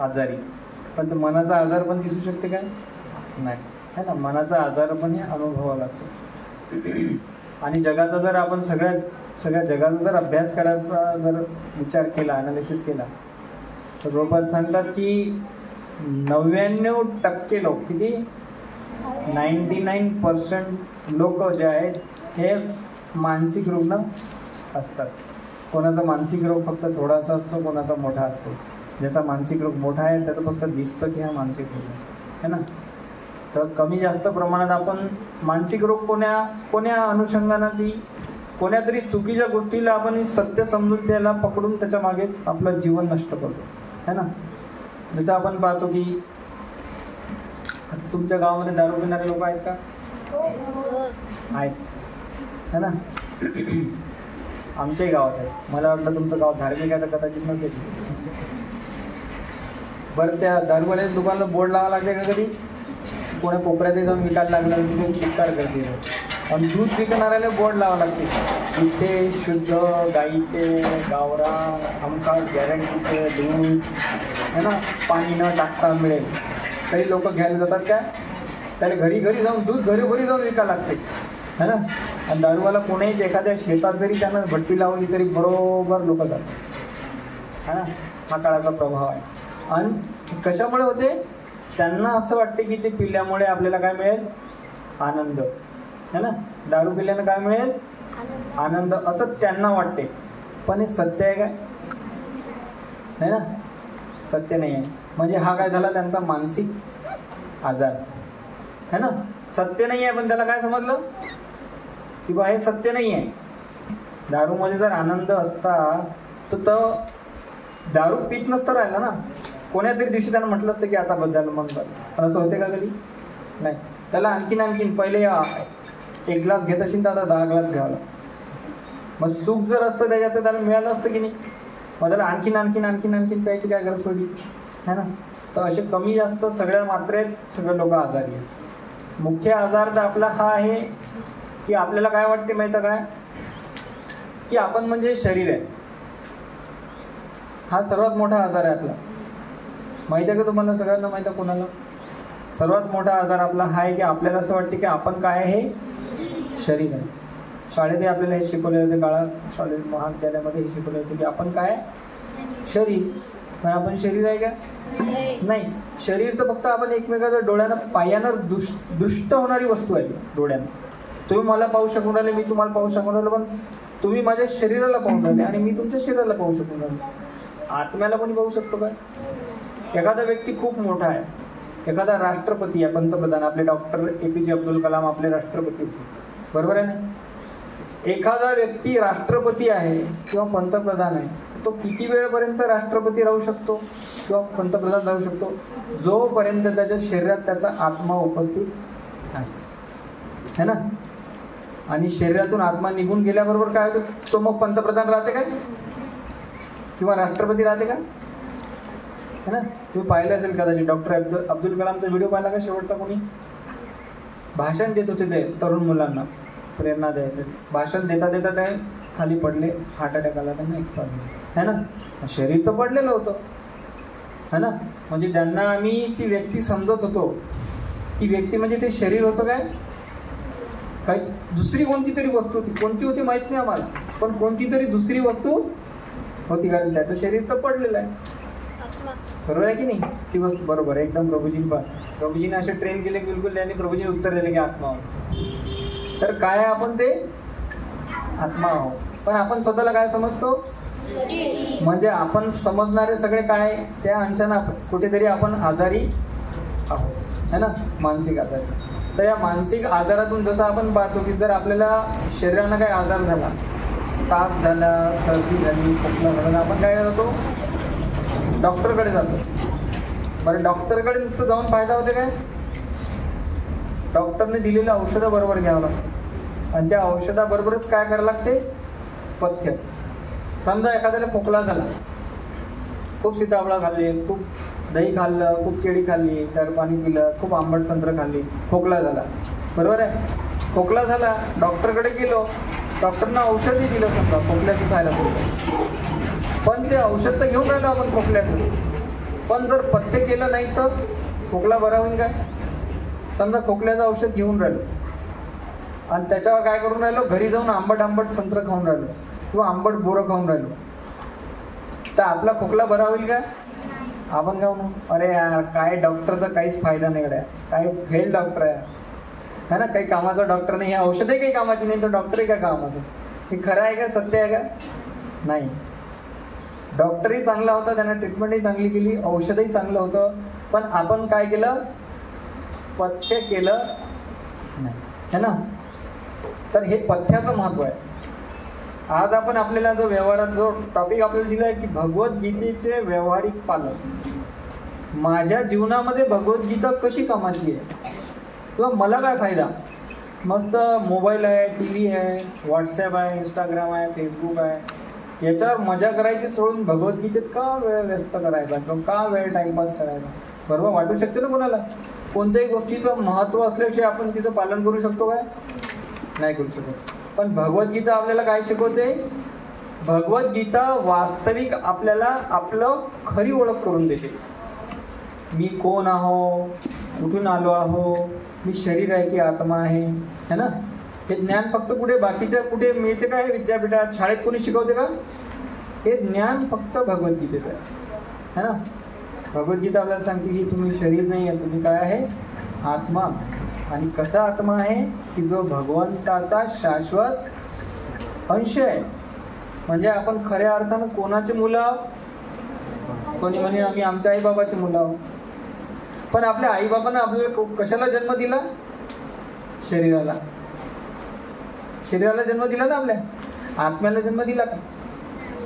आजारी, पण तो मनाचा आजार पण दिसू शकते काय? नाही, है ना. मनाचा आजार पण हे अनुभवावा लागतो. आणि जगाचा जर आपण सगळ्या जगाचा जर अभ्यास करायचा जर विचार केला, अनालिसिस केला, तर प्रभुपाद सांगतात की 99% लोक, किती 99% लोक जे आहेत हे मानसिक रुग्ण असतात. कोणाचा मानसिक रोग फक्त थोडासा असतो, कोणाचा मोठा असतो. ज्याचा मानसिक रोग मोठा आहे त्याचं फक्त दिसतं की हा मानसिक रोग आहे ना. तर कमी जास्त प्रमाणात आपण मानसिक रोग कोण्या अनुषंगानं की कोण्या तरी चुकीच्या गोष्टीला आपण सत्य समजून त्याला पकडून त्याच्या मागेच आपलं जीवन नष्ट करतो, है ना. जसं आपण पाहतो की आता तुमच्या गावामध्ये दारू पिणारे लोक आहेत का? आहेत, है ना. आमच्याही गावात आहे. मला वाटलं तुमचं गाव धार्मिक आहे तर कदाचित नसेल. बरं, त्या दारूवाल्याच्या दुकानाला बोर्ड लावा लागले का कधी? कोणा कोपऱ्यात जाऊन विकायला लागला तिथे चित्कार करते. आणि दूध विकणाऱ्याला बोर्ड लावा लागते, इथे शुद्ध गाईचे गावरान आमका गॅरंटीचे दूध, है ना, पाणी न टाकता मिळेल. काही लोक घ्यायला जातात काय, त्याला घरी जाऊन दूध घरी जाऊन विकायला लागते, है ना. आणि दारूवाला कोणाही एखाद्या शेतात जरी त्यानं भट्टी लावली तरी बरोबर लोक जातात, है ना. हा काळाचा प्रभाव आहे. आणि कशामुळे होते? त्यांना असं वाटते की ते पिल्यामुळे आपल्याला काय मिळेल? आनंद, है ना. दारू पिल्यानं काय मिळेल? आनंद, असं त्यांना वाटते. पण हे सत्य आहे काय? नाही ना, सत्य नाही आहे. म्हणजे हा काय झाला? त्यांचा मानसिक आजार, है ना. सत्य नाही आहे, पण त्याला काय समजलं की बा हे सत्य नाही आहे. दारूमध्ये जर आनंद असता तर दारू पीत नसतं राहिला ना. कोण्या तरी दिवशी त्यानं म्हटलं असतं की आता बस झालं मग बरं. पण असं होते का कधी? नाही. त्याला आणखीन पहिले 1 ग्लास घेत असेल तर आता 10 ग्लास घ्यावा. मग सुख जर असतं त्याच्यात तर त्याला मिळालं असतं की नाही. मग त्याला आणखीन प्यायची काय गरज पडली, है ना. तर असे कमी जास्त सगळ्या मात्रेत सगळे लोक आजारी आहेत. मुख्य आजार तर आपला हा आहे की आपल्याला काय वाटते माहिती काय, की आपण म्हणजे शरीर आहे. हा सर्वात मोठा आजार आहे आपला. माहिती आहे का तुम्हाला? सगळ्यांना माहिती आहे. कोणाला? सर्वात मोठा आजार आपला हा आहे की आपल्याला असं वाटते की आपण काय आहे? शरीर आहे. शाळेतही आपल्याला हे शिकवले होते, काळात शाळेत महाविद्यालयामध्ये हे शिकवले होते की आपण काय? शरीर. पण आपण शरीर आहे का? नाही. शरीर तर फक्त आपण एकमेकाच्या डोळ्यानं पायानं दुष्ट होणारी वस्तू आहे. डोळ्यानं तुम्ही मला पाहू शकून राहिले, मी तुम्हाला पाहू शकून राहिलो, पण तुम्ही माझ्या शरीराला पाहून राहिले आणि मी तुमच्या शरीराला पाहू शकून राहिलो. आत्म्याला कोणी पाहू शकतो काय? एखादा व्यक्ती खूप मोठा आहे, एखादा राष्ट्रपती आहे, पंतप्रधान, आपले डॉक्टर APJ अब्दुल कलाम आपले राष्ट्रपती, बरोबर आहे ना. एखादा व्यक्ती राष्ट्रपती आहे किंवा पंतप्रधान आहे, तो किती वेळपर्यंत राष्ट्रपती राहू शकतो किंवा पंतप्रधान राहू शकतो? जोपर्यंत त्याच्या शरीरात त्याचा आत्मा उपस्थित आहे, है ना. आणि शरीरातून आत्मा निघून गेल्याबरोबर काय होतं? तो मग पंतप्रधान राहते काय किंवा राष्ट्रपती राहते का, है ना. तुम्ही पाहिलं असेल कदाचित डॉक्टर अब्दुल कलामचा व्हिडिओ पाहिला का शेवटचा? कोणी भाषण देत होते ते तरुण मुलांना प्रेरणा द्यायसाठी. भाषण देता ते खाली पडले, हार्ट अटॅक आला, त्यांना एक्सपायर झाले, है ना. शरीर तर पडलेलं होतं, है ना. म्हणजे ज्यांना आम्ही ती व्यक्ती समजत होतो, ती व्यक्ती म्हणजे ते शरीर होतं काय? काही दुसरी कोणती तरी वस्तू होती. कोणती होती माहित नाही आम्हाला, पण कोणती तरी दुसरी वस्तू होती, कारण त्याचं शरीर तर पडलेलं आहे. बरोबर आहे की नाही? ती वस्तू बरोबर आहे एकदम. प्रभूजीने असे ट्रेन केले बिलकुल, त्यांनी प्रभूजीने उत्तर दिले की आत्मा आहोत. तर काय आपण ते आत्मा आहोत, पण आपण स्वतःला काय समजतो? म्हणजे आपण समजणारे सगळे काय त्या अंशानं कुठेतरी आपण आजारी आहोत, है ना. मानसिक आजारी. तर या मानसिक आजारातून जसं आपण पाहतो की जर आपल्याला शरीरानं काही आजार झाला, ताप झाला, सर्दी झाली, खोकला झाला, आपण काय करतो? डॉक्टरकडे जातो. बरं, डॉक्टरकडे नुसतं जाऊन फायदा होते काय? डॉक्टरने दिलेलं औषधं बरोबर घ्यावं लागतं आणि त्या औषधाबरोबरच काय करावं लागते? पथ्य. समजा एखाद्याला खोकला झाला, खूप सीताफळ खाल्ले, खूप दही खाल्लं, खूप केळी खाल्ली, तर पाणी पिलं, खूप आंबट संत्र खाल्ली, खोकला झाला, बरोबर आहे. खोकला झाला, डॉक्टरकडे गेलो, डॉक्टरनं औषधही दिलं समजा खोकल्याचं खायला पुरतं, पण ते औषध तर घेऊन राहिलो आपण खोकल्याचं, पण जर पथ्य केलं नाही तर खोकला बरा होईल काय? समजा खोकल्याचं औषध घेऊन राहिलो आणि त्याच्यावर काय करून राहिलो, घरी जाऊन आंबट आंबट संत्र खाऊन राहिलो किंवा आंबट बोरं खाऊन राहिलो, तर आपला खोकला बरा होईल का? आपण काय म्हणू, अरे यार काय डॉक्टरचा काहीच फायदा नाही गड्या, काय फेल डॉक्टर आहे है ना, काही कामाचा डॉक्टर नाही, हे औषधही काही कामाची नाही तर डॉक्टरही काय कामाचं? हे खरं आहे का, सत्य आहे का? नाही. डॉक्टरही चांगला होता, त्यांना ट्रीटमेंटही चांगली केली, औषधही चांगलं होतं, पण आपण काय केलं, पथ्य केलं नाही है ना. तर हे पथ्याचं महत्व आहे. आज आपण आपल्याला जो व्यवहारात जो टॉपिक आपल्याला दिला आहे की भगवद्गीतेचे व्यावहारिक पालन, माझ्या जीवनामध्ये भगवद्गीता कशी कामाची आहे किंवा मला काय फायदा. मस्त मोबाईल आहे, टी व्ही आहे, व्हॉट्सॲप आहे, इंस्टाग्राम आहे, फेसबुक आहे, याच्यावर मजा करायची सोडून भगवद्गीतेत का वेळ व्यस्त करायचा किंवा का वेळ टाइमपास करायचा. बरोबर वाटू शकते ना कोणाला. कोणत्याही गोष्टीचं महत्त्व असल्याशिवाय आपण तिचं पालन करू शकतो काय? नाही करू शकत. पण भगवद्गीता आपल्याला काय शिकवते, भगवद्गीता वास्तविक आपल्याला आपलं खरी ओळख करून देते. मी कोण आहो, कुठून आलो आहो, मी शरीर आहे की आत्मा आहे है ना. हे ज्ञान फक्त कुठे बाकीच्या कुठे मिळते का? हे विद्यापीठात शाळेत कोणी शिकवते का? हे ज्ञान फक्त भगवद्गीतेत आहे है ना. भगवद्गीता आपल्याला सांगते की तुम्ही शरीर नाही आहे, तुम्ही काय आहे, आत्मा. आणि कसा आत्मा आहे की जो भगवंताचा शाश्वत अंश आहे. म्हणजे आपण खऱ्या अर्थानं कोणाचे मुलं आहोत? कोणी म्हणे आम्ही आमच्या आईबाबाचे मुलं आहोत. पण आपल्या आईबाबांना आपल्याला कशाला जन्म दिला? शरीराला. शरीराला जन्म दिला ना, आपल्या आत्म्याला जन्म दिला का?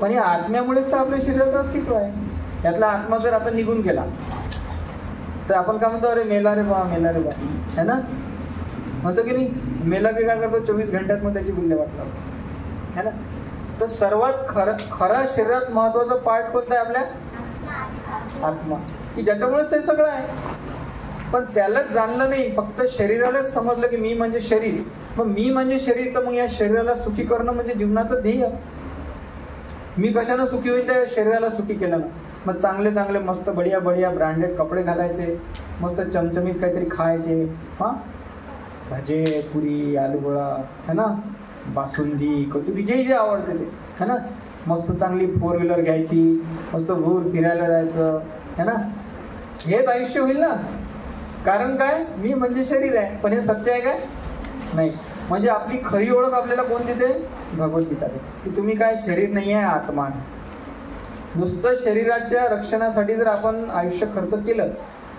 पण या आत्म्यामुळेच तर आपल्या शरीराचं अस्तित्व आहे. यातला आत्मा जर आता निघून गेला तर आपण काय म्हणतो, अरे मेला रे बा, मेला रे बा है ना, म्हणतो की नाही. मेला की काय करतो, 24 घंट्यात मग त्याची विल्हेवाट लावतो है ना. तर सर्वात खरा शरीरात महत्वाचा पार्ट कोणता आहे आपल्या? आत्मा, की ज्याच्यामुळेच ते सगळं आहे. पण त्यालाच जाणलं नाही, फक्त शरीरालाच समजलं की मी म्हणजे शरीर. मग मी म्हणजे शरीर, तर मग या शरीराला सुखी करणं म्हणजे जीवनाचं ध्येय. मी कशानं सुखी होईल? त्या शरीराला सुखी केलं ना. मग चांगले चांगले मस्त बढिया बढिया ब्रँडेड कपडे घालायचे, मस्त चमचमीत काहीतरी खायचे, हां, भजे, पुरी, आलूगोळा है ना, बासुंदी, कचोरी, जे जे आवडते ते है ना. मस्त चांगली 4 व्हीलर घ्यायची, मस्त भूर फिरायला जायचं है ना. हेच आयुष्य होईल ना. कारण काय, मी म्हणजे शरीर आहे. पण हे सत्य आहे काय? नाही. म्हणजे आपली खरी ओळख आपल्याला कोण देते? भगवद्गीता देते की तुम्ही काय शरीर नाही आहे, आत्मा आहे. नुसतं शरीराच्या रक्षणासाठी जर आपण आयुष्य खर्च केलं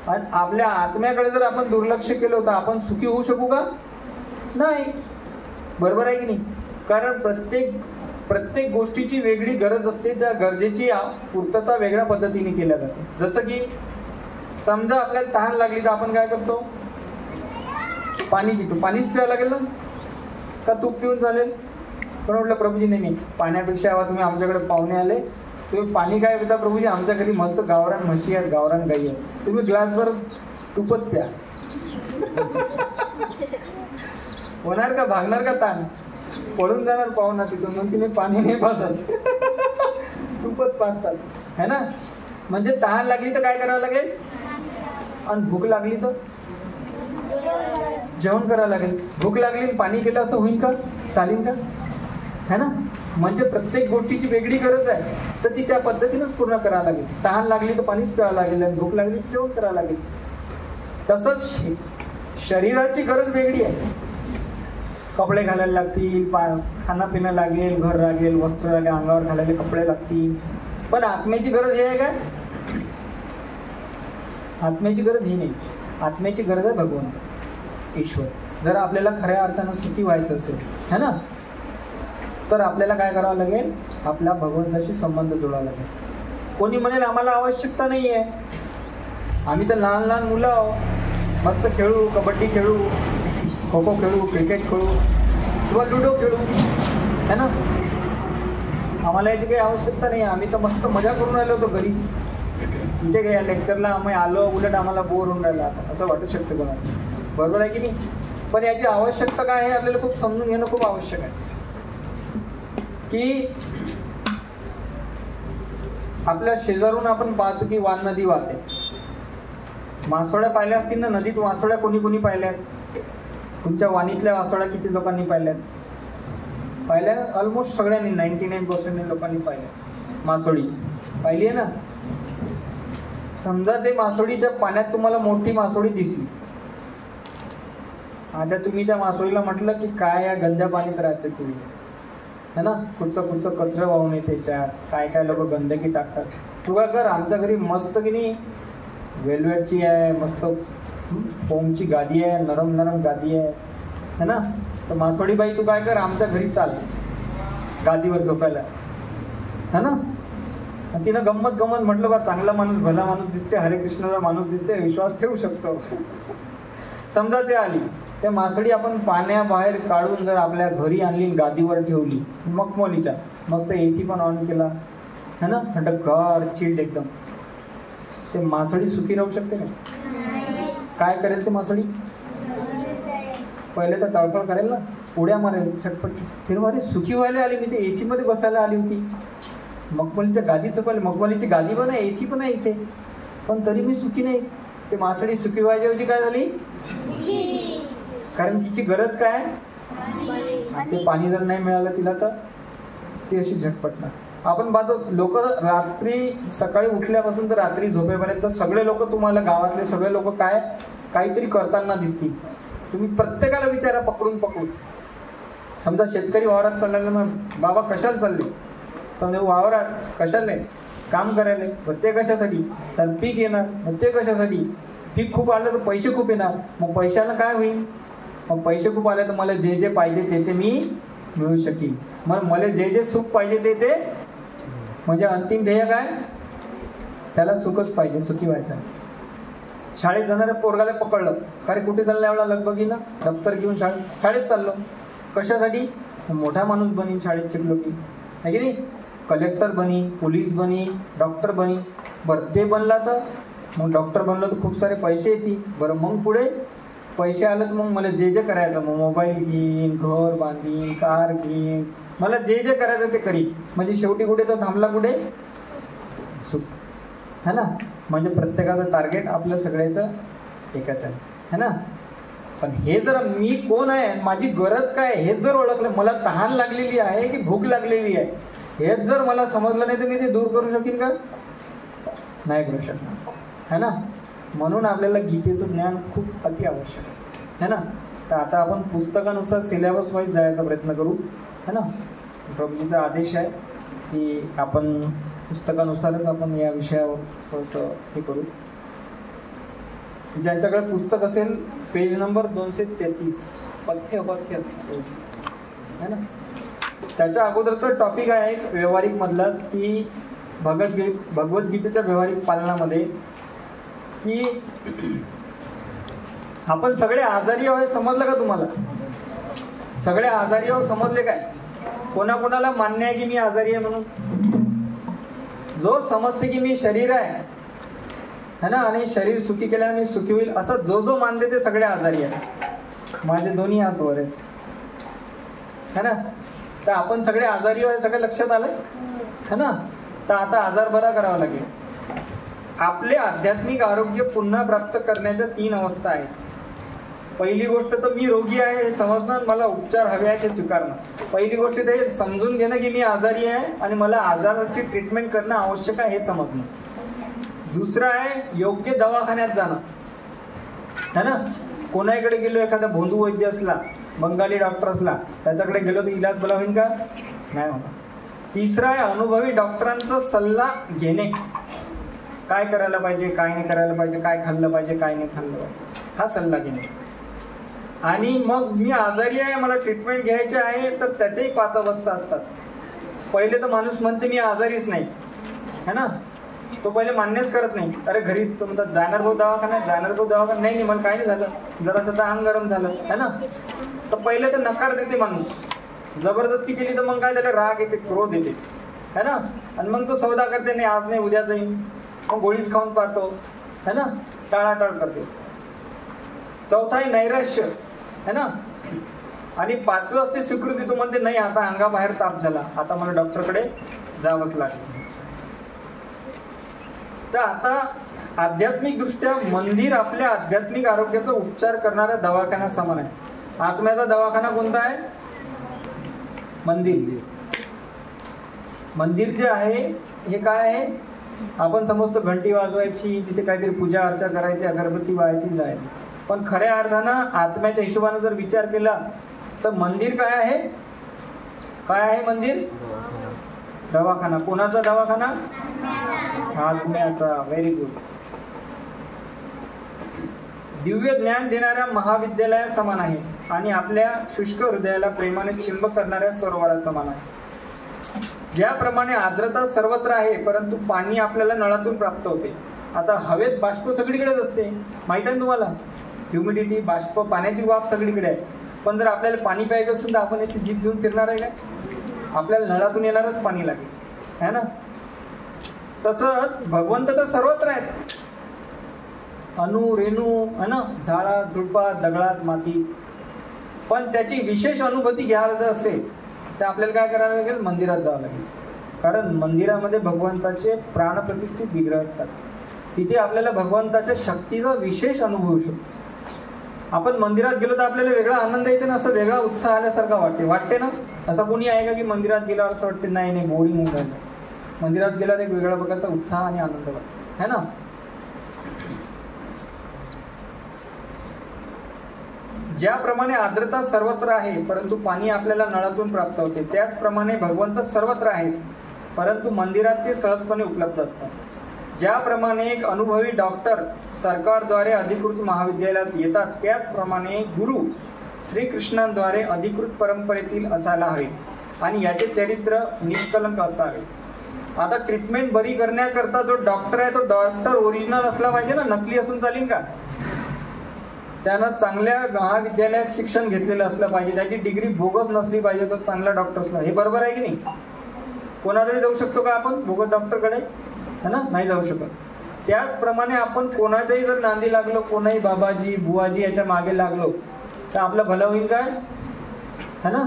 आणि आपल्या आत्म्याकडे जर आपण दुर्लक्ष केलं तर आपण सुखी होऊ शकू का? नाही. बरोबर आहे की नाही. कारण प्रत्येक गोष्टीची वेगळी गरज असते. त्या गरजेची पूर्तता वेगळ्या पद्धतीने केल्या जाते. जसं की समजा आपल्याला तहान लागली तर आपण काय करतो? पाणी पितो. पाणीच प्यावं लागेल ना, का तूप पिऊन चालेल? पण म्हटलं प्रभूजी नाही, पाण्यापेक्षा हवा तुम्ही आमच्याकडे पाहुणे आले, तुम्ही पाणी काय पिता प्रभूजी? आमच्या घरी मस्त गावरान म्हशी आहेत, गावरान गाई आहेत, तुम्ही ग्लासभर तूपच प्या. होणार का? भागणार का ताण? पळून जाणार पाहुणा तिथून. मग तिने पाणी नाही पाजत, तूपच पाजतात है ना. म्हणजे तहान लागली तर काय करावं लागेल, आणि भूक लागली तर जेवण करावं लागेल. भूक लागली पाणी पिलं असं होईल का? चालेल का? है ना. म्हणजे प्रत्येक गोष्टीची वेगळी गरज आहे, तर ती त्या पद्धतीनेच पूर्ण करावं लागेल. तहान लागली तर पाणीच प्यावं लागेल, आणि भूक लागली तर जेवण करावं लागेल. तसंच शरीराची गरज वेगळी आहे. कपडे घालायला लागतील, खाणं पिणं लागेल, घर लागेल, वस्त्र लागेल, अंगावर घालायला कपडे लागतील. पण आत्म्याची गरज हे आहे काय? आत्म्याची गरज ही नाही. आत्म्याची गरज आहे भगवंत, ईश्वर. जर आपल्याला खऱ्या अर्थानं सुखी व्हायचं असेल है ना, तर आपल्याला काय करावं लागेल? आपल्या भगवंताशी संबंध जोडावा लागेल. कोणी म्हणेल आम्हाला आवश्यकता नाही आहे, आम्ही तर लहान लहान मुलं आहोत, मस्त खेळू, कबड्डी खेळू, खो खो खेळू, क्रिकेट खेळू किंवा लुडो खेळू है ना. आम्हाला याची काही आवश्यकता नाही, आम्ही तर मस्त मजा करून राहिलो होतो घरी. इथे काय लेक्चरला आम्ही आलो, उलट आम्हाला बोर होऊन राहिला आता, असं वाटू शकतं कोणाला. बरोबर आहे की नाही. पण याची आवश्यकता काय आहे आपल्याला खूप समजून घेणं खूप आवश्यक आहे. की आपल्या शेजारून आपण पाहतो की वान नदी वाहते. मासोळ्या पाहिल्या असतील ना नदीत? मासोळ्या कोणी कोणी पाहिल्यात? तुमच्या वाणीतल्या मासोळ्या किती लोकांनी पाहिल्यात? पाहिल्या? ऑलमोस्ट सगळ्यांनी, 99% लोकांनी पाहिल्या. मासोळी पाहिली आहे ना? समजा ते मासोळी त्या पाण्यात तुम्हाला मोठी मासोळी दिसली. आता तुम्ही त्या मासोळीला म्हटलं की काय या गंद्या पाण्यात राहते तुम्ही, है ना? कुठचं कचरा वाहून येते त्याच्यात, काय काय लोक गंदगी टाकतात. तू काय कर, आमच्या घरी मस्त की नाही वेलवेटची आहे, मस्त फोमची गादी आहे, नरम नरम गादी आहे, है ना? तर मासोळी बाई तू काय कर, आमच्या घरी चाल गादीवर झोपायला, है ना? तिनं गंमत म्हटलं बा चांगला माणूस, भला माणूस दिसते, हरे कृष्णाचा माणूस दिसते, विश्वास ठेवू शकतो. समजा ते आली, त्या मासळी आपण पाण्याबाहेर काढून जर आपल्या घरी आणली, गादीवर ठेवली, मखमलीच्या, मस्त AC पण ऑन केला, है ना, थंडगार चिल्ड एकदम, ते मासळी सुखी राहू शकते का? काय करेल ते मासळी? पहिले तर तळपळ करेल ना, उड्या मारेल, छटपट. अरे सुखी व्हायला आली, मी ते AC मध्ये बसायला आली होती, मखमलीच्या गादीचं पण, मखमलीची गादी पण आहे, AC पण आहे इथे, पण तरी मी सुखी नाही. ते मासळी सुखी व्हायच्या ऐवजी काय झाली? कारण तिची गरज काय? ते पाणी जर नाही मिळालं तिला तर ती अशी झटपटणार. आपण पाहतो लोक रात्री, सकाळी उठल्यापासून तर रात्री झोपेपर्यंत सगळे लोक, तुम्हाला गावातले सगळे लोक काय काहीतरी करताना दिसतील. तुम्ही प्रत्येकाला विचारा पकडून. समजा शेतकरी वावरात चाललेला, मग बाबा कशाला चालले? तर वावरात कशाला? काम करायला. मग ते कशासाठी? तर पीक येणार. मग ते कशासाठी? पीक खूप आलं तर पैसे खूप येणार. मग पैशाला काय होईल? मग पैसे खूप आले तर मला जे जे पाहिजे ते मी मिळू शकेन. मग मला जे सुख पाहिजे ते म्हणजे अंतिम ध्येय काय? त्याला सुखच पाहिजे, सुखी व्हायचं. शाळेत जाणाऱ्या पोरगाला पकडलं, अरे कुठे चाललं एवढा लगबगीला? दप्तर घेऊन शाळेत चाललो. कशासाठी? मोठा माणूस बनीन शाळेत शिकलो की, आहे की नाही? कलेक्टर बनी, पोलीस बनी, डॉक्टर बनी. बरं ते बनला तर मग डॉक्टर बनलं तर खूप सारे पैसे येतील. बरं मग पुढे पैसे आले तर मग मला जे करायचं, मग मोबाईल घेईन, घर बांधीन, कार घेईन, मला जे करायचं ते करीन. म्हणजे शेवटी कुठे तो थांबला? कुठे? सुख, है ना? म्हणजे प्रत्येकाचं टार्गेट आपलं सगळ्याचं एकच आहे, है ना? पण हे जर मी कोण आहे, माझी गरज काय, हेच जर ओळखलं, मला तहान लागलेली आहे की भूक लागलेली आहे, हेच जर मला समजलं नाही तर मी ते दूर करू शकेन का? नाही करू शकणार, है ना? म्हणून आपल्याला गीतेचं ज्ञान खूप अति आवश्यक आहे, है ना? तर आता आपण पुस्तकानुसार सिलेबस वाईज जायचा प्रयत्न करू, है ना? प्रभूजीचा आदेश आहे की आपण पुस्तकानुसारच आपण या विषयावर थोडंसं हे करू. ज्यांच्याकडे पुस्तक असेल, पेज नंबर 233, पथ्य अपथ्य, है ना? त्याच्या अगोदरचं टॉपिक आहे व्यवहारिक मधलाच, की भगवद्गीतेच्या व्यवहारिक पालनामध्ये की आपण सगळे आजारी आहोत. समजलं का तुम्हाला? सगळे आजारी आहोत, समजले काय? कोणाकोणाला मान्य आहे की मी आजारी आहे म्हणून? जो समजते की मी शरीर आहे, है ना, आणि शरीर सुखी केल्याने मी सुखी होईल, असं जो मानते ते सगळे आजारी आहे. माझे दोन्ही हात वर आहेत, है ना? तर आपण सगळे आजारी आहोत, सगळं लक्षात आलंय, है ना? तर आता आजार बरा करावा लागेल. आपले आध्यात्मिक आरोग्य पुन्हा प्राप्त करण्याच्या 3 अवस्था आहेत. पहिली गोष्ट तर मी रोगी आहे हे समजणं, मला उपचार हवे आहे हे स्वीकारणं. पहिली गोष्ट ते समजून घेणं की मी आजारी आहे आणि मला आजाराची ट्रीटमेंट करणं आवश्यक आहे हे समजणं. दुसरं आहे योग्य दवाखान्यात जाणं, है ना? कोणाकडे गेलो, एखादा भोंदू वैद्य असला, बंगाली डॉक्टर असला, त्याच्याकडे गेलो तर इलाज बला होईल का? नाही होणार. तिसरं आहे अनुभवी डॉक्टरांचा सल्ला घेणे. काय करायला पाहिजे, काय नाही करायला पाहिजे, काय खाल्लं पाहिजे, काय नाही खाल्लं पाहिजे, हा सल्ला घेणे. आणि मग मी आजारी आहे, मला ट्रीटमेंट घ्यायची आहे, तर त्याच्याही 5 अवस्था असतात. पहिले तर माणूस म्हणते मी आजारीच नाही, है ना? तो पहिले मान्यच करत नाही. अरे घरी तो म्हणतात जाणार भाऊ दवाखान्यात, जाणार भाऊ दवाखान्यात, नाही मला काय नाही झालं, जरासं तर अंग गरम झालं, है ना? तर पहिले तर नकार देते माणूस. जबरदस्ती केली तर मग काय, त्याला राग येते, क्रोध येते, है ना? आणि मग तो सौदा करते, नाही आज नाही उद्या जाईन, मग गोळीच खाऊन पाहतो, है ना? टाळाटाळ करते. चौथा आहे नैराश्य, है ना? आणि 5वं असते स्वीकृती. तो म्हणते नाही आता अंगाबाहेर ताप झाला, आता मला डॉक्टरकडे जावंच लागेल. तर आता आध्यात्मिक दृष्ट्या मंदिर आपल्या आध्यात्मिक आरोग्याचा उपचार करणाऱ्या दवाखान्या समान आहे. आत्म्याचा दवाखाना कोणता आहे? मंदिर. मंदिर जे आहे हे काय आहे? आपण समजतो घंटी वाजवायची, तिथे काहीतरी पूजा अर्चा करायची, अगरबत्ती वाहायची, जायची. पण खऱ्या अर्थानं आत्म्याच्या हिशोबाने जर विचार केला तर मंदिर काय आहे? काय आहे मंदिर? दवाखाना. कोणाचा दवाखाना? आत्म्याचा. Very good. दिव्य ज्ञान देणाऱ्या महाविद्यालया समान आहे आणि आपल्या शुष्क हृदयाला प्रेमाने चिंब करणाऱ्या सरोवरा समान आहे. ज्याप्रमाणे आर्द्रता सर्वत्र आहे परंतु पाणी आपल्याला नळातून प्राप्त होते. आता हवेत बाष्प सगळीकडेच असते, माहित आहे तुम्हाला. ह्युमिडिटी, बाष्प, पाण्याची वाफ सगळीकडे आहे. पण जर आपल्याला पाणी प्यायचं असेल तर आपण अशी जीभ घेऊन फिरणार आहे काय? आपल्याला नळातून येणारच पाणी लागेल, है ना. तसंच भगवंत तर सर्वत्र आहेत. अणु, रेणू, है ना, झाडात, झुडपात, दगडात, माती. पण त्याची विशेष अनुभूती घ्यायला जर असेल तर आपल्याला काय करायला लागेल? मंदिरात जावं लागेल. कारण मंदिरामध्ये भगवंताचे प्राणप्रतिष्ठित विग्रह असतात. तिथे आपल्याला भगवंताच्या शक्तीचा विशेष अनुभव होऊ शकतो. आपण मंदिरात गेलो तर आपल्याला वेगळा आनंद येते ना, असं वेगळा उत्साह आल्यासारखा वाटते ना. असं कोणी आहे का की मंदिरात गेल्यावर असं वाटते नाही बोरिंग होऊन राहिलं? मंदिरात गेल्यावर एक वेगळ्या प्रकारचा उत्साह आणि आनंद वाटतो, है ना. ज्याप्रमाणे आर्द्रता सर्वत्र आहे परंतु पाणी आपल्याला नळातून प्राप्त होते, त्याचप्रमाणे भगवंत सर्वत्र आहेत परंतु मंदिरात ते सहजपणे उपलब्ध असतात. ज्याप्रमाणे एक अनुभवी डॉक्टर सरकारद्वारे अधिकृत महाविद्यालयात येतात त्याचप्रमाणे गुरु श्रीकृष्णांद्वारे अधिकृत परंपरेतील असायला हवे आणि याचे चरित्र निष्कलंक असावे. आता ट्रीटमेंट बरी करण्याकरता जो डॉक्टर आहे तो डॉक्टर ओरिजिनल असला पाहिजे ना, नकली असून चालेल का? त्यानं चांगल्या महाविद्यालयात शिक्षण घेतलेलं असलं पाहिजे, त्याची डिग्री बोगस नसली पाहिजे, तो चांगला डॉक्टर असला. हे बरोबर आहे की नाही? कोणाकडे जाऊ शकतो का आपण बोगस डॉक्टरकडे? है ना, नाही जाऊ शकत. त्याचप्रमाणे आपण कोणाच्याही जर नांदी लागलो, कोणाही बाबाजी बुवाजी याच्या मागे लागलो तर आपलं भलं होईल काय? है ना.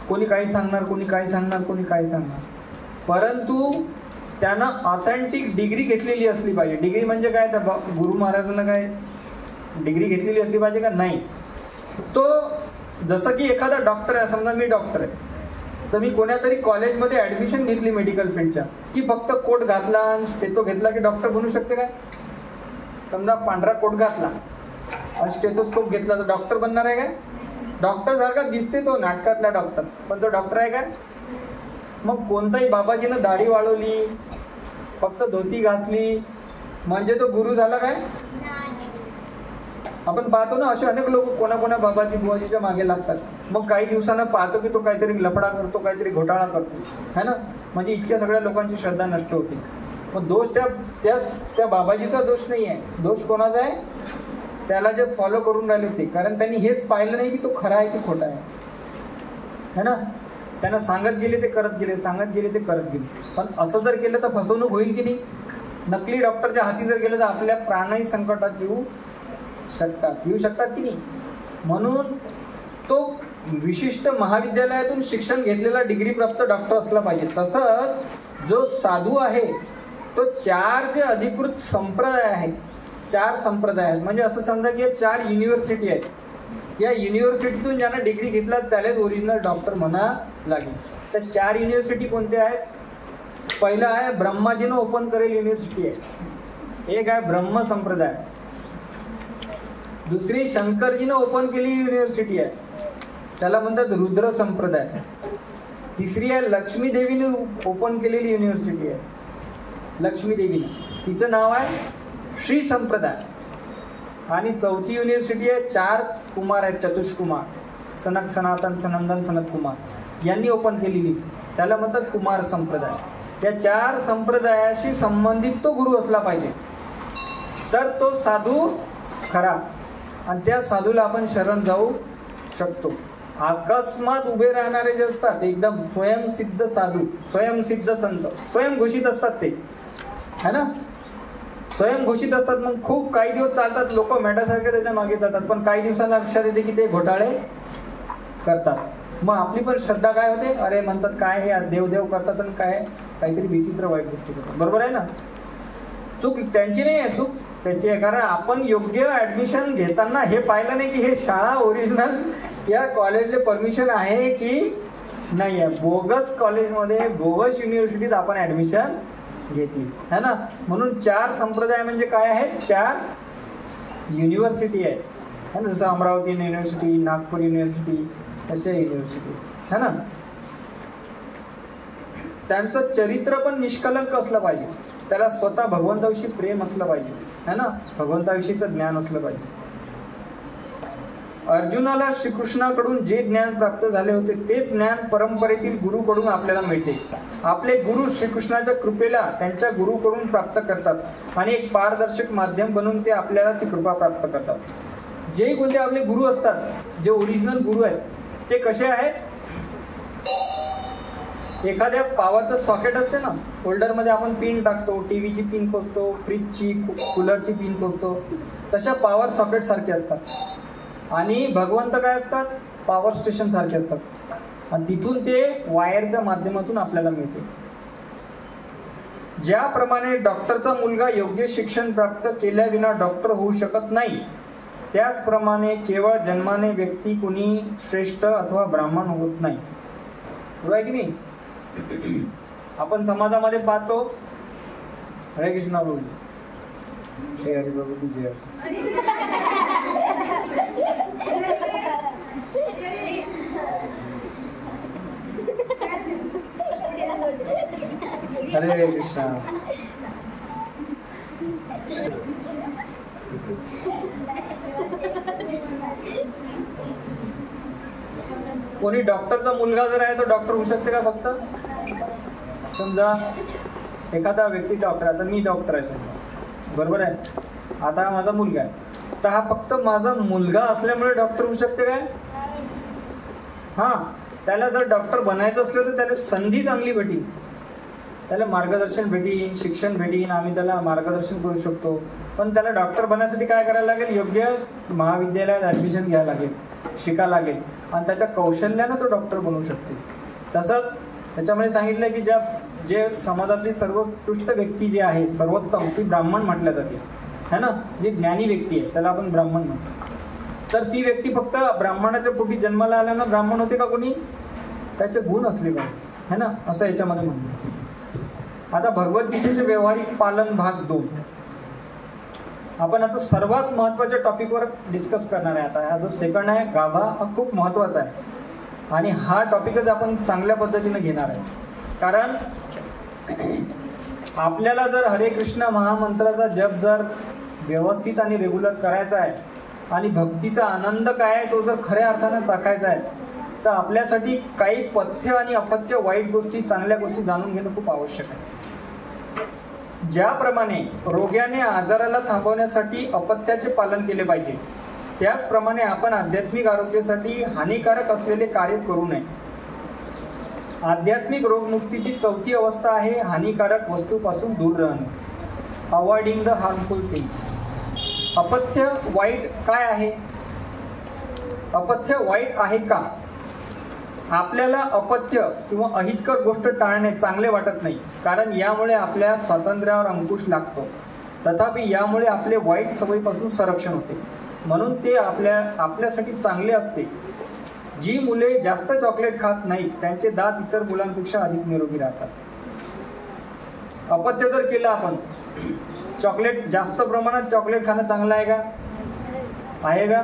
कोणी काही सांगणार, कोणी काय सांगणार, कोणी काय सांगणार. परंतु त्यानं ऑथेंटिक डिग्री घेतलेली असली पाहिजे. डिग्री म्हणजे काय? तर गुरु महाराजांना काय डिग्री घेतलेली असली पाहिजे का? नाही. तो जसं की एखादा डॉक्टर आहे, समजा मी डॉक्टर आहे तर मी कोण्यातरी कॉलेजमध्ये ऍडमिशन घेतली मेडिकल फील्डच्या, की फक्त कोट घातला आणि स्टेथो घेतला की डॉक्टर बनू शकते काय? समजा पांढरा कोट घातला आणि स्टेथोस्कोप घेतला तर डॉक्टर बनणार आहे काय? डॉक्टर सारखा दिसते तो नाटकातला डॉक्टर, पण तो डॉक्टर आहे काय? मग कोणताही बाबाजीनं दाढी वाढवली, फक्त धोती घातली म्हणजे तो गुरु झाला काय? आपण पाहतो ना असे अनेक लोक कोणा बाबाजी बुवाजीच्या मागे लागतात. मग काही दिवसानं पाहतो की तो काहीतरी लफडा करतो, काहीतरी घोटाळा करतो, है ना. म्हणजे इतक्या सगळ्या लोकांची श्रद्धा नष्ट होते. मग दोष त्या बाबाजीचा दोष नाही आहे, दोष कोणाचा आहे? त्याला जे फॉलो करून राहिले ते. कारण त्यांनी हेच पाहिलं नाही की तो खरा आहे की खोटा आहे, है ना. त्यांना सांगत गेले ते करत गेले, सांगत गेले ते करत गेले. पण असं जर केलं तर फसवणूक होईल की नाही? नकली डॉक्टरच्या हाती जर गेलं तर आपल्या प्राणही संकटात येऊ शकतात की नाही. म्हणून तो विशिष्ट महाविद्यालयातून शिक्षण घेतलेला डिग्री प्राप्त डॉक्टर असला पाहिजे. तसंच जो साधू आहे तो 4 जे अधिकृत संप्रदाय आहेत, 4 संप्रदाय आहेत. म्हणजे असं समजा की 4 युनिव्हर्सिटी आहेत. या युनिव्हर्सिटीतून ज्यांना डिग्री घेतला त्यालाच ओरिजिनल डॉक्टर म्हणा लागेल. तर 4 युनिव्हर्सिटी कोणत्या आहेत? पहिला आहे ब्रह्माजीनं ओपन करेल युनिव्हर्सिटी आहे, एक आहे ब्रह्म संप्रदाय. दुसरी शंकरजीनं ओपन केलेली युनिव्हर्सिटी आहे, त्याला म्हणतात रुद्र संप्रदाय. तिसरी आहे लक्ष्मी देवीने ओपन केलेली युनिव्हर्सिटी आहे, लक्ष्मी देवीने, तिचं नाव आहे श्री संप्रदाय. आणि चौथी युनिव्हर्सिटी आहे 4 कुमार आहेत, चतुष्कुमार, सनक, सनातन, सनंदन, सनत कुमार यांनी ओपन केलेली, त्याला म्हणतात कुमार संप्रदाय. त्या 4 संप्रदायाशी संबंधित तो गुरु असला पाहिजे तर तो साधू खरा, आणि त्या साधूला आपण शरण जाऊ शकतो. अकस्मात उभे राहणारे जे असतात एकदम स्वयंसिद्ध साधू, स्वयंसिद्ध संत, स्वयंघोषित असतात ते, है ना, स्वयंघोषित असतात. मग खूप काही दिवस चालतात, लोक मेढ्यासारखे त्याच्या मागे जातात, पण काही दिवसांना लक्षात येते की ते घोटाळे करतात. मग आपली पण श्रद्धा काय होते, अरे म्हणतात काय हे देव देव करतात आणि काय काहीतरी विचित्र वाईट गोष्टी करतात. बरोबर आहे ना. चूक त्यांची नाही आहे, चूक त्याची आहे. कारण आपण योग्य ऍडमिशन घेताना हे पाहिलं नाही की हे शाळा ओरिजिनल या कॉलेजला परमिशन आहे की नाही आहे. बोगस कॉलेजमध्ये, बोगस युनिव्हर्सिटीत आपण ऍडमिशन घेतली है ना. म्हणून 4 संप्रदाय म्हणजे काय आहेत, 4 युनिव्हर्सिटी आहेत है ना. जसं अमरावती युनिव्हर्सिटी, नागपूर युनिव्हर्सिटी, अशा युनिव्हर्सिटी है ना. त्यांचं चरित्र पण निष्कलंक असलं पाहिजे, त्याला स्वतः भगवंताविषयी प्रेम असलं पाहिजे है ना, भगवंताविषयीचं ज्ञान असलं पाहिजे. अर्जुनाला श्रीकृष्णाकडून जे ज्ञान प्राप्त झाले होते तेच ज्ञान परंपरेतील गुरुकडून आपल्याला मिळते. आपले गुरु श्रीकृष्णाच्या कृपेला त्यांच्या गुरुकडून प्राप्त करतात आणि एक पारदर्शक माध्यम बनून ते आपल्याला ती कृपा प्राप्त करतात. जे कोणते आपले गुरु असतात, जे ओरिजिनल गुरु आहेत, ते कसे आहेत. एखाद्या पावरचं सॉकेट असते ना, होल्डर मध्ये आपण पिन टाकतो, टीव्हीची पिन खोचतो, फ्रीजची, कूलरची पिन खोचतो, तशा पॉवर सॉकेट सारखे असतात. आणि भगवंत काय असतात, पॉवर स्टेशन सारखे असतात. आणि तिथून ते वायरच्या माध्यमातून आपल्याला मिळते. ज्याप्रमाणे डॉक्टरचा मुलगा योग्य शिक्षण प्राप्त केल्याविना डॉक्टर होऊ शकत नाही, त्याचप्रमाणे केवळ जन्माने व्यक्ती कुणी श्रेष्ठ अथवा ब्राह्मण होत नाही. बरोबर आहे की नाही. आपण समाजामध्ये पाहतो, हरे कृष्णा बोल, श्री हरी बाबू की जय. हरे कृष्णा. कोणी डॉक्टरचा मुलगा जर आहे तो डॉक्टर होऊ शकते का. फक्त समजा एखादा व्यक्ती डॉक्टर, आता मी डॉक्टर आहे समजा, बरोबर आहे. आता माझा मुलगा आहे, तर हा फक्त माझा मुलगा असल्यामुळे डॉक्टर होऊ शकते काय. हा, त्याला जर डॉक्टर बनायचं असलं तर त्याला संधी चांगली भेटील, त्याला मार्गदर्शन भेटीन, शिक्षण भेटीन, आम्ही त्याला मार्गदर्शन करू शकतो. पण त्याला डॉक्टर बनण्यासाठी काय करायला लागेल, योग्य महाविद्यालयात ऍडमिशन घ्यायला लागेल, शिकायला लागेल, आणि त्याच्या कौशल्यानं तो डॉक्टर बनवू शकते. तसंच त्याच्यामध्ये सांगितलं की जे समाजातली सर्वोत्कृष्ट व्यक्ती जी आहे, सर्वोत्तम, ती ब्राह्मण म्हटल्या जाते है ना. जी ज्ञानी व्यक्ती आहे त्याला आपण ब्राह्मण म्हणतो. तर ती व्यक्ती फक्त ब्राह्मणाच्या पोटी जन्माला आल्यानं ब्राह्मण होते का कोणी, त्याचे गुण असले पाहिजे है ना, असं याच्यामध्ये म्हणतो. आता भगवद्गीतेचे व्यवहारिक पालन भाग 2 आपण आता सर्वात महत्वाच्या टॉपिकवर डिस्कस करणार आहे. आता हा जो सेकंड आहे गाभा, हा खूप महत्वाचा आहे आणि हा टॉपिकच आपण चांगल्या पद्धतीने घेणार आहे. कारण आपल्याला जर हरे कृष्ण महामंत्राचा जप जर व्यवस्थित आणि रेग्युलर करायचा आहे आणि भक्तीचा आनंद काय आहे तो जर खऱ्या अर्थानं चाखायचा आहे, तर आपल्यासाठी काही पथ्य आणि अपथ्य, वाईट गोष्टी, चांगल्या गोष्टी जाणून घेणं खूप आवश्यक आहे. ज्याप्रमाणे रोग्याने आजाराला थांबवण्यासाठी अपथ्याचे पालन केले पाहिजे, त्याचप्रमाणे आपण आध्यात्मिक आरोग्यासाठी हानिकारक असलेले कार्य करू नये. आध्यात्मिक रोगमुक्तीची 4थी अवस्था आहे हानिकारक वस्तूपासून दूर राहणे, अवॉइडिंग द हार्मफुल थिंग्स. अपथ्य वाईट काय आहे, अपथ्य वाईट आहे का. आपल्याला अपथ्य किंवा अहितकर गोष्ट टाळणे चांगले वाटत नाही, कारण यामुळे आपल्या स्वातंत्र्यावर अंकुश लागतो. तथापि यामुळे आपले वाईट सवयीपासून संरक्षण होते, म्हणून ते आपल्यासाठी चांगले असते. जी मुले जास्त चॉकलेट खात नाहीत त्यांचे दात इतर मुलांपेक्षा अधिक निरोगी राहतात. अपथ्य जर केलं आपण, चॉकलेट जास्त प्रमाणात चॉकलेट खाणं चांगलं आहे का, आहे का.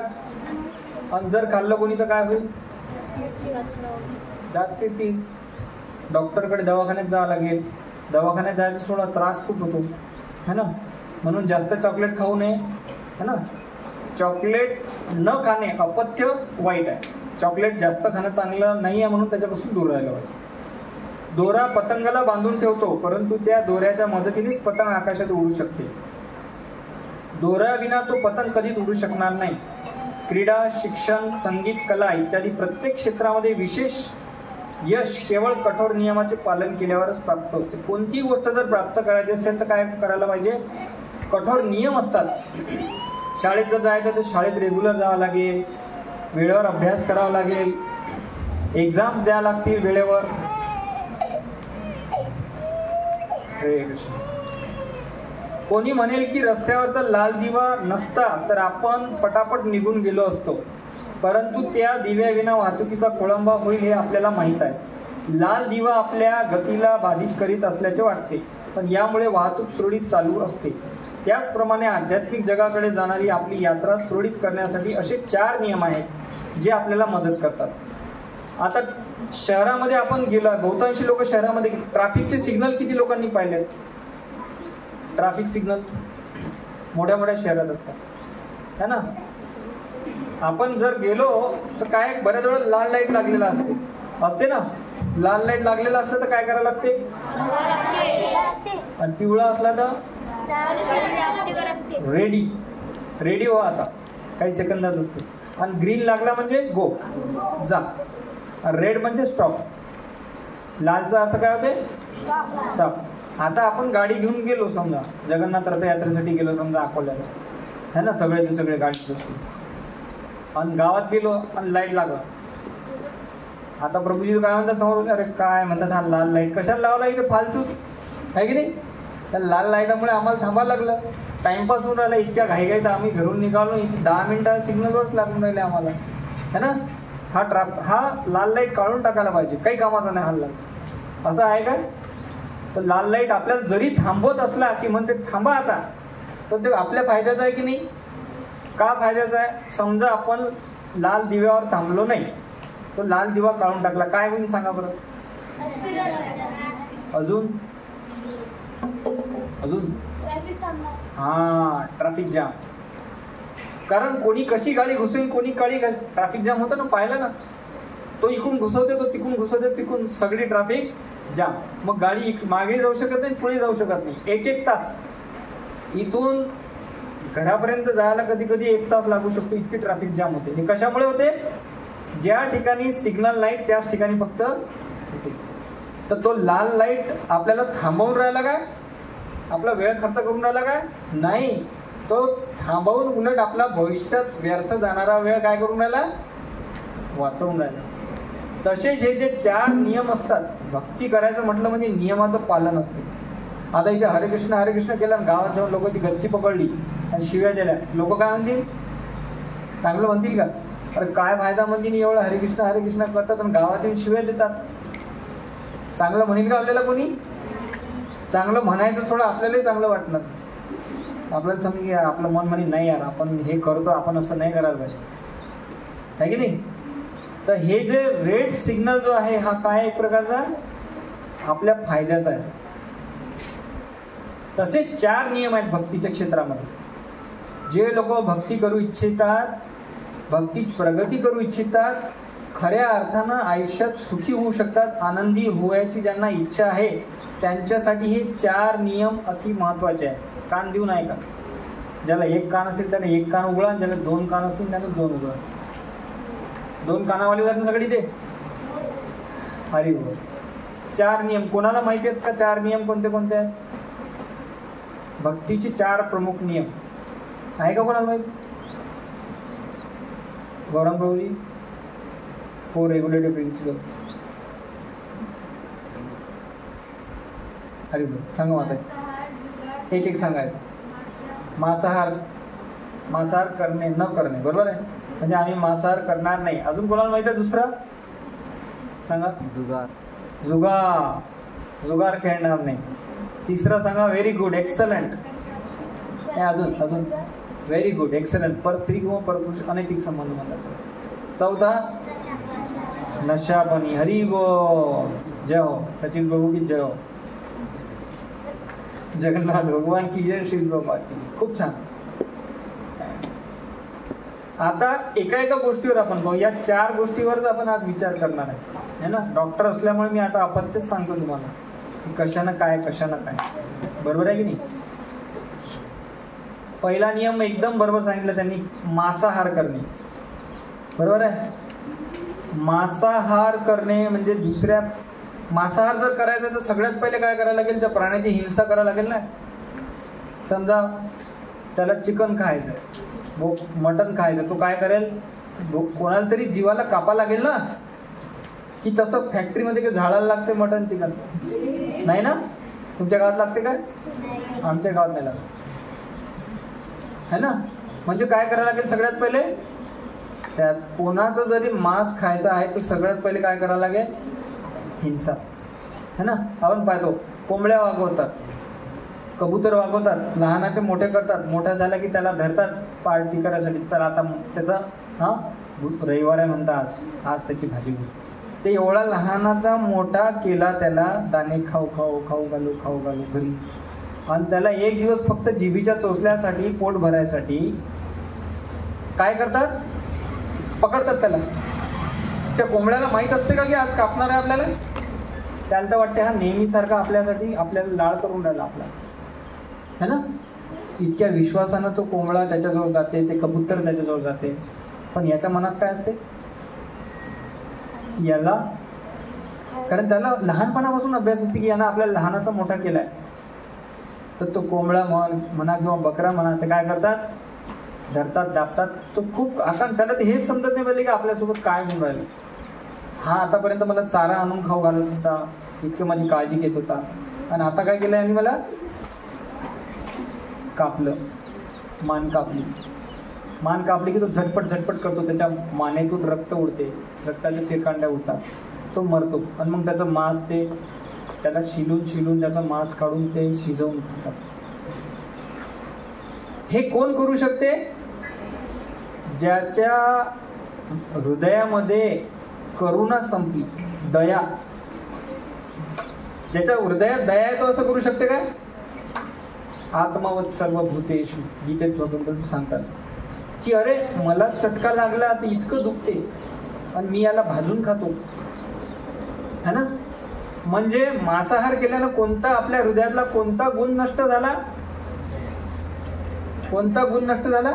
आणि जर खाल्लं कोणी तर काय होईल, दात पितील, डॉक्टरकडे दवाखान्यात जावं लागेल. दवाखान्यात जायचा थोडा त्रास खूप होतो है ना. म्हणून जास्त चॉकलेट खाऊ नये है ना. चॉकलेट न खाणे अपथ्य वाईट आहे. चॉकलेट जास्त खाणं चांगलं नाही आहे, म्हणून त्याच्यापासून दूर राहायला पाहिजे. दोरा पतंगाला बांधून ठेवतो, परंतु त्या दोऱ्याच्या मदतीनेच पतंग आकाशात उडू शकते. दोऱ्याविना तो पतंग कधीच उडू शकणार नाही. क्रीडा, शिक्षण, संगीत, कला इत्यादी प्रत्येक क्षेत्रामध्ये विशेष यश केवळ कठोर नियमाचे पालन केल्यावरच प्राप्त होते. कोणतीही गोष्ट जर प्राप्त करायची असेल तर काय करायला पाहिजे, कठोर नियम असतात. शाळेत जर जायचं तर शाळेत रेग्युलर जावं लागेल, वेळेवर अभ्यास करावा लागेल, एक्झाम्स द्यावं लागतील वेळेवर. हरे कृष्ण. कोणी म्हणेल की रस्त्यावरचा लाल दिवा नसता तर आपण पटापट निघून गेलो असतो, परंतु त्या दिव्याविना वाहतुकीचा खोळंबा होईल हे आपल्याला माहीत आहे. लाल दिवा आपल्या गतीला बाधित करीत असल्याचे वाटते, पण यामुळे वाहतूक सुरळीत चालू असते. त्याचप्रमाणे आध्यात्मिक जगाकडे जाणारी आपली यात्रा सुरळीत करण्यासाठी असे 4 नियम आहेत जे आपल्याला मदत करतात. आता शहरामध्ये आपण गेलो, बहुतांशी लोक शहरामध्ये ट्रॅफिकचे सिग्नल किती लोकांनी पाहिले? ट्रॅफिक सिग्नल्स मोठ्या मोठ्या शहरात असतात है ना. आपण जर गेलो तर काय बऱ्याच वेळा लाल लाईट लागलेला असते ना. लाल लाईट लागलेला असलं तर काय करायला लागते? आणि पिवळा असला तर रेडी हो, आता काही सेकंदाच असते. आणि ग्रीन लागला म्हणजे गो, जा. रेड म्हणजे स्टॉप. लालचा अर्थ काय होते? स्टॉप. आता आपण गाडी घेऊन गेलो, समजा जगन्नाथ रथयात्रेसाठी गेलो समजा अकोल्याला, है ना, सगळेचे सगळे गाडीचे, आणि गावात गेलो आणि लाईट लागला. आता प्रभूजी काय म्हणतात समोर? अरे काय म्हणतात, हा लाल लाईट कशाला लावला इथे फालतू, आहे की नाही? त्या लाल लाईटामुळे आम्हाला थांबायला लागलं, टाइमपास होऊन राहिला. इतक्या घाईघाईत आम्ही घरून निघालो, 10 मिनिटं सिग्नलवरच लागून राहिले आम्हाला, है ना. हा लाल लाईट काढून टाकायला पाहिजे, काही कामाचा नाही हल्ला. असं आहे का? तर लाल लाईट आपल्याला जरी थांबवत असला की म्हणते थांबा आता, तर ते आपल्या फायद्याचं आहे की नाही? का फायद्याचा आहे? समजा आपण लाल दिव्यावर थांबलो नाही, तो लाल दिवा काढून टाकला, काय होईल सांगा बरं? अजून हा, ट्रॅफिक जाम. कारण कोणी कशी गाडी घुसेल, कोणी काळी ट्रॅफिक जाम होतं ना, पाहिलं ना. तो इकडून घुसवते, तो तिकडून घुसवते, तिकडून सगळी ट्रॅफिक जाम. मग गाडी मागे जाऊ शकत नाही, पुढे जाऊ शकत नाही. 1-1 तास इथून घरापर्यंत जायला कधी कधी 1 तास लागू शकतो, इतकी ट्रॅफिक जाम होते. हे कशामुळे होते? ज्या ठिकाणी सिग्नल नाही त्याच ठिकाणी फक्त होते. तर तो लाल लाईट आपल्याला थांबवून राहिला काय? आपला वेळ खर्च करून राहिला काय? नाही, तो थांबवून उलट आपला भविष्यात व्यर्थ जाणारा वेळ काय करून राहिला? वाचवून राहिला. तसेच हे जे 4 नियम असतात, भक्ती करायचं म्हटलं म्हणजे नियमाचं पालन असते. आता इथे हरे कृष्ण केलं, गावात जाऊन लोकांची गच्ची पकडली आणि शिव्या दिल्या, लोक काय म्हणतील? चांगलं म्हणतील का? अरे काय फायदा म्हणतील, एवढं हरे कृष्ण करतात आणि गावात येऊन शिव्या देतात. चांगलं म्हणेल का आपल्याला कोणी? चांगलं म्हणायचं थोडं आपल्यालाही चांगलं वाटणार. आपल्याला समज आपलं मन म्हणे नाही यार, आपण हे करतो, आपण असं नाही करायला पाहिजे, आहे की नाही. तर हे जे रेड सिग्नल जो आहे हा काय एक प्रकारचा आपल्या फायद्याचा आहे. तसे 4 नियम आहेत भक्तीच्या क्षेत्रामध्ये. जे लोक भक्ती करू इच्छितात, भक्तीत प्रगती करू इच्छितात, खऱ्या अर्थानं आयुष्यात सुखी होऊ शकतात, आनंदी होण्याची ज्यांना इच्छा आहे, त्यांच्यासाठी हे 4 नियम अति महत्वाचे आहेत. कान देऊन ऐका. ज्याला 1 कान असेल त्याने 1 कान उघडा, ज्याला 2 कान असतील त्याने 2 उघडा. 2 कानावाले जात सगळी ते हरी बोल. 4 नियम कोणाला माहिती आहेत का? 4 नियम कोणते कोणते आहेत? भक्तीचे 4 प्रमुख नियम आहे का कोणाला माहिती? गौरव प्रभूजी, 4 रेग्युलेटिव्ह प्रिन्सिपल्स. हरी बोल. सांगा माता, एक सांगायचं. मांसाहार करणे न करणे, बरोबर आहे. म्हणजे आम्ही मांसाहार करणार नाही. अजून कोणाला माहिती आहे? दुसरं सांगा. जुगार खेळणार नाही. तिसरं सांगा. Very good, excellent. अजून व्हेरी गुड, एक्सलंट. पर स्त्री किंवा परपुरुष अनैतिक संबंध म्हणतात. चौथा नशापणी. हरी बोल. जय हो. सचिन प्रभू की जय हो. जगन्नाथ भगवान की जय. श्री प्रभुपाद की जय. खूप छान. आता एका गोष्टीवर आपण पाहू. या 4 गोष्टीवरच आपण आज विचार करणार आहे ना. डॉक्टर असल्यामुळे मी आता अपत्यच सांगतो तुम्हाला की कशानं काय. बरोबर आहे की नाही? पहिला नियम एकदम बरोबर सांगितलं त्यांनी, मांसाहार करणे. बरोबर आहे. मांसाहार करणे म्हणजे मांसाहार जर करायचा तर सगळ्यात पहिले काय करायला लागेल? त्या प्राण्याची हिंसा करायला लागेल ना. समजा त्याला चिकन खायचं, मटन खायचं, तो काय करेल? कोणाला तरी जीवाला कापा लागेल ना. की तसं फॅक्टरीमध्ये काही झाडाला लागते मटन चिकन? नाही ना. तुमच्या गावात लागते काय? आमच्या गावात नाही लागत. है ना. म्हणजे काय करायला लागेल सगळ्यात पहिले, त्यात कोणाचं जरी मांस खायचं आहे तर सगळ्यात पहिले काय करायला लागेल, हिंसा, है ना. आपण पाहतो कोंबड्या वागवतात, कबूतर वागवतात, लहानाचे मोठे करतात, मोठा झाला की त्याला धरतात पार्टी करायसाठी, चला आता त्याचा रविवार आहे म्हणता, आज त्याची भाजी घेऊ. ते एवढा लहानाचा मोठा केला, त्याला दाणे खाऊ घालू घरी, आणि त्याला एक दिवस फक्त जिभीच्या चोचल्यासाठी, पोट भरायसाठी काय करतात, पकडतात त्याला. त्या कोंबड्याला माहीत असते का की आज कापणार आहे आपल्याला, त्याला तर वाटते हा नेहमीसारखा आपल्यासाठी आपल्याला लाळ करून राहिला आपला, है ना. इतक्या विश्वासानं तो कोंबडा त्याच्याजवळ जाते, ते कबूतर त्याच्याजवळ जाते. पण याच्या मनात काय असते, याला, कारण त्याला लहानपणापासून अभ्यास असते की यानं आपल्याला लहानाचा मोठा केलाय. तर तो कोंबडा म्हणा किंवा बकरा म्हणा, ते काय करतात, धरतात, दाबतात. तो खूप आकांत, त्याला ते हेच समजत नाही पाहिजे की आपल्यासोबत काय होऊन राहिलं. हा आतापर्यंत मला चारा आणून खाऊ घालत होता, इतकं माझी काळजी घेत होता, आणि आता काय केलंय, आणि मला कापलं, मान कापली की तो झटपट करतो, त्याच्या मानेतून रक्त उडते, रक्ताच्या चिरकांड्या उडतात, तो मरतो. आणि मग त्याचं मांस, ते त्याला शिलून त्याचं मांस काढून ते शिजवून खातात. हे कोण करू शकते, ज्याच्या हृदयामध्ये करुणा संपली, दया, ज्याच्या हृदयात दया आहे तो असं करू शकते काय. आत्मवत सर्व भूतेषु, गीतेत भगवंत सांगतात की अरे मला चटका लागला तर इतकं दुखते आणि मी याला भाजून खातो, है ना. म्हणजे मांसाहार केल्यानं कोणता आपल्या हृदयातला कोणता गुण नष्ट झाला, कोणता गुण नष्ट झाला,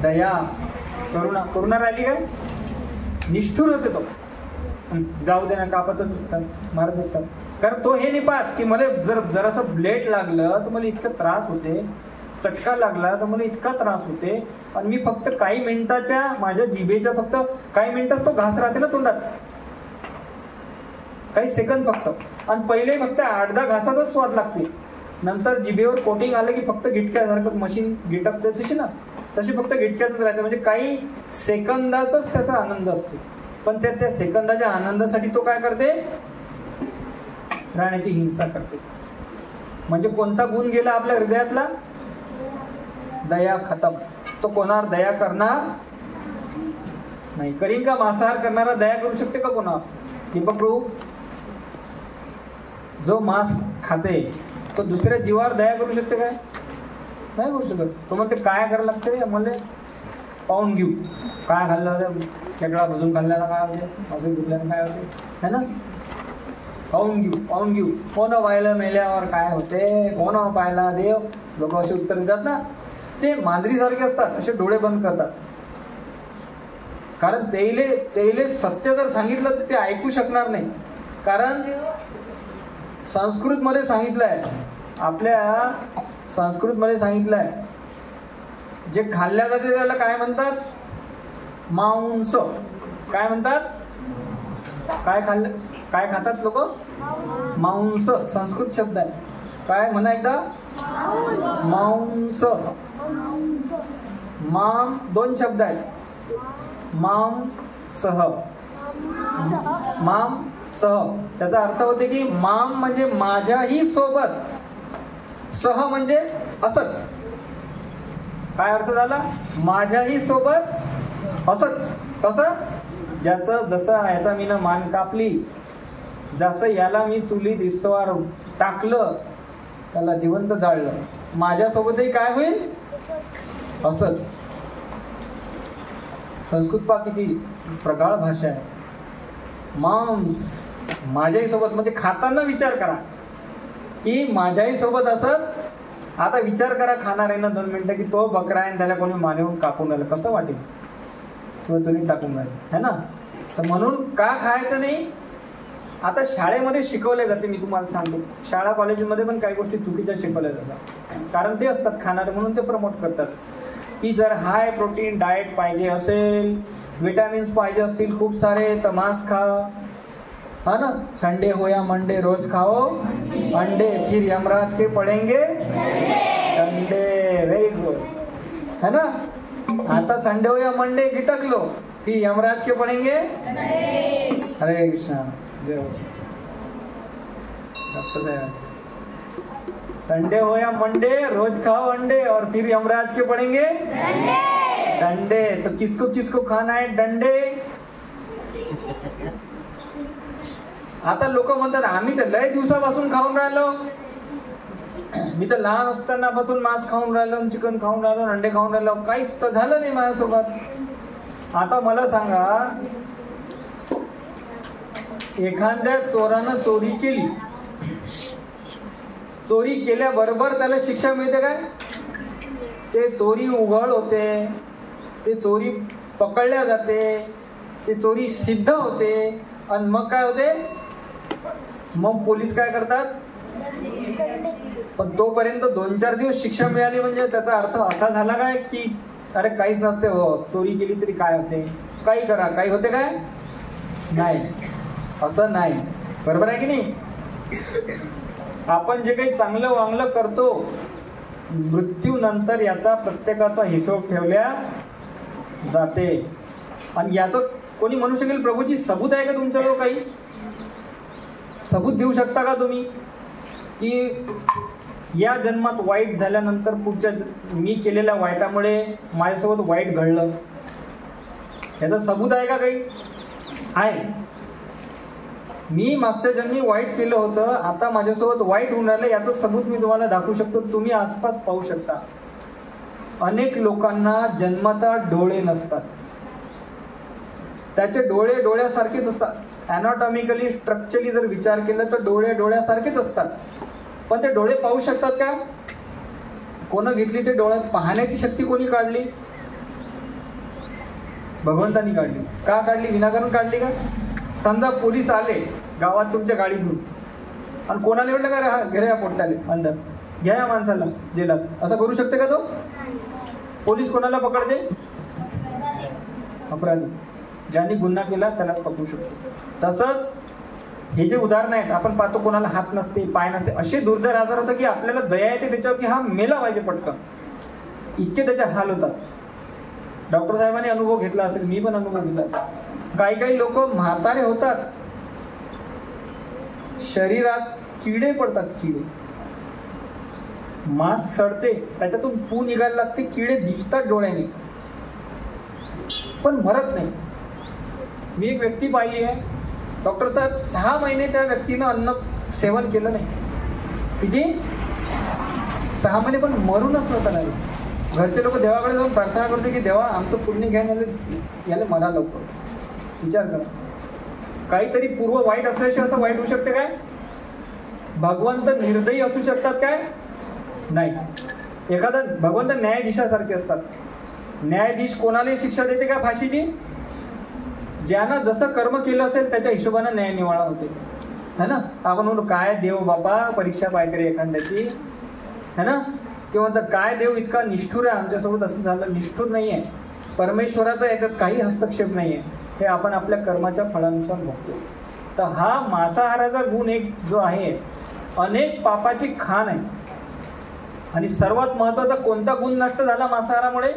दया, करुणा राहिली काय, निष्ठुर होते तो, जाऊ दे ना, कापतच असतात, मारत असतात. कारण तो हे नाही पाहत की मला जरासं ब्लेड लागलं तर मला इतका त्रास होते, चटका लागला तर मला इतका त्रास होते, आणि मी फक्त काही मिनिटाच्या, माझ्या जिभेच्या फक्त काही मिनिटच तो घास राहते ना तोंडात, काही सेकंद फक्त, आणि पहिले फक्त 8-10 घासाचाच स्वाद लागते, नंतर जिभेवर कोटिंग आलं की फक्त गिटक्यासारखं मशीन गिटकते तशी ना, तशी फक्त गिटक्याच राहते. म्हणजे काही सेकंदाचाच त्याचा आनंद असतो. पण त्या सेकंदाच्या आनंदासाठी तो काय करते, प्राण्याची हिंसा करते. म्हणजे कोणता गुण गेला आपल्या हृदयातला, दया खतम. तो कोणावर दया करणार नाही. करीन का मांसाहार करणारा दया करू शकते का कोणावर, दीपक प्रभू. जो मांस खाते तो दुसऱ्या जीवावर दया करू शकते काय, नाही करू शकत. तो म्हणते काय करायला लागते, मला पाहून घेऊ, काय खाल्लं होतं, खेकडा भजून खाल्ल्याला काय होते, माझं दुखल्यानं काय होते, है ना. पाहून घेऊ, कोण पाहिलं मेल्यावर काय होते, कोण पाहिला देव, लोक असे उत्तर देतात ना. ते मांजरीसारखे असतात, असे डोळे बंद करतात. कारण तेले सत्य जर सांगितलं तर ते ऐकू शकणार नाही. कारण संस्कृत मध्ये सांगितलंय, आपल्या संस्कृत मध्ये सांगितलंय, जे खाल्ल्या जाते त्याला काय म्हणतात, मांस. काय म्हणतात, काय खातात लोक, मांस. संस्कृत शब्द आहे. काय म्हणा एकदा, मांस. माम 2 शब्द आहेत, माम सह. त्याचा अर्थ होते की माम म्हणजे माझ्याही सोबत, सह म्हणजे असंच. काय अर्थ झाला, माझ्याही सोबत असंच. कसं, ज्याचं जसं याचा मी ना मान कापली, जसं याला मी चुलीत इस्तवार टाकलं, त्याला जिवंत जाळलं, माझ्यासोबतही काय होईल, असंच. संस्कृत पा किती प्रगाळ भाषा आहे. मांस माझ्याही सोबत, म्हणजे खाताना विचार करा की माझ्याही सोबत असंच. आता विचार करा, खाणार आहे ना 2 मिनिटं, की तो बकरा आहे त्याला कोणी मानेहून कापून राहिलं, कसं वाटेल, किंवा चुलीत टाकून राहिलं, है ना. तर म्हणून का खायचं नाही. आता शाळेमध्ये शिकवले जाते, मी तुम्हाला सांगतो, शाळा कॉलेजमध्ये पण काही गोष्टी चुकीच्या शिकवल्या जातात. कारण ते असतात खाणारे म्हणून ते प्रमोट करतात की जर हाय प्रोटीन डाएट पाहिजे असेल, विटामिन्स पाहिजे असतील खूप सारे, तर मांस खा, है ना. संडे हो या मंडे रोज खाओ अंडे, फिर यमराज के पड़ेंगे अंडे. Very good. है ना. आता संडे हो या मंडे गिटकलो कि यमराज के पड़ेंगे. हरे कृष्णा. जय हो. डॉक्टर साहब, संडे हो या मंडे रोज खाओ अंडे और फिर यमराज के पड़ेंगे डंडे. तो किसको किसको खाना है डंडे. आता लोक म्हणतात आम्ही तर लय दिवसापासून खाऊन राहिलो, मी तर लहान असताना पासून मांस खाऊन राहिलो, चिकन खाऊन राहिलो, अंडे खाऊन राहिलो, काहीच तर झालं नाही माझ्यासोबत. आता मला सांगा, एखाद्या चोरानं चोरी केली, चोरी केल्याबरोबर त्याला शिक्षा मिळते काय. ते चोरी उघड होते, ते चोरी पकडल्या जाते, ते चोरी सिद्ध होते आणि मग काय होते, मग पोलीस काय करतात. पण तोपर्यंत 2-4 दिवस शिक्षा मिळाली म्हणजे त्याचा अर्थ असा झाला काय की अरे काहीच नसते हो, चोरी केली तरी काय होते, काही करा काही होते काय नाही. असं नाही, बरोबर आहे की नाही. आपण जे काही चांगलं वांगलं करतो, मृत्यूनंतर याचा प्रत्येकाचा हिशोब ठेवल्या जाते. आणि याचं कोणी म्हणू शकेल प्रभूची सबूत आहे का तुमच्याजवळ, काही सबूत देऊ शकता का तुम्ही की या जन्मात वाईट झाल्यानंतर पुढच्या मी केलेल्या वाईटामुळे माझ्यासोबत वाईट घडलं, याचा सबूत आहे का काही. आहे. मी मागच्या जन्मी वाईट केलं होतं, आता माझ्यासोबत वाईट होऊन राहिलं, याचं सबूत मी तुम्हाला दाखवू शकतो. तुम्ही आसपास पाहू शकता. अनेक लोकांना जन्मता डोळे नसतात, त्याचे डोळे डोळ्यासारखेच असतात. ॲनाटॉमिकली स्ट्रक्चरली जर विचार केला तर डोळे डोळ्यासारखेच असतात, पण ते डोळे पाहू शकतात का. कोण घेतली ते डोळ्यात पाहण्याची शक्ती कोणी काढली. भगवंतानी काढली. का काढली, विनाकारण काढली का. समजा पोलीस आले गावात तुमच्या गाडी घेऊन आणि कोणाला म्हटलं का घे या पोट्टाले अंदर, घ्या या माणसाला जेलात, असं करू शकते का तो. पोलीस कोणाला पकडते, अपराधी, ज्यांनी गुन्हा केला त्यालाच पकडू शकतो. तसंच हे जे उदाहरण आहेत आपण पाहतो, कोणाला हात नसते पाय नसते, असे दुर्धर आजार होतं की आपल्याला दया येते त्याच्यावर की हा मेला पाहिजे पटकन, इतके त्याचे हाल होतात. डॉक्टर साहेबांनी अनुभव घेतला असेल, मी पण अनुभव घेतला असेल. काही काही लोक म्हातारे होतात, शरीरात किडे पडतात, किडे, मांस सडते, त्याच्यातून पू निघायला लागते, किडे दिसतात डोळ्याने पण मरत नाही. मी एक व्यक्ती पाहिली आहे, डॉक्टर साहेब 6 महिने त्या व्यक्तीनं अन्न सेवन केलं नाही. किती, 6 महिने, पण मरूनच नव्हता नाही. घरचे लोक देवाकडे जाऊन प्रार्थना करते की देवा आमचं पुण्य घ्या, याला मरा लवकर. विचार करा, काहीतरी पूर्व वाईट असल्याशिवाय असं वाईट होऊ शकते काय. भगवंत निर्दयी असू शकतात काय, नाही. एखादा भगवंत न्यायाधीशासारखे असतात. न्यायाधीश कोणालाही शिक्षा देते का फाशीची. ज्यानं जसं कर्म केलं असेल त्याच्या हिशोबानं न्याय निवाडा होते, है ना. आपण म्हणू काय देव बापा परीक्षा पाहिजे एखाद्याची, है ना. किंवा तर काय देव इतका निष्ठुर आहे आमच्यासोबत, असं झालं. निष्ठुर नाही आहे. परमेश्वराचा याच्यात काही हस्तक्षेप नाही आहे. हे आपण आपल्या कर्माच्या फळानुसार बघतो. तर हा मांसाहाराचा गुण एक जो आहे, अनेक पापाची खाण आहे. आणि सर्वात महत्वाचा कोणता गुण नष्ट झाला मांसाहारामुळे,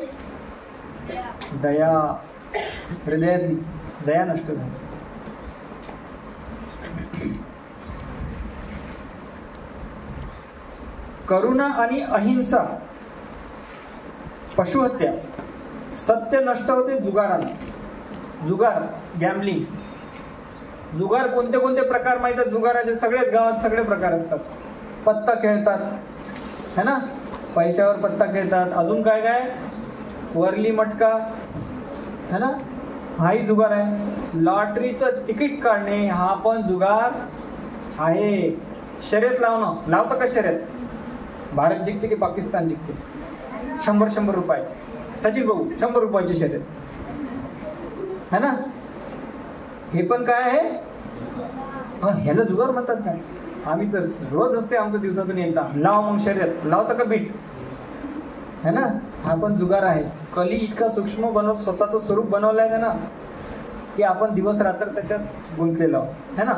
दया. हृदयातली दया नष्ट झाली. करुणा आणि अहिंसा, पशुहत्या, सत्य नष्ट होते जुगाराला. जुगार, गॅमलिंग. जुगार कोणते कोणते प्रकार माहित आहेत जुगाराचे, सगळेच गावात सगळे प्रकार असतात. पत्ता खेळतात, है ना, पैशावर पत्ता खेळतात. अजून काय काय, वरली मटका, है ना, हाही जुगार आहे. लॉटरीचं तिकीट काढणे हा पण जुगार आहे. शर्यत लावणं, लावतं का शर्यत, भारत जिंकते की पाकिस्तान जिंकते, 100 रुपयाची. सचिन भाऊ 100 रुपयाची शर्यत, है ना. हे पण काय आहे, ह्याला जुगार म्हणतात काय. आम्ही तर रोज असते आमच्या दिवसातून एकदा, लाव मग शर्यत, लावतं का बीट, है ना. हा पण जुगार आहे. कली इतका सूक्ष्म स्वतःचं स्वरूप बनवलं आहे ना की आपण दिवस रात्र त्याच्यात गुंतलेलो आहोत, है ना.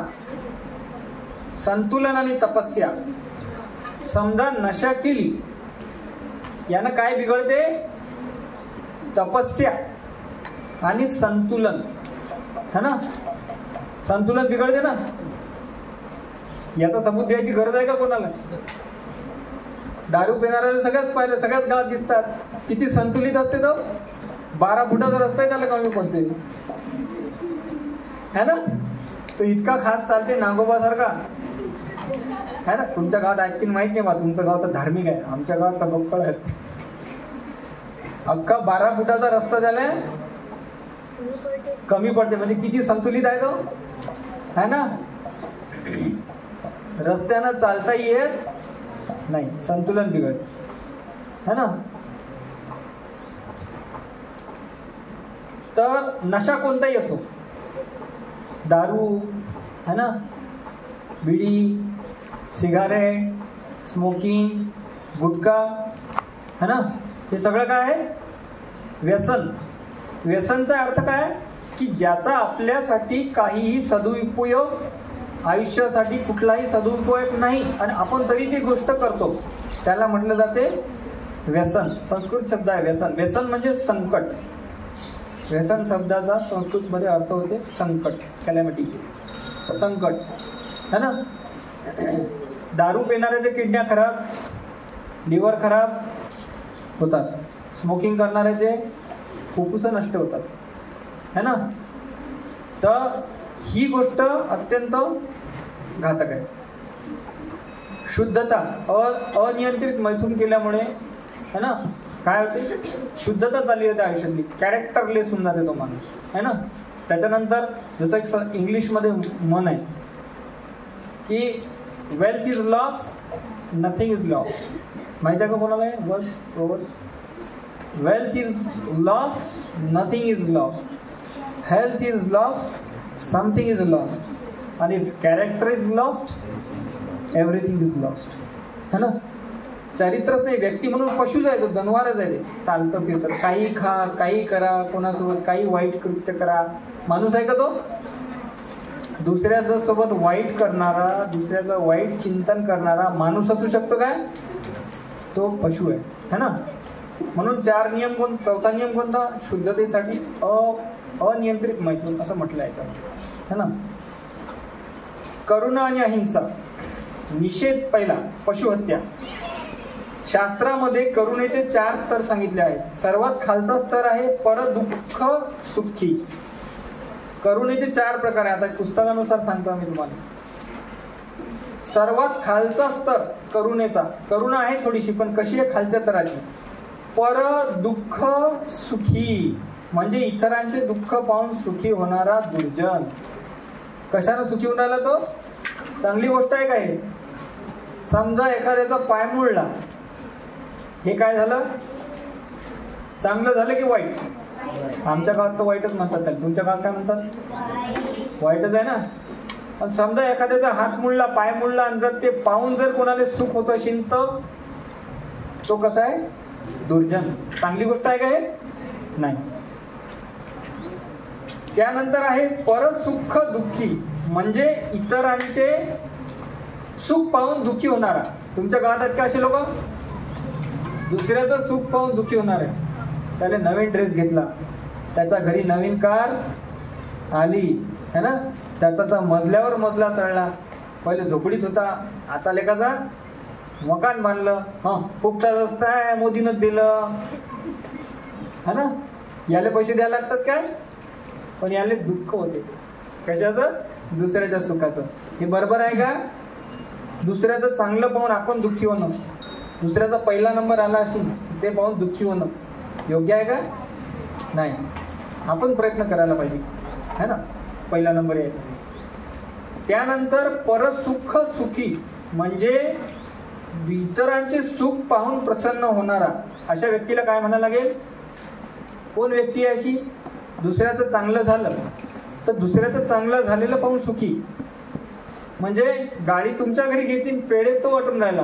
संतुलन आणि तपस्या. समजा नशा केली, यानं काय बिघडते, तपस्या आणि संतुलन, है ना. संतुलन बिघडते ना, याचा सबूत द्यायची गरज आहे का कोणाला. दारू पिणाऱ्याला सगळ्याच पाहिलं, सगळ्याच गावात दिसतात. किती संतुलित असते तो. 12 फुटाचा रस्ता आहे त्याला कमी पडते, है ना. तो इतका खास चालते नागोबा सारखा, है ना. तुमच्या गावात ऐकतील माहित नाही बा, तुमचं गाव तर धार्मिक आहे, आमच्या गावात तर बक्कळ आहेत. अख्खा 12 फुटाचा रस्ता त्याला कमी पडते, म्हणजे किती संतुलित आहे तो, है ना. रस्त्यानं चालता येत नाही, संतुलन बिघडते, है ना. तर नशा कोणताही असो, दारू, है ना, बिडी, सिगारेट, स्मोकिंग, गुटखा, है ना, हे सगळं काय आहे, व्यसन. व्यसनचा अर्थ काय की ज्याचा आपल्यासाठी काहीही सदुपयोग, आयुष्यासाठी कुठलाही सदुपयोग नाही आणि आपण तरी ती गोष्ट करतो, त्याला म्हटलं जाते व्यसन. संस्कृत शब्द आहे व्यसन. व्यसन म्हणजे संकट. व्यसन शब्दाचा संस्कृतमध्ये अर्थ होते संकट, कॅलॅमिटीज, संकट, है ना. दारू पिणाऱ्याचे किडन्या खराब, लिव्हर खराब होतात. स्मोकिंग करणाऱ्याचे फुफ्फुस नष्ट होतात, है ना. तर ही गोष्ट अत्यंत घातक आहे. शुद्धता, अनियंत्रित मैथून केल्यामुळे, है ना, काय होते, शुद्धता चालली होते आयुष्यातली, कॅरेक्टरलेस होऊन जाते तो माणूस, है ना. त्याच्यानंतर जसं एक इंग्लिशमध्ये म्हण आहे की wealth is loss, nothing is loss. माहिती आहे का कोणाला आहे words? Wealth is loss, nothing is lost. Health is lost, something is lost. आणि if character is lost, everything is lost, है ना. चरित्रच नाही, व्यक्ती म्हणून पशुच आहे तो, जनावरच आहे ते, चालतं फिरतं, काही खा, काही करा, कोणासोबत काही वाईट कृत्य करा. माणूस आहे का तो? दुसऱ्याच्या सोबत वाईट करणारा, दुसऱ्याचं वाईट चिंतन करणारा माणूस असू शकतो काय? तो पशु आहे, है ना. म्हणून 4 नियम चौथा नियम कोणता? शुद्धतेसाठी अनियंत्रित मैथून असं म्हटलं आहे, है ना. करुणा आणि अहिंसा. निषेध पहिला, पशुहत्या. शास्त्रामध्ये करुणेचे 4 स्तर सांगितले आहेत. सर्वात खालचा स्तर आहे परदुःख सुखी. करुणेचे 4 प्रकार आहे. आता पुस्तकानुसार सांगतो मी तुम्हाला. सर्वात खालचा स्तर करुणेचा, करुणा आहे थोडीशी, पण कशी आहे, खालच्या तराची. परदुःख सुखी म्हणजे इतरांचे दुःख पाहून सुखी होणारा दुर्जन. कशानं सुखी होऊन राहिला तो? चांगली गोष्ट आहे का हे? समजा एखाद्याचा पाय मोडला, हे काय झालं? चांगलं झालं की वाईट? आमच्या गावात तर वाईटच म्हणतात त्याला. तुमच्या गावात काय म्हणतात? वाईटच आहे ना. पण समजा एखाद्याचा हात मुडला, पाय मुडला, आणि जर ते पाहून जर कोणाला सुख होत असेल तर तो कसा आहे? दुर्जन. चांगली गोष्ट आहे का हे? नाही. त्यानंतर आहे परसुख दुःखी म्हणजे इतरांचे सुख पाहून दुःखी होणारा. तुमच्या गावात आहेत का असे लोक? दुसऱ्याचं सुख पाहून दुःखी होणार आहे. त्याने नवीन ड्रेस घेतला, त्याच्या घरी नवीन कार आली, है ना, त्याचा तर मजल्यावर मजला चढला. पहिले झोपडीत होता, आता लेकाचा मकान बांधलं. फुकटा रस्ता आहे, मोदीनं दिलं, है ना. याले पैसे द्यायला लागतात काय? पण याले दुःख होते. कशाचं? दुसऱ्याच्या सुखाचं. हे बरोबर आहे का? दुसऱ्याचं चांगलं पाहून आपण दुःखी होणं, दुसऱ्याचा पहिला नंबर आला असेल ते पाहून दुःखी होणं योग्य आहे का? नाही. आपण प्रयत्न करायला पाहिजे, है ना, पहिला नंबर यायचा. त्यानंतर परसुख सुखी म्हणजे इतरांचे सुख पाहून प्रसन्न होणारा. अशा व्यक्तीला काय म्हणायला लागेल? कोण व्यक्ती आहे अशी? दुसऱ्याचं चांगलं झालं तर दुसऱ्याचं चांगलं झालेलं पाहून सुखी. म्हणजे गाडी तुमच्या घरी घेतली, पेढे तो वाटून राहिला,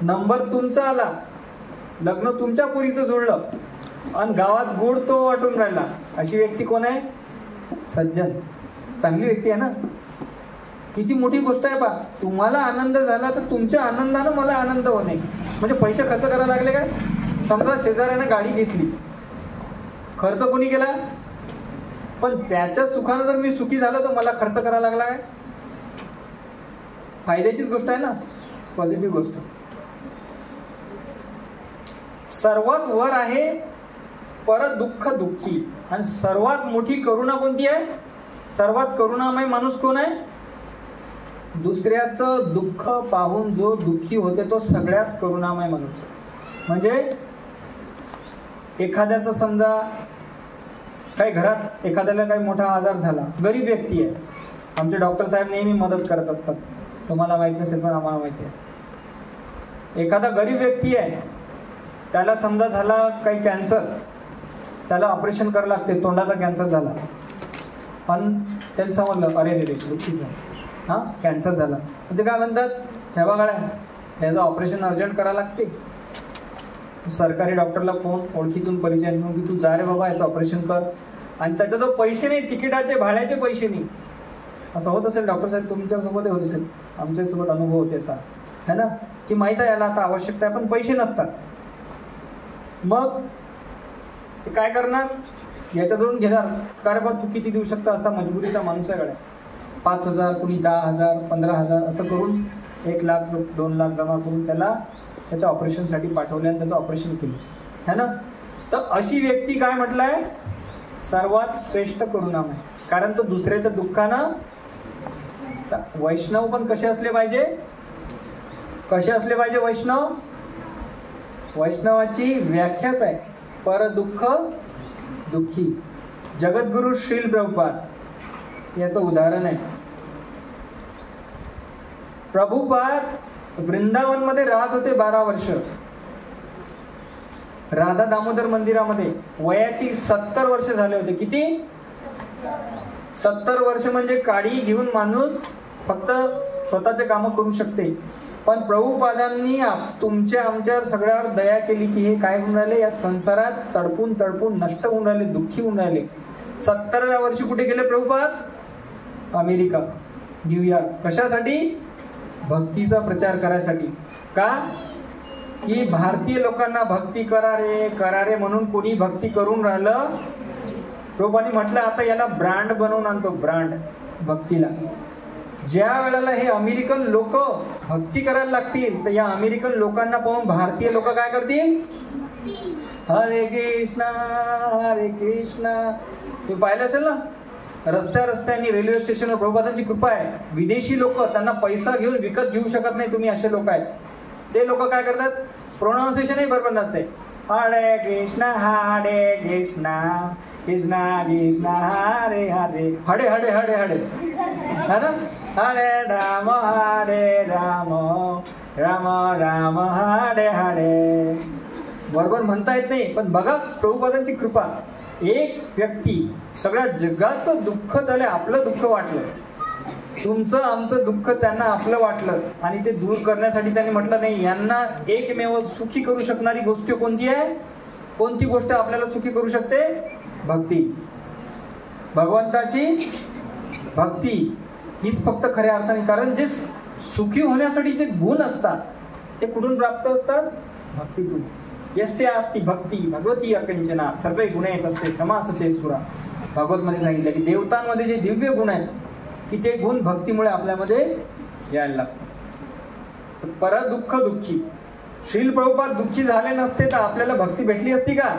नंबर तुमचा आला, लग्न तुमच्या पुरीचं जुळलं, आणि गावात गुड तो वाटून राहिला. अशी व्यक्ती कोण आहे? सज्जन, चांगली व्यक्ती आहे ना. किती मोठी गोष्ट आहे बा. तुम्हाला आनंद झाला तर तुमच्या आनंदानं मला आनंद होणे. म्हणजे पैसे खर्च करायला लागले काय? समजा शेजाऱ्यानं गाडी घेतली, खर्च कोणी केला? पण त्याच्या सुखानं जर मी सुखी झालो तर मला खर्च करायला लागला काय? फायद्याचीच गोष्ट आहे ना, पॉझिटिव्ह गोष्ट. सर्वात वर आहे पर दुःख दुःखी, आणि सर्वात मोठी करुणा कोणती आहे? सर्वात करुणामय माणूस कोण आहे? दुसऱ्याचं दुःख पाहून जो दुःखी होते तो सगळ्यात करुणामय माणूस. म्हणजे एखाद्याचं समजा काही घरात एखाद्याला काही मोठा आजार झाला, गरीब व्यक्ती आहे, आमचे डॉक्टर साहेब नेहमी मदत करत असतात, तुम्हाला माहित नसेल पण आम्हाला माहिती आहे. एखादा गरीब व्यक्ती आहे, त्याला समजा झाला काही कॅन्सर, त्याला ऑपरेशन करावं लागते, तोंडाचा कॅन्सर झाला, पण त्याला समजलं अरे रे रे हां कॅन्सर झाला, ते काय म्हणतात, हे बघा ह्याचं ऑपरेशन अर्जंट करावं लागते. सरकारी डॉक्टरला फोन, ओळखीतून परिचय म्हणून की तू जा रे बाबा याचं ऑपरेशन कर, आणि त्याचा जो पैसे नाही, तिकिटाचे भाड्याचे पैसे नाही. असं होत असेल डॉक्टर साहेब, तुमच्यासोबत होत असेल, आमच्यासोबत अनुभव होते असा है ना, की माहीत आहे याला आता आवश्यकता आहे पण पैसे नसतात. मग ते काय करणार, याच्याजवळून घेणार, का रे बा तू किती देऊ शकता, असा मजबुरीचा माणूस आहे. 5,000, कुणी 10,000, 15,000 असं करून 1 लाख 2 लाख जमा करून त्याला त्याच्या ऑपरेशनसाठी पाठवले आणि त्याचं ऑपरेशन केलं है ना. तर अशी व्यक्ती काय म्हटलंय, सर्वात श्रेष्ठ करुणामय, कारण तो दुसऱ्याच्या दुःखानं. वैष्णव पण कसे असले पाहिजे, कसे असले पाहिजे वैष्णव? वैष्णवाची व्याख्याच आहे पर दुःख दुःखी. जगद्गुरु श्रील प्रभुपाद याचं उदाहरण आहे. प्रभुपाद वृंदावन मध्ये राहत होते 12 वर्ष, राधा दामोदर मंदिरामध्ये. वयाची 70 वर्ष झाले होते. किती? 70 वर्ष. म्हणजे काडी घेऊन माणूस फक्त स्वतःचे कामं करू शकते, पण प्रभुपादांनी तुमच्या आमच्यावर सगळ्यावर दया केली की हे काय होऊन राहिले, या संसारात तडपून तडपून नष्ट होऊन राहिले, दुःखी होऊन राहिले. 70व्या वर्षी कुठे गेले प्रभुपाद? America, New York. कशासाठी? भक्तीचा प्रचार करायसाठी. का? की भारतीय लोकांना भक्ती करा रे म्हणून कोणी भक्ती करून राहिलं. प्रभुपादांनी म्हटलं आता याला ब्रँड बनवून आणतो, ब्रँड भक्तीला. ज्या वेळेला हे अमेरिकन लोक भक्ती करायला लागतील तर या अमेरिकन लोकांना पाहून भारतीय लोक काय करतील? हरे कृष्णा हरे कृष्णा. तुम्ही पाहिलं असेल ना, रस्त्याने रेल्वे स्टेशनवर प्रभुपादांची कृपा आहे. विदेशी लोक, त्यांना पैसा घेऊन विकत घेऊ शकत नाही तुम्ही, असे लोक आहेत. ते लोक काय करतात? प्रोनाउन्सिएशनही बरोबर नसते. हरे कृष्णा कृष्णा कृष्णा हरे हरे, हडे हडे हडे हडे है ना. हरे राम राम राम हरे हरे. बरोबर म्हणता येत नाही, पण बघा प्रभुपादांची कृपा. एक व्यक्ती सगळ्या जगाचं दुःख त्याला आपलं दुःख वाटलं, तुमचं आमचं दुःख त्यांना आपलं वाटलं, आणि ते दूर करण्यासाठी त्यांनी म्हटलं नाही, यांना एकमेव सुखी करू शकणारी गोष्ट कोणती आहे? कोणती गोष्ट आपल्याला सुखी करू शकते? भक्ती. भगवंताची भक्ती हीच फक्त खऱ्या अर्थाने. कारण जे सुखी होण्यासाठी जे गुण असतात ते कुठून प्राप्त असतात? भक्ती गुण. यस्य अस्ति भक्ती भगवती अकिंचना सर्वे गुणे तस्य समासते सुरा. भागवत मध्ये सांगितलं की देवतांमध्ये जे दिव्य गुण आहेत की ते गुण भक्तीमुळे आपल्यामध्ये यायला लागतात. पर दुःख दुःखी. श्रील प्रभुपाद दुःखी झाले नसते तर आपल्याला भक्ती भेटली असती का?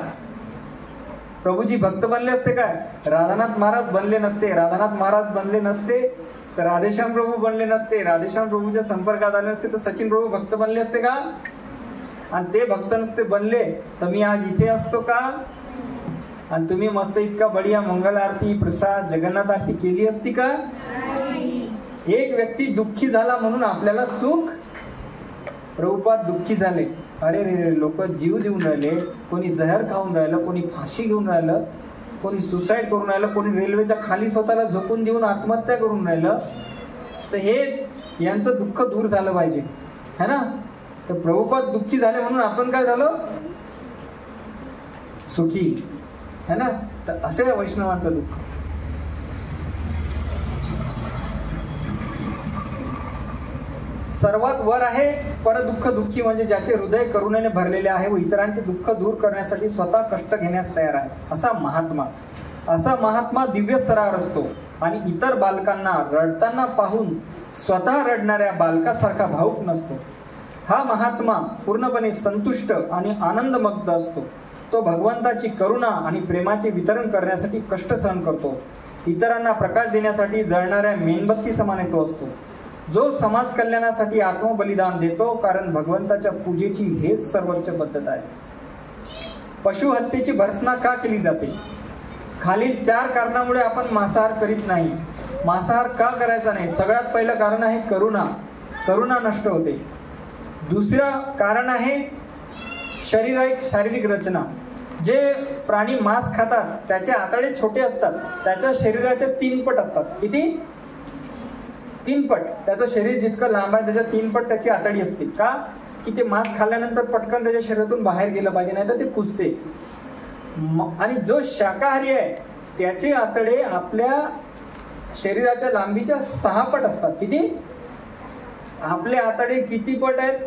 प्रभूजी भक्त बनले असते का? राधानाथ महाराज बनले नसते. राधानाथ महाराज बनले नसते तर राधेश्याम प्रभू बनले नसते. राधेश्याम प्रभूच्या संपर्कात आले नसते तर सचिन प्रभू भक्त बनले असते का? आणि ते भक्त नसते बनले तर मी आज इथे असतो का? आणि तुम्ही मस्त इतका बढिया मंगल आरती, प्रसाद, जगन्नाथ आरती केली असती का? एक व्यक्ती दुःखी झाला म्हणून आपल्याला सुख. प्रभुपाद दुःखी झाले, अरे रे लोक जीव देऊन राहिले, कोणी जहर खाऊन राहिलं, कोणी फाशी घेऊन राहिलं, कोणी सुसाईड करून राहिलं, कोणी रेल्वेच्या खाली स्वतःला झोपून देऊन आत्महत्या करून राहिलं. तर हे यांचं दुःख दूर झालं पाहिजे है ना. तर प्रभुपाद दुःखी झाले म्हणून आपण काय झालं? सुखी है ना. तर असे आहे वैष्णवांचं दुःख. सर्वात वर आहे परदुःख दुःखी, म्हणजे ज्याचे हृदय करुणेने भरलेले आहे व इतरांचे दुःख दूर करण्यासाठी स्वतः कष्ट घेण्यास तयार आहे, असा महात्मा दिव्य स्तरावर असतो आणि इतर बालकांना रडताना पाहून स्वतः रडणाऱ्या बालकासारखा भावुक नसतो. हा महात्मा पूर्णपणे संतुष्ट आणि आनंदमग्न असतो. तो भगवंताची करुणा आणि प्रेमाचे वितरण करण्यासाठी कष्ट सहन करतो. इतरांना प्रकाश देण्यासाठी जळणाऱ्या मेणबत्ती समान तो असतो. जो समाज कल्याणासाठी आत्मबलिदान देतो, कारण भगवंताच्या पूजेची हेच सर्वोच्च पद्धत आहे. पशु हत्येची भर्त्सना का केली जाते? खालील 4 कारणामुळे आपण मांसाहार करीत नाही. मांसाहार का करायचा नाही? सगळ्यात पहिलं कारण आहे करुणा नष्ट होते. दुसरं कारण आहे शारीरिक रचना. जे प्राणी मांस खातात त्याचे आतडे छोटे असतात, त्याच्या शरीराचे 3 पट असतात. किती? 3 पट. त्याचं शरीर जितकं लांब आहे त्याच्या 3 पट त्याची आतडी असते. का? की ते मांस खाल्ल्यानंतर पटकन त्याच्या शरीरातून बाहेर गेलं पाहिजे, नाही तर ते कुजते. आणि जो शाकाहारी आहे त्याचे आतडे आपल्या शरीराच्या लांबीच्या 6 पट असतात. किती? आपले आतडे किती पट आहेत?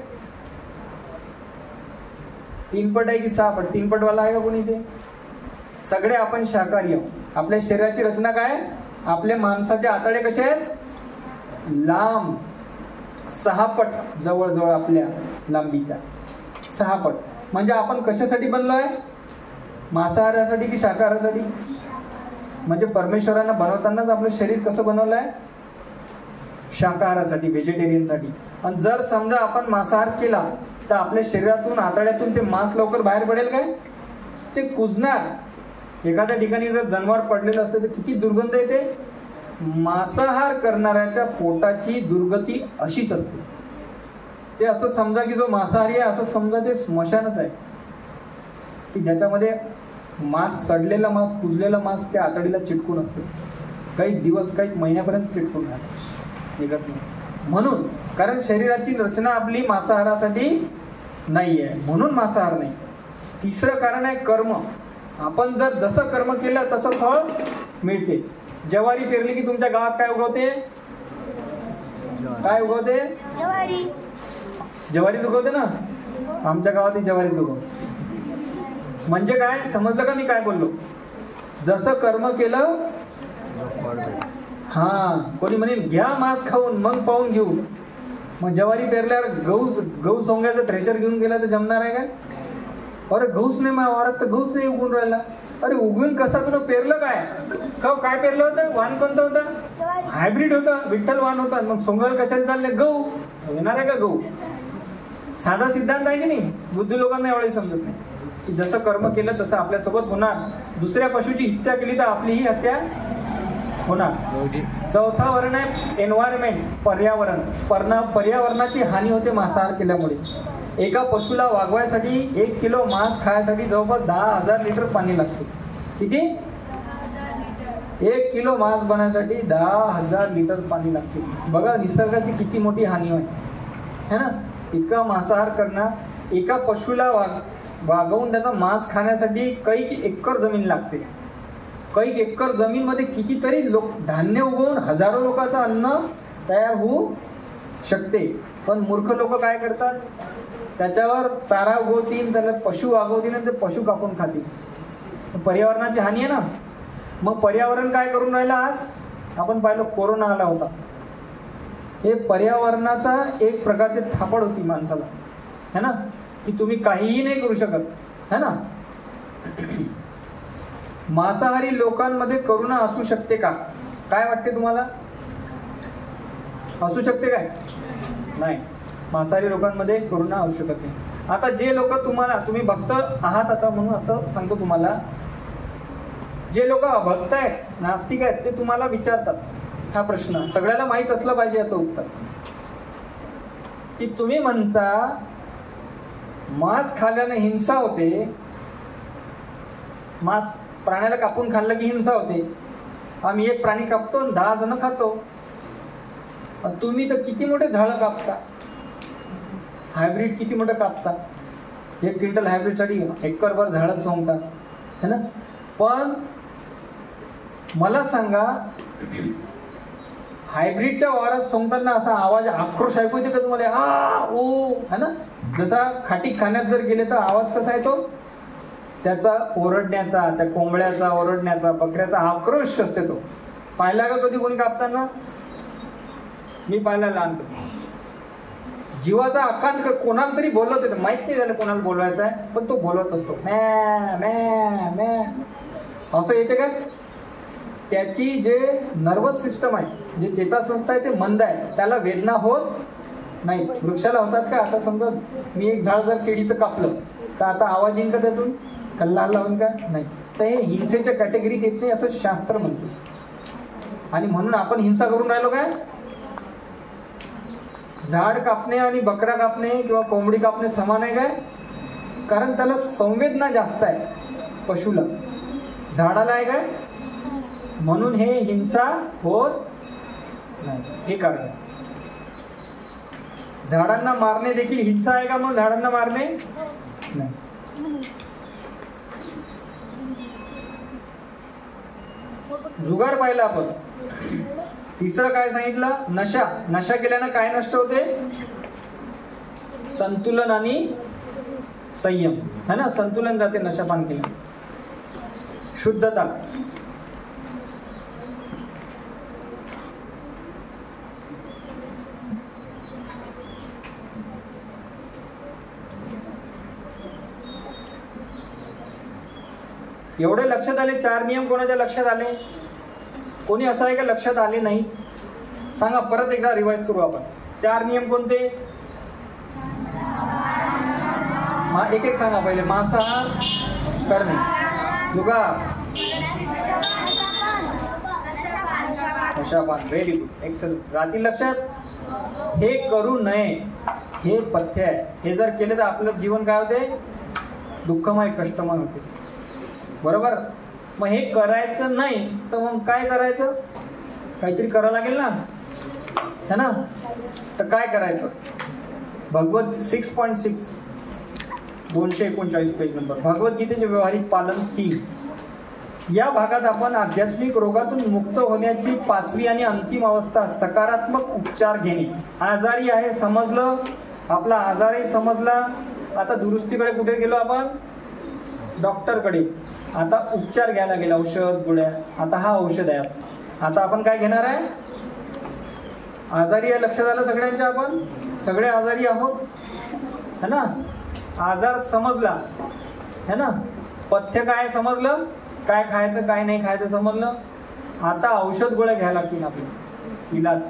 3 पट आहे की 6 पट? 3 पटवाला आहे का कोणी इथे? सगळे आपण शाकाहारी आहोत. आपल्या शरीराची रचना काय? आपले माणसाचे आतडे कसे आहेत? लांब, 6 पट जवळजवळ आपल्या लांबीच्या 6 पट. म्हणजे आपण कशासाठी बनलो आहे? मांसाहारासाठी की शाकाहारासाठी? म्हणजे परमेश्वरानं बनवतानाच आपलं शरीर कसं बनवलं आहे? शाकाहारासाठी, व्हेजिटेरियनसाठी. आणि जर समजा आपण मांसाहार केला तर आपल्या शरीरातून आतड्यातून ते मांस लवकर बाहेर पडेल काय? ते कुजणार. एखाद्या ठिकाणी जर जनावर पडलेलं असतं तर किती दुर्गंध येते. मांसाहार करणाऱ्याच्या पोटाची दुर्गती अशीच असते. ते असं समजा की जो मांसाहारी आहे असं समजा ते स्मशानच आहे, की ज्याच्यामध्ये मांस, सडलेला मांस, कुजलेला मांस त्या आतडीला चिटकून असते. काही दिवस, काही महिन्यापर्यंत चिटकून राहते, निघत नाही. म्हणून, कारण शरीराची रचना आपली मांसाहारासाठी नाही आहे, म्हणून मांसाहार नाही. तिसरं कारण आहे कर्म. आपण जर जसं कर्म केलं तसं फळ मिळते. ज्वारी पेरली की तुमच्या गावात काय उगवते? काय उगवते? ज्वारी उगवते ना. आमच्या गावात ज्वारी उगवते. म्हणजे काय समजलं का मी काय बोललो? जसं कर्म केलं. हा, कोणी म्हणेल घ्या मांस खाऊन मग पाहून घेऊ. मग ज्वारी पेरल्यावर गहू सोंगायचं थ्रेशर घेऊन गेला तर जमणार आहे काय? अरे गहूच नाही माझ्या वावरात, तर गहूच नाही उगून राहिला. अरे उगवून कसा तुला पेरलं काय? काय पेरलं होतं? वाण कोणतं होतं? हायब्रिड होतं, विठ्ठल वाण होता. मग सोंगायला कशाला चालले? गहू येणार आहे का? गहू साधा सिद्धांत आहे की नाही? बुद्धी लोकांना एवढे समजत नाही की जसं कर्म केलं तसं आपल्यासोबत होणार. दुसऱ्या पशुची हत्या केली तर आपलीही हत्या होणार. चौथा वर्ण आहे एन्व्हायरमेंट, पर्यावरण. पर्यावरणाची हानी होते मांसाहार केल्यामुळे. एका पशुला वागवायसाठी 1 किलो मांस खायसाठी जवळपास 10,000 लिटर पाणी लागते. किती? 1 किलो मांस बनवण्यासाठी 10,000 लिटर पाणी लागते. बघा निसर्गाची किती मोठी हानी आहे ना. इतका मांसाहार करणं. एका पशुला वागवून त्याचा मांस खाण्यासाठी कैक एकर जमीन लागते. कैक एकर जमीन मध्ये कितीतरी धान्य उगवून हजारो लोकांचं अन्न तयार होऊ शकते. पण मूर्ख लोक काय करतात? त्याच्यावर चारा उगवतील, त्याला पशु वागवतील आणि ते पशु कापून खातील. पर्यावरणाची हानी आहे ना. मग पर्यावरण काय करून राहिलं? आज आपण पाहिलं कोरोना आला होता. हे पर्यावरणाचा एक प्रकारचे थापड होती माणसाला, है ना, की तुम्ही काहीही नाही करू शकत, है ना. मांसाहारी लोकांमध्ये करुणा असू शकते का? काय वाटते तुम्हाला? असू शकते काय? नाही, मांसाहारी लोकांमध्ये करुणा असू शकत नाही. आता जे लोक तुम्ही भक्त आहात आता म्हणून असं सांगतो तुम्हाला, जे लोक अभक्त आहेत, नास्तिक आहेत, ते तुम्हाला विचारतात हा प्रश्न. सगळ्याला माहित असलं पाहिजे याचं उत्तर, की तुम्ही म्हणता मांस खाल्ल्याने हिंसा होते, मांस प्राण्याला कापून खाल्लं की हिंसा होते. आम्ही एक प्राणी कापतो आणि 10 जण खातो. तुम्ही तर किती मोठे झाडं कापता, हायब्रिड किती मोठं कापता. 1 क्विंटल हायब्रिडसाठी एकरभर झाडं सोंगता, है ना. पण मला सांगा, हायब्रिडच्या वावरात सोंगताना असा आवाज, आक्रोश ऐकू येते का तुम्हाला? आ ओ, है ना? जसा खाटी खाण्यात जर गेले तर आवाज कसा येतो? त्याचा ओरडण्याचा, त्या कोंबड्याचा ओरडण्याचा, बकऱ्याचा आक्रोश असते तो. पाहिला का कधी कोणी कापताना? मी पाहिला लहानपणी. जीवाचा आकांत कोणाला तरी बोलत होते, माहित नाही झालं कोणाला बोलवायचं आहे, पण तो बोलत असतो, मॅ मॅ मॅ असं येते का? त्याची जे नर्वस सिस्टम आहे, जे चेतासंस्था आहे ते मंद आहे, त्याला वेदना होत नाही. वृक्षाला होतात का? आता समजा मी एक झाड जर केळीचं कापलं तर आता आवाज येईल का त्यातून? कल्ला लावून का? नाही. तर हे हिंसेच्या कॅटेगरीत येत नाही असं शास्त्र म्हणतो. आणि म्हणून आपण हिंसा करून राहिलो काय? झाड कापणे आणि बकरा कापणे किंवा कोंबडी कापणे समान आहे काय? कारण त्याला संवेदना जास्त आहे पशुला, झाडाला आहे काय? म्हणून हे हिंसा होत नाही, हे कारण आहे. झाडांना मारणे देखील हिंसा आहे का? मग झाडांना मारणे नाही. जुगार पाहिला आपण. तिसरं काय सांगितलं? नशा. नशा केल्यानं काय नष्ट होते? संतुलन आणि संयम, है ना? संतुलन जाते नशापान केल्यानं. शुद्धता. एवढे लक्षात आले 4 नियम. कोणाच्या लक्षात आले? कोणी असं आहे का लक्षात आले नाही? सांगा, परत एकदा रिवाइज करू आपण. 4 नियम कोणते? एक एक सांगा. पहिले मांसाहार करणे, जुगार, नशापान. Very good, excellent. रात्री लक्षात? हे करू नये, हे पथ्य आहे. हे जर केले तर आपलं जीवन काय होते? दुःखमय, कष्टमय होते. बरोबर? मग हे करायचं नाही तर मग काय करायचं? काहीतरी करावं लागेल ना, है ना? तर काय करायचं? भगवत 6.6 239 पेज नंबर. भगवद्गीतेचे व्यवहारिक पालन 3 या भागात आपण आध्यात्मिक रोगातून मुक्त होण्याची 5वी आणि अंतिम अवस्था सकारात्मक उपचार घेणे. आजारी आहे समजलं, आपला आजारही समजला. आता दुरुस्तीकडे कुठे गेलो आपण? डॉक्टरकडे. आता उपचार घ्यायला गेला, औषध गोळ्या. आता हा औषध आहे. आता आपण काय घेणार आहे? आजारी आहे, लक्षात आलं सगळ्यांच्या? आपण सगळे आजारी आहोत, है ना? आजार समजला, है ना? पथ्य काय समजलं, काय खायचं काय नाही खायचं समजलं. आता औषध गोळ्या घ्यायला लागतील आपल्याला. इलाज,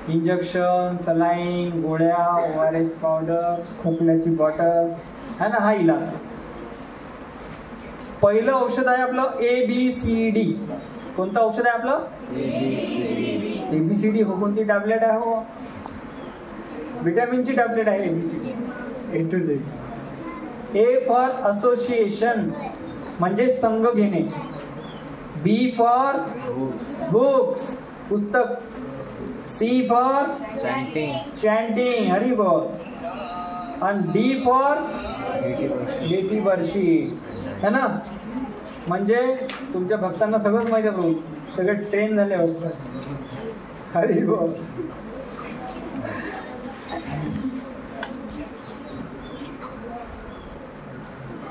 इंजेक्शन, सलाईन, गोळ्या, ORS पावडर, खोकल्याची बॉटल, है ना? हा इलाज. पहिलं औषध आहे आपलं ABCD. कोणतं औषध आहे आपलं? ABCD. हो, कोणती टॅबलेट आहे? हो, विटॅमिनची टॅबलेट आहे ABCD, A to Z. A for association, म्हणजे संघ घेणे. B फॉर बुक्स, पुस्तक. C फॉर चॅन्टिंग, हरी बोल. आणि D फॉर गेटी वर्शिप, है ना? म्हणजे तुमच्या भक्तांना सगळंच माहिती आहे प्रभू, सगळे ट्रेन झाले होते. हरी बोल.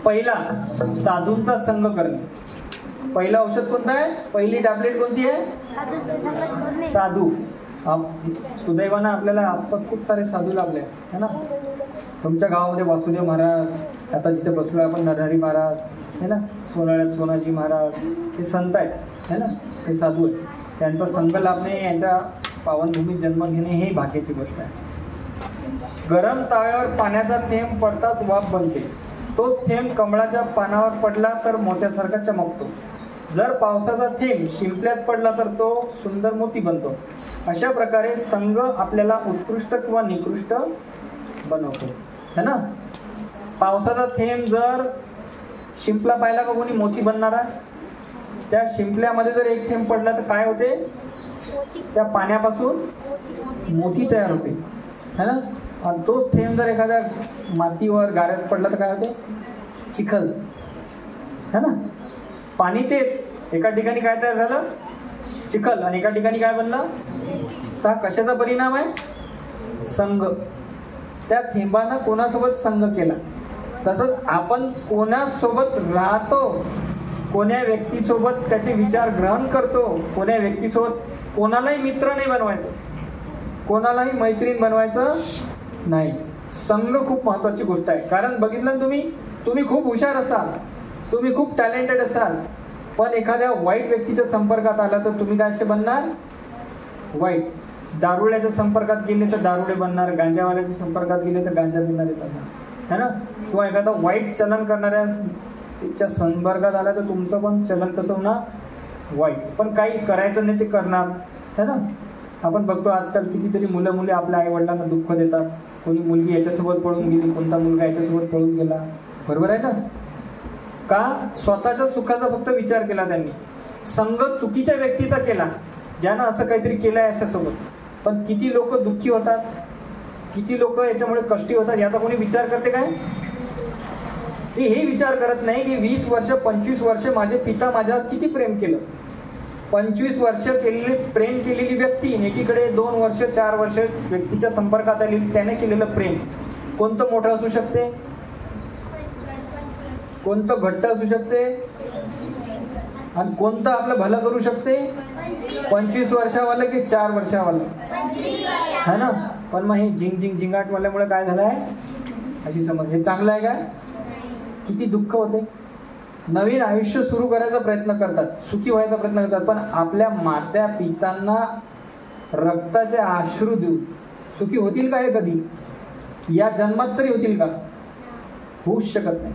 पहिला, साधूंचा संग करणे. पहिलं औषध कोणतं आहे? पहिली टॅबलेट कोणती आहे? साधू. सुदैवानं आपल्याला आसपास खूप सारे साधू लाभले, है ना? तुमच्या गावामध्ये वासुदेव महाराज, आता जिथे बसलो आपण नरहरी महाराज, है ना? सोनाळ्यात सोनाजी महाराज, हे संत आहेत, है ना? हे साधू आहेत. त्यांचा संग लाभणे, यांच्या पावनभूमीत जन्म घेणे ही भाग्याची गोष्ट आहे. गरम ताव्यावर पाण्याचा थेंब पडताच वाफ बनते. तोच थेंब कमळाच्या पानावर पडला तर मोत्यासारखा चमकतो. जर पावसाचा थेंब शिंपल्यात पडला तर तो सुंदर मोती बनतो. अशा प्रकारे संघ आपल्याला उत्कृष्ट किंवा निकृष्ट बनवतो, है ना? पावसाचा थेंब जर शिंपला पाहिला का कोणी? मोती बनणारा. त्या शिंपल्यामध्ये जर एक थेंब पडला तर काय होते? त्या पाण्यापासून मोती तयार होते, है ना? आणि तोच थेंब जर एखाद्या मातीवर गाऱ्यात पडला तर काय होते? चिखल, है ना? पाणी तेच, एका ठिकाणी काय तयार झालं? चिखल, आणि एका ठिकाणी काय बनलं? तर कशाचा परिणाम आहे? संग. त्या थेंबानं कोणासोबत संग केला. तसंच आपण कोणासोबत राहतो, कोण्या व्यक्तीसोबत त्याचे विचार ग्रहण करतो, कोण्या व्यक्तीसोबत कोणालाही मित्र नाही बनवायचं, कोणालाही मैत्रीण बनवायचं नाही. संघ खूप महत्वाची गोष्ट आहे. कारण बघितलं ना तुम्ही खूप हुशार असाल, तुम्ही खूप टॅलेंटेड असाल, पण एखाद्या वाईट व्यक्तीच्या संपर्कात आला तर तुम्ही काय असे बनणार? वाईट. दारुड्याच्या संपर्कात गेले तर दारुडे बनणार, गांजावाल्याच्या संपर्कात गेले तर गांजा पिणारे बनणार, है ना. किंवा एखादा वाईट चलन करणाऱ्याच्या संपर्कात आला तर तुमचं पण चलन कसं होणार? वाईट. पण काही करायचं नाही ते करणार, है ना. आपण बघतो आजकाल कितीतरी मुलं मुली आपल्या आई वडिलांना दुःख देतात. कोणी मुलगी याच्यासोबत पळून गेली, कोणता मुलगा याच्यासोबत पळून गेला. बरोबर आहे ना. का? स्वतःच्या सुखाचा फक्त विचार केला त्यांनी. संग चुकीच्या व्यक्तीचा केला, ज्यानं असं काहीतरी केलंय अशासोबत. पण किती लोक दुःखी होतात, किती लोक याच्यामुळे कष्टी होतात, याचा कोणी विचार करते काय? ते हे विचार करत नाही की 20 वर्ष 25 वर्ष माझे पिता माझ्यावर किती प्रेम केलं. 25 वर्ष प्रेम केलेली व्यक्ती, एकीकडे 2 वर्ष 4 वर्ष व्यक्तीच्या संपर्कात आलेली, त्याने केलेलं प्रेम कोणतं मोठं असू शकते, कोणतं घट्ट असू शकते, आणि कोणतं आपलं भलं करू शकते? 25 वर्षावालं की 4 वर्षावालं, है ना. पण मग हे झिंगाट वाल्यामुळे काय झालंय अशी समज. हे चांगलं आहे काय? किती दुःख होते. नवीन आयुष्य सुरू करायचा प्रयत्न करतात, सुखी व्हायचा प्रयत्न करतात, पण आपल्या मात्या पितांना रक्ताचे अश्रू देऊ सुखी होतील का? हे कधी या जन्मात तरी होतील का? होऊच शकत नाही.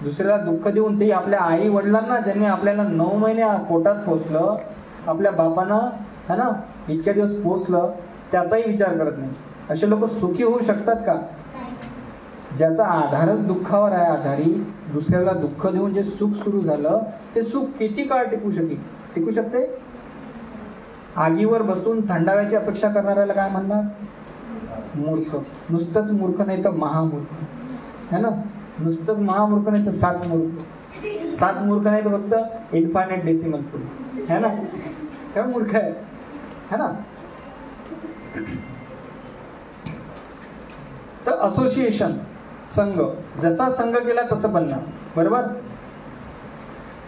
दुसऱ्याला दुःख देऊन, ते आपल्या आई वडिलांना ज्यांनी आपल्याला 9 महिने पोटात पोचलं, आपल्या बापानं, है ना, इतक्या दिवस पोचलं, त्याचाही विचार करत नाही. असे लोक सुखी होऊ शकतात का? ज्याचा आधारच दुःखावर आहे आधारी, दुसऱ्याला दुःख देऊन जे सुख सुरू झालं, ते सुख किती काळ टिकू शकते? आगीवर बसून थंडाव्याची अपेक्षा करणाऱ्याला काय म्हणणार? मूर्ख. नुसतंच मूर्ख नाही तर महामूर्ख, है ना. नुसतंच महामूर्ख नाही तर 7 मूर्ख. 7 मूर्ख नाही तर फक्त इन्फायनाइट डेसिमल पुढे, है ना. काय मूर्ख आहे, है ना. तर असोसिएशन, संघ, जसा संघ केला तसं बनणार. बरोबर.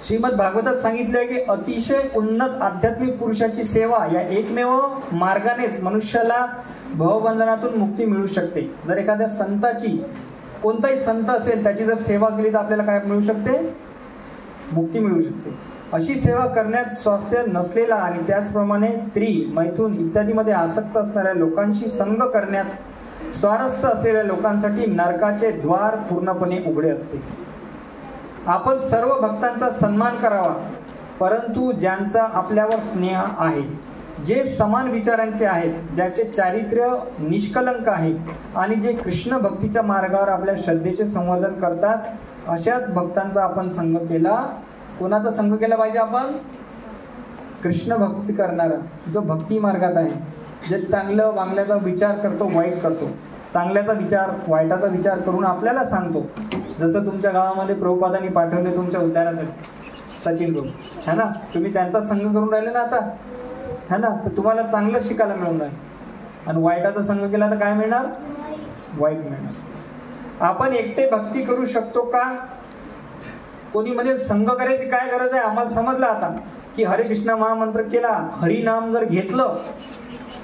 श्रीमद भागवतात सांगितलंय की अतिशय उन्नत आध्यात्मिक पुरुषाची सेवा या एकमेव मार्गानेच मनुष्याला भवबंधनातून मुक्ती मिळू शकते. जर एखाद्या संताची, कोणताही संत असेल, त्याची जर सेवा केली तर आपल्याला काय मिळू शकते? मुक्ती मिळू शकते. अशी सेवा करण्यात स्वास्थ्य नसलेला आणि त्याचप्रमाणे स्त्री, मैथून इत्यादीमध्ये आसक्त असणाऱ्या लोकांशी संग करण्यात स्वारस्य असलेल्या लोकांसाठी नरकाचे द्वार पूर्णपणे उघडे असते. आपण सर्व भक्तांचा सन्मान करावा, परंतु ज्यांचा आपल्यावर स्नेह आहे, जे समान विचारांचे आहेत, ज्याचे चारित्र्य निष्कलंक आहे आणि जे कृष्ण भक्तीच्या मार्गावर आपल्या श्रद्धेचे संवर्धन करतात, अशाच भक्तांचा आपण संग केला. कोणाचा संग केला पाहिजे आपण? कृष्ण भक्ती करणारा, जो भक्ती मार्गात आहे, जे चांगलं वांगल्याचा विचार करतो, वाईट करतो, चांगल्याचा विचार वाईटाचा विचार करून आपल्याला सांगतो. जसं तुमच्या गावामध्ये प्रभुपादांनी पाठवले तुमच्या उद्धारासाठी सचिन भाऊ, है ना. तुम्ही त्यांचा संग करून राहिले ना आता, है ना. तर तुम्हाला चांगलं शिकायला मिळून राहील. आणि वाईटाचा संग केला तर काय मिळणार? वाईट मिळणार. आपण एकटे भक्ती करू शकतो का? कोणी म्हणजे संग करायची काय गरज आहे? आम्हाला समजलं आता की हरे कृष्ण महामंत्र केला, हरिनाम जर घेतलं,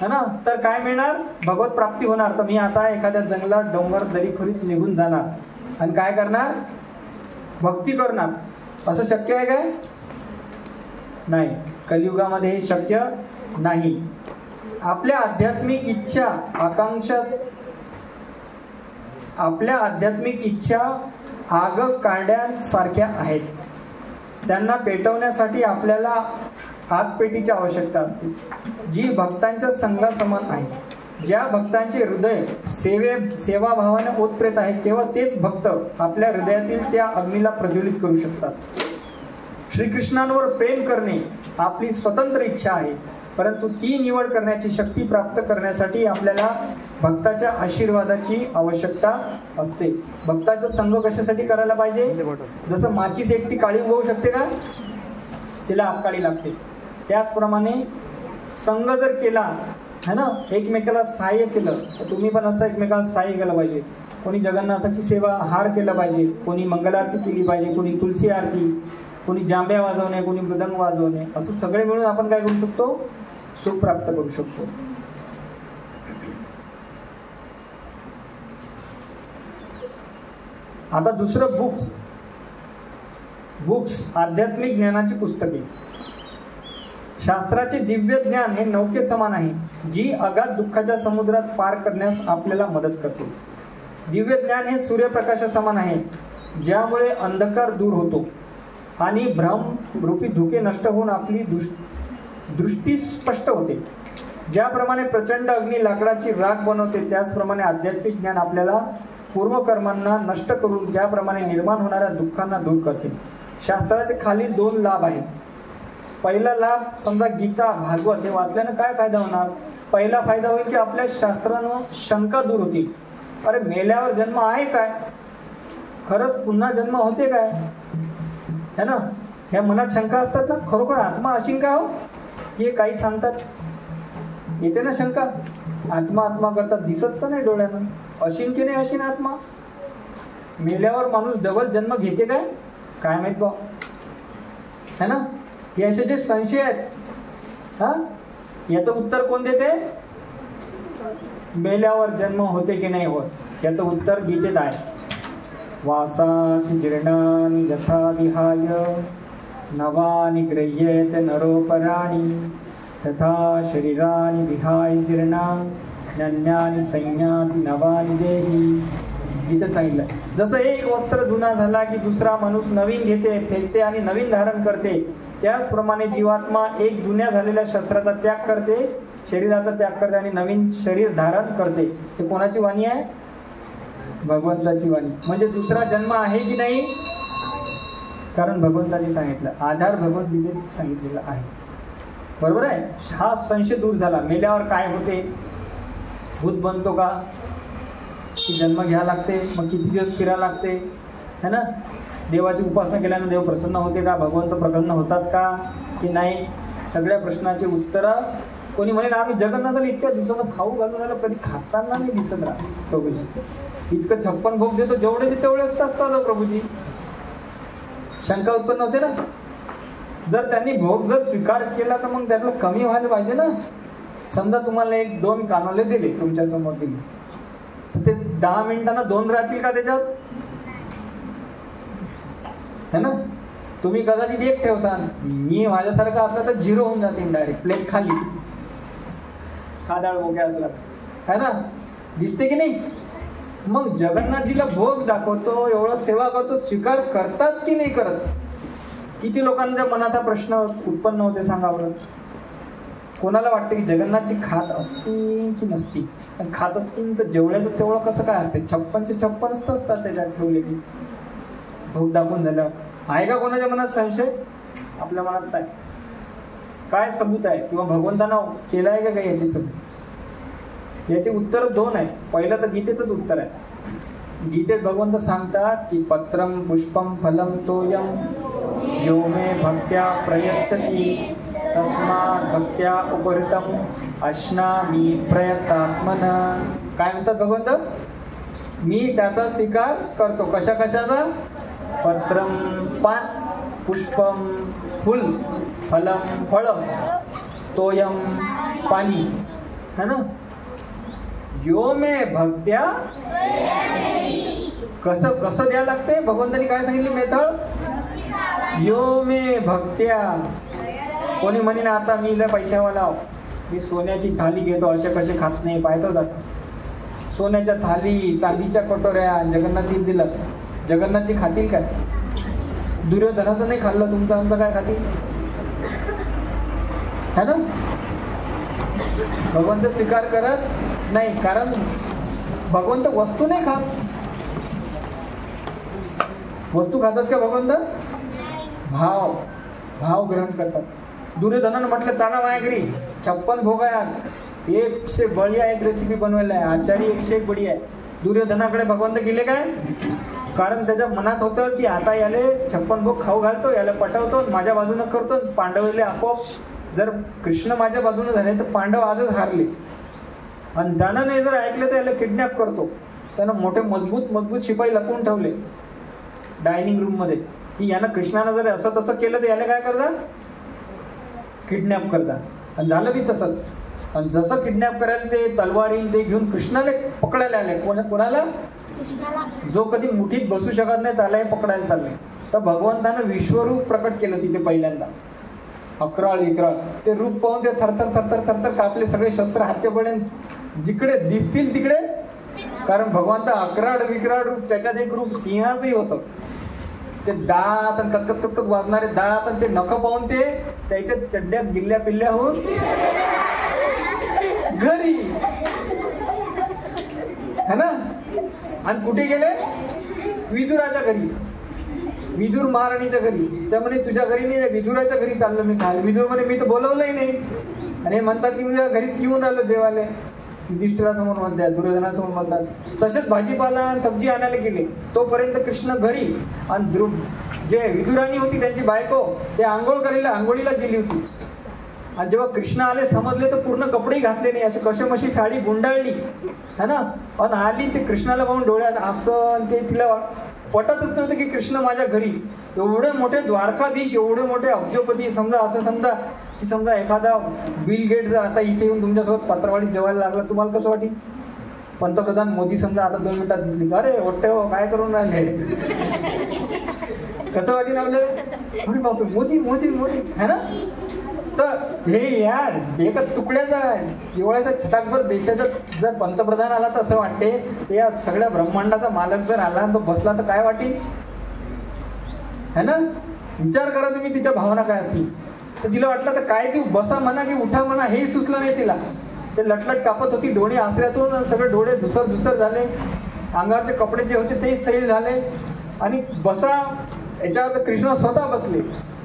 है ना, तर काय मिळणार? भगवत प्राप्ती होणार. तर मी आता एखाद्या जंगलात, डोंगर, दरीखोरीत निघून जाणार आणि काय करणार? भक्ती करणार. असं शक्य आहे काय? नाही. कलियुगामध्ये हे शक्य नाही. आपल्या आध्यात्मिक इच्छा, आकांक्षा, आपल्या आध्यात्मिक इच्छा आग कांड्यांसारख्या आहेत. त्यांना पेटवण्यासाठी आपल्याला आगपेटीची आवश्यकता असते, जी भक्तांच्या संघासमान आहे. ज्या भक्तांचे हृदय सेवाभावाने ओतप्रेत आहे, केवळ तेच भक्त आपल्या हृदयातील त्या अग्नीला प्रज्वलित करू शकतात. श्रीकृष्णांवर प्रेम करणे आपली स्वतंत्र इच्छा आहे, परंतु ती निवड करण्याची शक्ती प्राप्त करण्यासाठी आपल्याला भक्ताच्या आशीर्वादाची आवश्यकता असते. भक्ताचा संग कशासाठी करायला पाहिजे? जसं माचीस एकटी काळी उगवू शकते का? तिला आपकाळी लागते. त्याचप्रमाणे संग जर केला है ना, एकमेकाला सहाय्य केलं तर तुम्ही पण असं एकमेकाला सहाय्य केलं पाहिजे. कोणी जगन्नाथाची सेवा हार केलं पाहिजे, कोणी मंगलारती केली पाहिजे, कोणी तुलसी आरती, कोणी जांभ्या वाजवणे, कोणी मृदंग वाजवणे, असं सगळे मिळून आपण काय करू शकतो, सुख प्राप्त करू शकतो. आता दुसरं बुक्स आध्यात्मिक ज्ञानाची पुस्तके. शास्त्राचे दिव्य ज्ञान हे नौके समान आहे, जी अगाध दुःखाच्या समुद्रात पार करण्यास आपल्याला मदत करते. दिव्य ज्ञान हे सूर्यप्रकाशा समान आहे, ज्यामुळे अंधकार दूर होतो आणि भ्रम रूपी धुके नष्ट होऊन आपली दृष्टी स्पष्ट होते. ज्याप्रमाणे प्रचंड अग्नी लाकडाची राख बनवते, त्याचप्रमाणे आध्यात्मिक ज्ञान आपल्याला पूर्वकर्मांना नष्ट करून त्याप्रमाणे निर्माण होणाऱ्या दुःखांना दूर करते. शास्त्राचे खालील 2 लाभ आहेत. पहिला लाभ, समजा गीता भागवत हे वाचल्यानं काय फायदा होणार. पहिला फायदा होईल की आपल्या शास्त्रानं शंका दूर होतील. अरे मेल्यावर जन्म आहे काय, खरंच पुन्हा जन्म होते काय, है ना. ह्या मनात शंका असतात ना, खरोखर आत्मा अशीन का हो, की हे काही सांगतात, येते ना शंका. आत्मा करतात, दिसत तर नाही डोळ्यानं, अशीन की नाही अशीन आत्मा. मेल्यावर माणूस डबल जन्म घेते काय, काय माहित बा, है ना. हे असे जे संशय आहेत, हा, याचं उत्तर कोण देते, मेल्यावर जन्म होते की नाही होत, याचं उत्तर गीतेत आहे. वासासी जीर्णानि यथा विहाय नवानि गृह्येत नरोपराणि तथा शरीरानि विहाय जीर्णानि नन्यानि संयाति नवानि देहि. इथं सांगितलं, जसं एक वस्त्र जुना झाला की दुसरा माणूस नवीन घेते, फेकते आणि नवीन धारण करते, त्याचप्रमाणे जीवात्मा एक जुन्या झालेल्या शस्त्राचा त्याग करते, शरीराचा त्याग करते आणि नवीन शरीर धारण करते. हे कोणाची वाणी आहे, भगवंताची वाणी. म्हणजे दुसरा जन्म आहे की नाही, कारण भगवंतांनी सांगितलं, आधार भगवद्गीतेत सांगितलेला आहे, बरोबर आहे. हा संशय दूर झाला. मेल्यावर काय होते, भूत बनतो का, की जन्म घ्यायला लागते, मग किती दिवस फिरायला लागते, है ना. देवाची उपासना केल्यानं देव प्रसन्न होते का, भगवंत प्रसन्न होतात का की नाही, सगळ्या प्रश्नाचे उत्तर. कोणी म्हणेल आम्ही जगन्नाथाला इतक्या दिवसाचं खाऊ घालून राहिलं, कधी खाताना नाही दिसत राहा प्रभूजी, इतकं 56 भोग देतो, जेवढे तेवढेच असतात प्रभूजी. शंका उत्पन्न होते ना. जर त्यांनी भोग जर स्वीकार केला तर मग त्यातलं कमी व्हायला पाहिजे ना. समजा तुम्हाला 1-2 कानोले दिले, तुमच्या समोर दिले, तर ते 10 मिनिटांना 2 राहतील का त्याच्यात, है ना. तुम्ही कदाचित 1 ठेवसान, मी माझ्यासारखं असला तर 0 होऊन जाते डायरेक्ट, प्लेट खाली, खादाळ बोक्या असला, है ना, दिसते की नाही. मग जगन्नाथजीला भोग दाखवतो, एवढं सेवा करतो, स्वीकार करतात की नाही करत. किती लोकांच्या मनात हा प्रश्न उत्पन्न होते सांगा बरं. कोणाला वाटतं की जगन्नाथजी खात असतील की नसतील, खात असतील तर जेवढ्याचं तेवढं कसं काय असते, 56चे 56 असतात त्याच्यात ठेवले की भोग दाखवून झाल्यावर. आहे का कोणाच्या मनात संशय, आपल्या मनात काय, काय सबूत आहे, किंवा भगवंतानं केलं आहे का काही याची सबूत. याचे उत्तर 2 आहे. पहिलं तर गीतेचंच उत्तर आहे. गीतेत भगवंत सांगतात की पत्रम पुष्पम फलम तोयम यो मे भक्त्या प्रयच्छति तस्मात् भक्त्या उपहृतम अश्नामि प्रयतात्मना. काय म्हणतात भगवंत, मी त्याचा स्वीकार करतो. कशा कशाचा, पत्रम पान, पुष्पम फुल, फलम फळम, तोयम पाणी, है ना. यो मे भक्त्या, कसं कसं द्यायला लागते, भगवंतांनी काय सांगितले मेथड, यो मे भक्त्या. कोणी म्हणेन आता मी इला पैशावाला, मी सोन्याची थाली घेतो, असे कसे खात नाही, पाहतो जात. सोन्याच्या थाली, चांदीच्या कटोऱ्या जगन्नाथजी दिलं, जगन्नाथजी खातील काय. दुर्योधनाचं नाही खाल्लं, तुमचं आमचं काय खातील, है ना. भगवंत स्वीकार करत नाही, कारण भगवंत वस्तू नाही खात. वस्तू खातात का भगवंत, भाव ग्रहण करतात. दुर्योधनानं म्हटलं चला माझ्या घरी 56 भोग आहेत, 100 बढिया एक रेसिपी बनवायला आहे, आचारी 101 बढिया आहे. दुर्योधनाकडे भगवंत गेले काय, कारण त्याच्या मनात होतं की आता याले 56 भोग खाऊ घालतो, याला पटवतो, माझ्या बाजूनं करतो, पांडवले आपोआप जर कृष्ण माझ्या बाजूने झाले तर पांडव आजच हारले. आणि दानाने जर ऐकलं तर याला किडनॅप करतो. त्यानं मोठे मजबूत शिपाई लपवून ठेवले डायनिंग रूम मध्ये, की यानं कृष्णानं जर असं तसं केलं तर याला काय करतात, किडनॅप करतात. आणि झालं बी तसंच. आणि जसं किडनॅप करायला ते तलवारीन ते घेऊन कृष्णाला पकडायला आले. कोणाला? जो कधी मुठीत बसू शकत नाही त्यालाही पकडायला चालले. तर भगवंतानं विश्वरूप प्रकट केलं तिथे पहिल्यांदा, अकराळ विक्राळ. ते रूप पाहून ते थरथर कापले सगळे शस्त्र हातचे पडेन जिकडे दिसतील तिकडे. कारण भगवंत अकराळ विक्राळ रूप, त्याच्यात एक रूप सिंहाचंही होतं. ते दात आणि कचकच वाजणारे दात आणि ते नख पाहून ते त्याच्या चड्ड्यात गिल्ल्या पिल्ल्या होऊन घरी, है ना. आणि कुठे गेले? विदुराच्या घरी, विदुर महाराणीच्या घरी. त्यामुळे तुझ्या घरी नाही, विदुराच्या घरी चाललो मी खायला. विदुर म्हणे मी तर बोलवलंही नाही. आणि म्हणतात की मी घरीच घेऊन आलो जेवायला. युधिष्ठिरासमोर म्हणतात, दुर्योधनासमोर म्हणतात. तसेच भाजीपाला आणि सब्जी आणायला गेले. तोपर्यंत कृष्ण घरी. आणि जे विदुराणी होती त्यांची बायको ते आंघोळीला गेली होती. आणि जेव्हा कृष्ण आले समजले तर पूर्ण कपडेही घातले नाही, असे कशेमशी साडी गुंडाळली, है ना. आणि आली ते कृष्णाला पाहून डोळ्यात असं, ते तिला पटतच नव्हतं की कृष्ण माझ्या घरी. एवढे मोठे द्वारकाधीश, एवढे मोठे अब्जोपती, समजा असं समजा की समजा एखादा बिल गेट जर आता इथे येऊन तुमच्यासोबत पत्रवाडीत जेवायला लागला, तुम्हाला कसं वाटेल? पंतप्रधान मोदी समजा आता 2 मिनिटात दिसली, अरे वाटते हो काय करून राहिले, कसं वाटेल आपल्याला? अरे बापरे, मोदी मोदी मोदी, है ना. तर हे यार एका तुकड्याचा चिवळ्याचा छटाकभर देशाचा जर पंतप्रधान आला तर असं वाटते या सगळ्या ब्रह्मांडाचा मालक जर आला तो बसला तर काय वाटेल, है ना. विचार करा तुम्ही तिच्या भावना काय असतील. तर तिला वाटलं तर काय ती बसा म्हणा की उठा म्हणा हेही सुचलं नाही तिला. ते लटलट कापत होती, डोळे आसऱ्यातून सगळे डोळे धुसर झाले, अंगावरचे कपडे जे होते तेही सैल झाले. आणि बसा याच्यावर कृष्ण स्वतः बसले.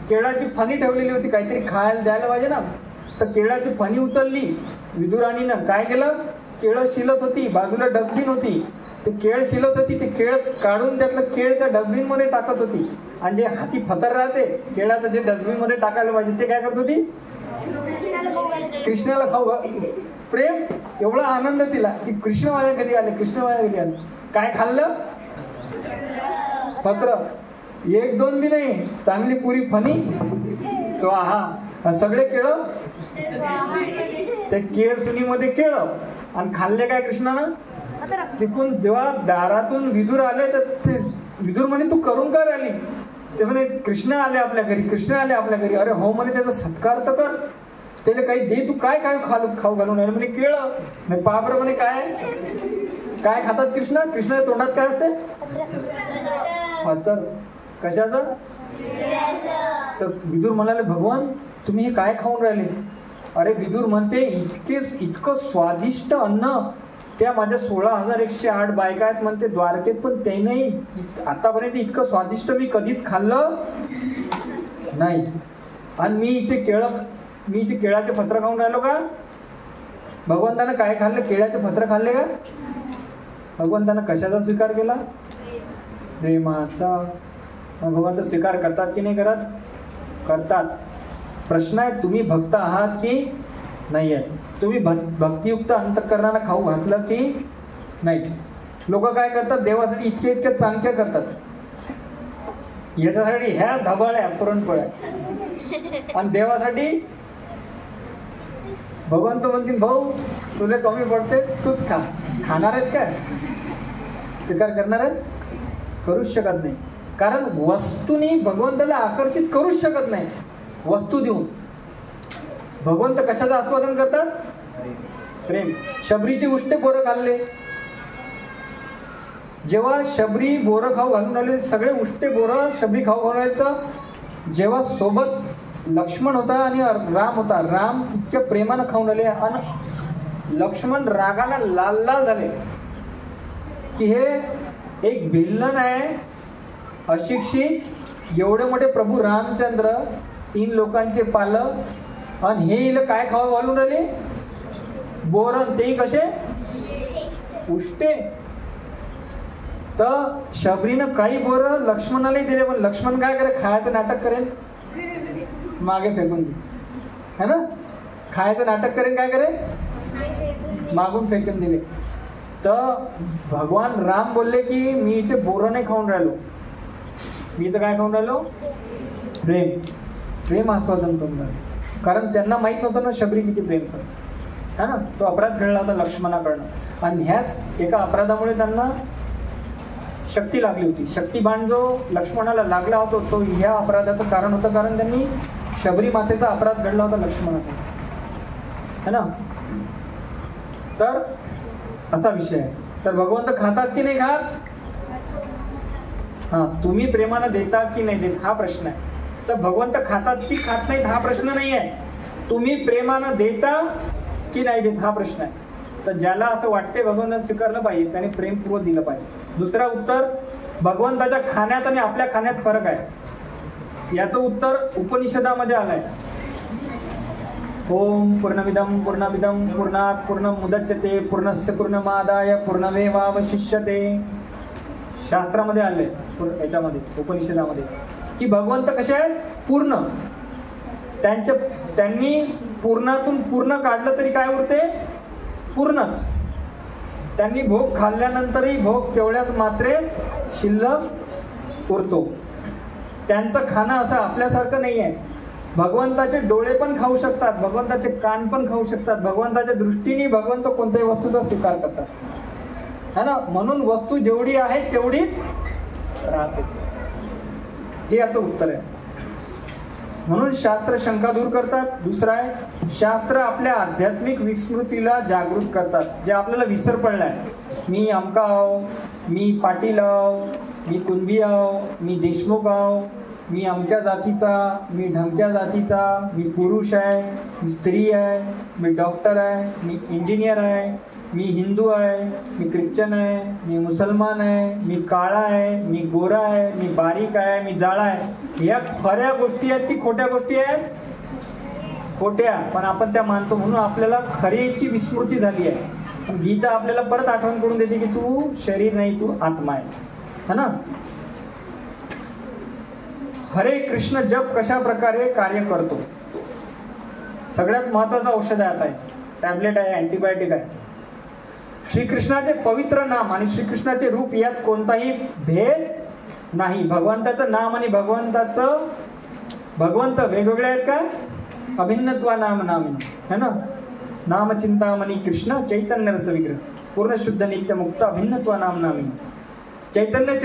केळाची फणी ठेवलेली होती, काहीतरी खायला द्यायला पाहिजे ना. तर केळाची फणी उचलली विदुराणीनं. काय केलं? केळं शिलत होती, बाजूला डस्टबिन होती, ते केळ शिलत होती. ते केळ काढून त्यातलं केळ त्या डस्टबिन मध्ये टाकत होती. आणि जे हाती फतर राहते केळाचं जे डस्टबिन मध्ये टाकायला पाहिजे ते काय करत होती? कृष्णाला खाऊ. प्रेम, एवढा आनंद तिला की कृष्ण माझ्या घरी आले, कृष्ण माझ्या घरी आले. काय खाल्लं? पत्र. 1-2 बी नाही, चांगली पुरी फणी स्वाहा. सगळे केळं ते केळ सुनीमध्ये केळं. आणि खाल्ले काय कृष्णानं? तिकून जेव्हा दारातून विदुर आले तर ते विदुर म्हणे तू करून काय आली? ते म्हणे कृष्ण आले आपल्या घरी, कृष्ण आले आपल्या घरी. अरे हो म्हणे, त्याचा सत्कार तर कर, त्याला काही दे, तू काय काय खाऊ घालून आले? म्हणे केळं. म्हणे पाबर म्हणे काय खातात कृष्ण? कृष्णाच्या तोंडात काय असते? पत्तर. कशाचं? तर विदुर म्हणाले भगवान तुम्ही हे काय खाऊन राहिले? अरे विदुर म्हणते इतकं स्वादिष्ट अन्न त्या माझ्या 16,108 बायका आहेत म्हणते द्वारकेत, पण ते नाही आतापर्यंत इतकं स्वादिष्ट मी कधीच खाल्लं नाही. आणि मी इथे केळाचे पत्र खाऊन राहिलो का? भगवंतानं काय खाल्लं? केळाचे पत्र खाल्ले का? भगवंतानं कशाचा स्वीकार केला? प्रेमाचा. भगवंत स्वीकार करतात की नाही करत? करतात. प्रश्न आहे तुम्ही भक्त आहात की नाही आहे? तुम्ही भक्तियुक्त अंतःकरणाला खाऊ घातलं की नाही? लोक काय करतात? देवासाठी इतके चांगल्या करतात, याच्यासाठी ह्या धबाळ्या पुरणपोळ्या, आणि देवासाठी भगवंत म्हणतील भाऊ तुला कमी पडते तूच खा. खाणार आहेत काय? स्वीकार करणार आहेत? करूच शकत नाही. कारण वस्तूनी भगवंताला आकर्षित करूच शकत नाही. वस्तू देऊन भगवंत कशाचं आस्वादन करतात? प्रेम. शबरीची उष्टे बोरं खाल्ले. जेव्हा शबरी बोरं खाऊ घालून आले, सगळे उष्टे बोरं शबरी खाऊ घालून आले, तर जेव्हा सोबत लक्ष्मण होता आणि राम होता, राम इतक्या प्रेमानं खाऊन आले आणि लक्ष्मण रागाला लाल लाल झाले की हे एक भिल्लन आहे, अशिक्षित, एवढे मोठे प्रभू रामचंद्र 3 लोकांचे पालक, आणि हे हिला काय खाऊ घालून आले? बोरण, तेही कसे? उष्टे. तर शबरीनं काही बोरं लक्ष्मणालाही दिले, पण लक्ष्मण काय करे? खायचं नाटक करेल, मागे फेकून दे. है ना. खायचं नाटक करेन, काय करे, मागून फेकून दिले. तर भगवान राम बोलले की मी इथे बोरं नाही खाऊन राहिलो, मी इथं काय खाऊन राहिलो, प्रेम आस्वादन करून राहिलो. कारण त्यांना माहित नव्हतं ना शबरी किती प्रेम करतो, है ना. तो अपराध घडला होता लक्ष्मणाकडनं, आणि ह्याच एका अपराधामुळे त्यांना शक्ती लागली होती. शक्तिबाण जो लक्ष्मणाला लागला होता तो ह्या अपराधाचं कारण होतं, कारण त्यांनी शबरी मातेचा अपराध घडला होता लक्ष्मणाकडे, है ना. तर असा विषय आहे. तर भगवंत खातात की नाही खात, हा, तुम्ही प्रेमानं देता की नाही देत हा प्रश्न आहे. तर भगवंत खातात की खात नाहीत हा प्रश्न नाही आहे, तुम्ही प्रेमानं देता की नाही देत हा प्रश्न आहे. तर ज्याला असं वाटते भगवंतानं स्वीकारलं पाहिजे त्याने प्रेमपूर्वक दिलं पाहिजे. दुसरा उत्तर, भगवंताच्या खाण्यात आणि आपल्या खाण्यात फरक आहे. याचं उत्तर उपनिषदामध्ये आलंय. ओम पूर्णमिदं पूर्णमिदं पूर्णात् पूर्णमुदच्यते पूर्णस्य पूर्णमादाय पूर्णमेवावशिष्यते. शास्त्रामध्ये आलंय, याच्यामध्ये उपनिषदामध्ये, की भगवंत कसे आहेत, पूर्ण. त्यांनी पूर्णातून पूर्ण काढलं तरी काय उरते, पूर्णच. त्यांनी भोग खाल्ल्यानंतरही भोग तेवढ्याच मात्रे शिल्लक उरतो. त्यांचं खाणं असं आपल्यासारखं नाही आहे. भगवंताचे डोळे पण खाऊ शकतात, भगवंताचे कान पण खाऊ शकतात, भगवंताच्या दृष्टीने भगवंत कोणत्याही वस्तूचा स्वीकार करतात, है ना. म्हणून वस्तू जेवढी आहे तेवढीच राहते, हे याचं उत्तर आहे. म्हणून शास्त्र शंका दूर करतात. दुसरं आहे, शास्त्र आपल्या आध्यात्मिक विस्मृतीला जागृत करतात. जे आपल्याला विसर पडलाय, मी अमका आहो, मी पाटील आहो, मी कुणबी आहो, मी देशमुख आहो, मी अमक्या जातीचा, मी ढमक्या जातीचा, मी पुरुष आहे, मी स्त्री आहे, मी डॉक्टर आहे, मी इंजिनियर आहे, मी हिंदू आहे, मी ख्रिश्चन आहे, मी मुसलमान आहे, मी काळा आहे, मी गोरा आहे, मी बारीक आहे, मी जाळा आहे. या खऱ्या गोष्टी आहेत की खोट्या गोष्टी आहेत, खोट्या, पण आपण त्या मानतो. म्हणून आपल्याला खरीची विस्मृती झाली आहे. पण गीता आपल्याला परत आठवण करून देते की तू शरीर नाही, तू आत्मा आहेस, है ना. हरे कृष्ण जप कशा प्रकारे कार्य करतो. सगळ्यात महत्वाचं औषध आहे, आता टॅबलेट आहे, अँटीबायोटिक आहे. श्रीकृष्णाचे पवित्र नाम आणि श्रीकृष्णाचे रूप यात कोणताही भेद नाही. भगवंताचं नाम आणि भगवंत वेगवेगळे आहेत का, अभिन्नत्वा नाम नामी, है ना. नाम चिंतामणी कृष्ण चैतन्य रस विग्रह पूर्ण शुद्ध नित्य मुक्त अभिन्नत्वा नाम नामी. चैतन्य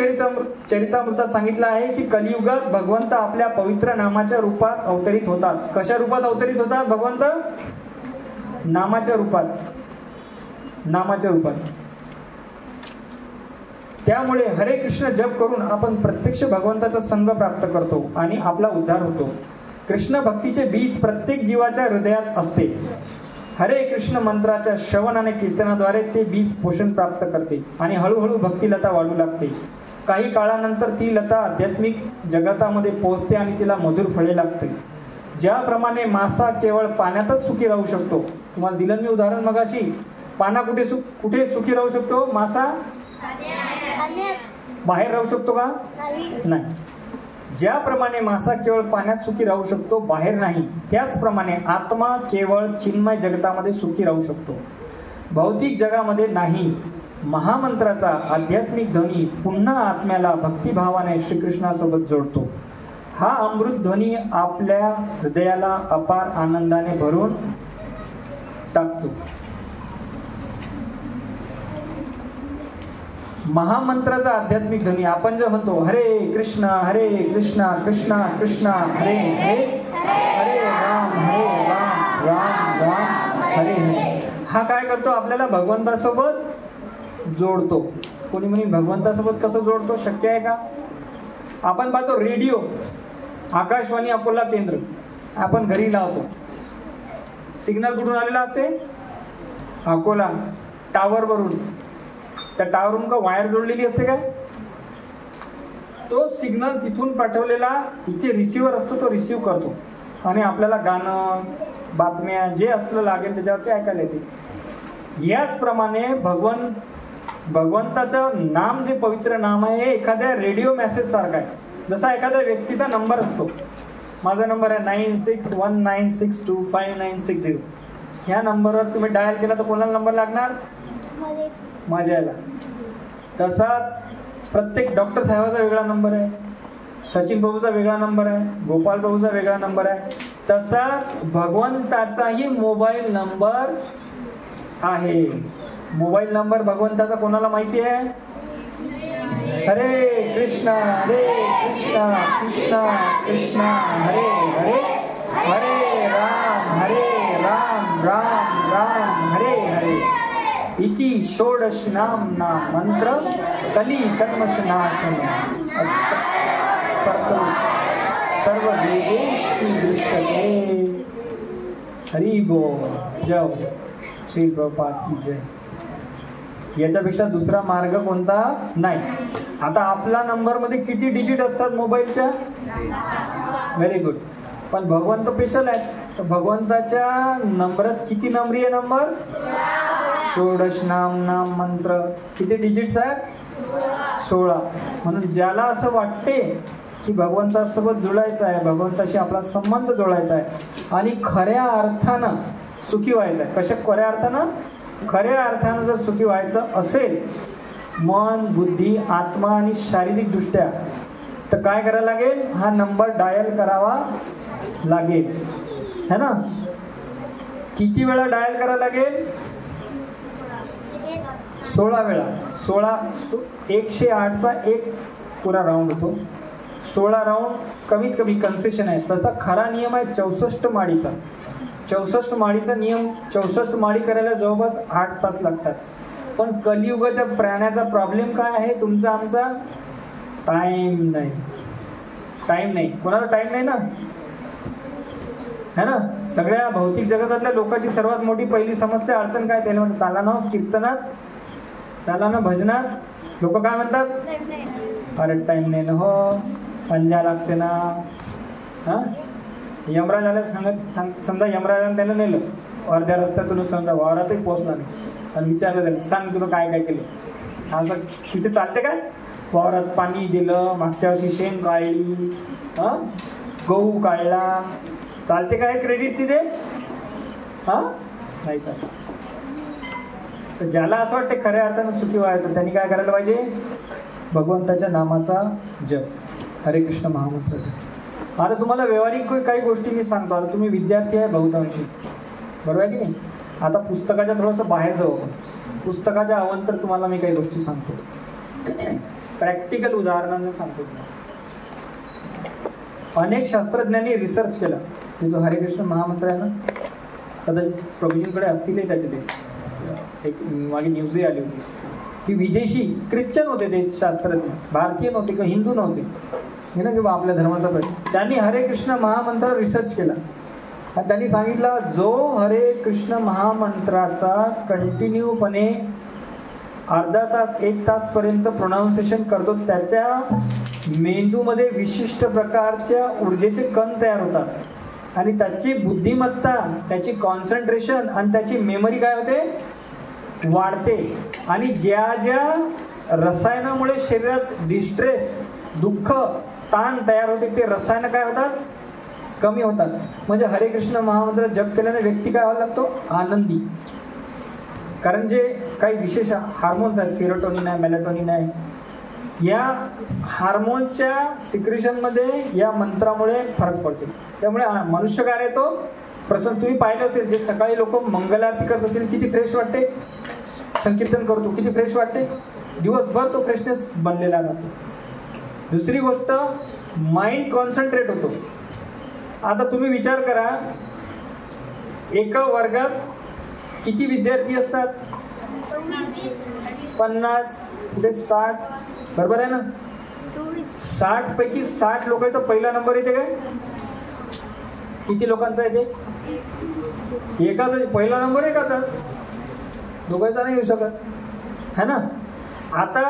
चरितामृतात सांगितलं आहे की कलियुगात भगवंत आपल्या पवित्र नामाच्या रूपात अवतरित होतात. कशा रूपात अवतरित होतात भगवंत, नामाच्या रूपात, नामाच्या रूपात. त्यामुळे हरे कृष्ण जप करून आपण प्रत्यक्ष भगवंताचा संग प्राप्त करतो आणि आपला उद्धार होतो. कृष्ण भक्तीचे बीज प्रत्येक जीवाच्या हृदयात असते. हरे कृष्ण मंत्राच्या श्रवण आणि कीर्तनाद्वारे ते बीज पोषण प्राप्त करते आणि हळूहळू भक्तिलता वाढू लागते. काही काळानंतर ती लता आध्यात्मिक जगतामध्ये पोहोचते आणि तिला मधुर फळे लागते. ज्याप्रमाणे मासा केवळ पाण्यातच सुखी राहू शकतो, तुम्हाला दिलं मी उदाहरण मगाशी, पाना कुठे सुखी राहू शकतो, मासा बाहेर राहू शकतो का, नाही. ज्याप्रमाणे मासा केवळ पाण्यात सुखी राहू शकतो, बाहेर नाही, त्याचप्रमाणे आत्मा केवळ चिन्मय जगतामध्ये सुखी राहू शकतो, भौतिक जगामध्ये नाही. महामंत्राचा आध्यात्मिक ध्वनी पुन्हा आत्म्याला भक्तिभावाने श्रीकृष्णासोबत जोडतो. हा अमृत ध्वनी आपल्या हृदयाला अपार आनंदाने भरून टाकतो. महामंत्राचा आध्यात्मिक ध्वनी आपण जे म्हणतो, हरे कृष्ण कृष्ण कृष्ण हरे हरे, हरे राम राम राम हरे हरे. हा काय करतो, आपल्याला भगवंतासोबत जोडतो. कोणी म्हणे भगवंतासोबत कसं जोडतो, शक्य आहे का. आपण पाहतो रेडिओ, आकाशवाणी अकोला केंद्र आपण घरी लावतो, सिग्नल कुठून आलेला असते, अकोला टावर वरून. त्या टावरून का वायर जोडलेली असते काय, तो सिग्नल तिथून पाठवलेला इथे रिसिव्हर असतो, तो रिसिव्ह करतो आणि आपल्याला गाणं बातम्या जे असलं लागेल त्याच्यावरती ऐकायला येते. याचप्रमाणे भगवंताचं नाम जे पवित्र नाम आहे, एखाद्या रेडिओ मेसेज सारखं आहे. जसा एखाद्या व्यक्तीचा नंबर असतो, माझा नंबर आहे 9619625960. ह्या नंबरवर तुम्ही डायल केला तर कोणाला नंबर लागणार? माझ्या याला. तसाच प्रत्येक डॉक्टर साहेबाचा वेगळा नंबर आहे, सचिन प्रभूचा वेगळा नंबर आहे, गोपाल प्रभूचा वेगळा नंबर आहे. तसाच भगवंताचाही मोबाईल नंबर आहे. मोबाईल नंबर भगवंताचा कोणाला माहिती आहे? हरे कृष्णा कृष्णा कृष्णा हरे हरे, हरे राम राम राम हरे हरे. इति षोडश नामना मंत्र कली कल्मषनाशन सर्व वेदेषु दृश्यते. हरि बोल. जय श्री प्रभुपाद की जय. याच्यापेक्षा दुसरा मार्ग कोणता नाही. आता आपला नंबर मध्ये किती डिजिट असतात मोबाईलच्या? Very good. पण भगवंत स्पेशल आहे, तर भगवंताच्या नंबरात किती नंबरी आहे नंबर? षोडश नाम मंत्र. किती डिजिट्स आहेत? 16. म्हणून ज्याला असं वाटते की भगवंतासोबत जुळायचं आहे, भगवंताशी आपला संबंध जोडायचा आहे आणि खऱ्या अर्थानं सुखी व्हायचं आहे. कशा खऱ्या अर्थानं? खऱ्या अर्थानं जर सुखी व्हायचं असेल मन, बुद्धी, आत्मा आणि शारीरिक दृष्ट्या, तर काय करायला लागेल? हा नंबर डायल करावा लागेल, है ना? किती वेळा डायल करायला लागेल? 16 वेळा. 16 108चा एक पुरा राऊंड होतो. 16 राऊंड कमीत कमी कन्सेशन आहे. तसा खरा नियम आहे 64 माळीचा. 64 माळीचा नियम, 64 माळी करायला जवळपास 8 तास लागतात. पण कलियुगाच्या प्राण्याचा प्रॉब्लेम काय आहे? तुमचा आमचा टाइम नाही. टाइम नाही. कोणाला टाइम नाही ना, है ना? सगळ्या भौतिक जगतातल्या लोकांची सर्वात मोठी पहिली समस्या, अडचण काय? त्याला म्हणतात चाला ना कीर्तनात, चाला ना भजनात. लोक काय म्हणतात? अरे टाइम नाही ना हो, पंजा लागते ना. हा, यमराजाला समजा यमराजाने त्याला नेलं अर्ध्या रस्त्यातूनच, समजा वावरातही पोहोचला नाही आणि विचारलं त्याला, सांग तुला काय काय केलं? असं तिथे चालते काय? वावरात पाणी दिलं, मागच्या वर्षी शेण काढली, गहू काढला, चालते काय क्रेडिट तिथे? नाही चालत. तर ज्याला असं वाटतं खऱ्या अर्थानं सुखी व्हायचं, त्यांनी काय करायला पाहिजे? भगवंताच्या नामाचा जप, हरे कृष्ण महामंत्र. आता तुम्हाला व्यवहारिक काही गोष्टी मी सांगतो. आता तुम्ही विद्यार्थी आहे बहुतांशी, बरोबर आहे की नाही? आता पुस्तकाच्या थोडंसं बाहेर जाऊ आपण. पुस्तकाच्या अवंतर तुम्हाला मी काही गोष्टी सांगतो, प्रॅक्टिकल उदाहरणांनी सांगतो. अनेक शास्त्रज्ञांनी रिसर्च केला. हे जो हरे कृष्ण महामंत्र आहे ना, कदाचित प्रभूजींकडे असतील त्याचे ते एक मागे न्यूजही आली होती की विदेशी ख्रिश्चन होते ते शास्त्रज्ञ, भारतीय नव्हते किंवा हिंदू नव्हते, हे ना, किंवा आपल्या धर्माचा प्रश्न. त्यांनी हरे कृष्ण महामंत्र रिसर्च केला आणि त्यांनी सांगितलं, जो हरे कृष्ण महामंत्राचा कंटिन्यूपणे अर्धा तास 1 तासपर्यंत प्रोनाऊन्सिएशन करतो, त्याच्या मेंदूमध्ये विशिष्ट प्रकारच्या ऊर्जेचे कण तयार होतात आणि त्याची बुद्धिमत्ता, त्याची कॉन्सन्ट्रेशन आणि त्याची मेमरी काय होते? वाढते. आणि ज्या ज्या रसायनामुळे शरीरात डिस्ट्रेस, दुःख, ताण तयार होते, ते रसायन काय होतात? कमी होतात. म्हणजे हरे कृष्ण महामंत्र जप केल्याने व्यक्ती काय व्हायला लागतो? आनंदी. कारण जे काही विशेष हार्मोन्स आहेत, सेरोटोनिन आहे, मेलाटोनिन आहे, या हार्मोन्सच्या सिक्रेशनमध्ये या मंत्रामुळे फरक पडतो. त्यामुळे मनुष्य काय येतो? प्रसन्न. तुम्ही पाहिलं असेल, जे सकाळी लोक मंगलारती करत असेल, किती फ्रेश वाटते? संकीर्तन करतो, किती फ्रेश वाटते? दिवसभर तो फ्रेशनेस बनलेला राहतो. दुसरी गोष्ट, माइंड कॉन्सन्ट्रेट होतो. आता तुम्ही विचार करा, एका वर्गात किती विद्यार्थी असतात? 50 पुढे 60, बरोबर आहे ना? 60 पैकी 60 लोकांचा पहिला नंबर येते काय? किती लोकांचा येते? एकाचा पहिला नंबर एकाचाच, दोघांचा नाही येऊ शकत, है ना? आता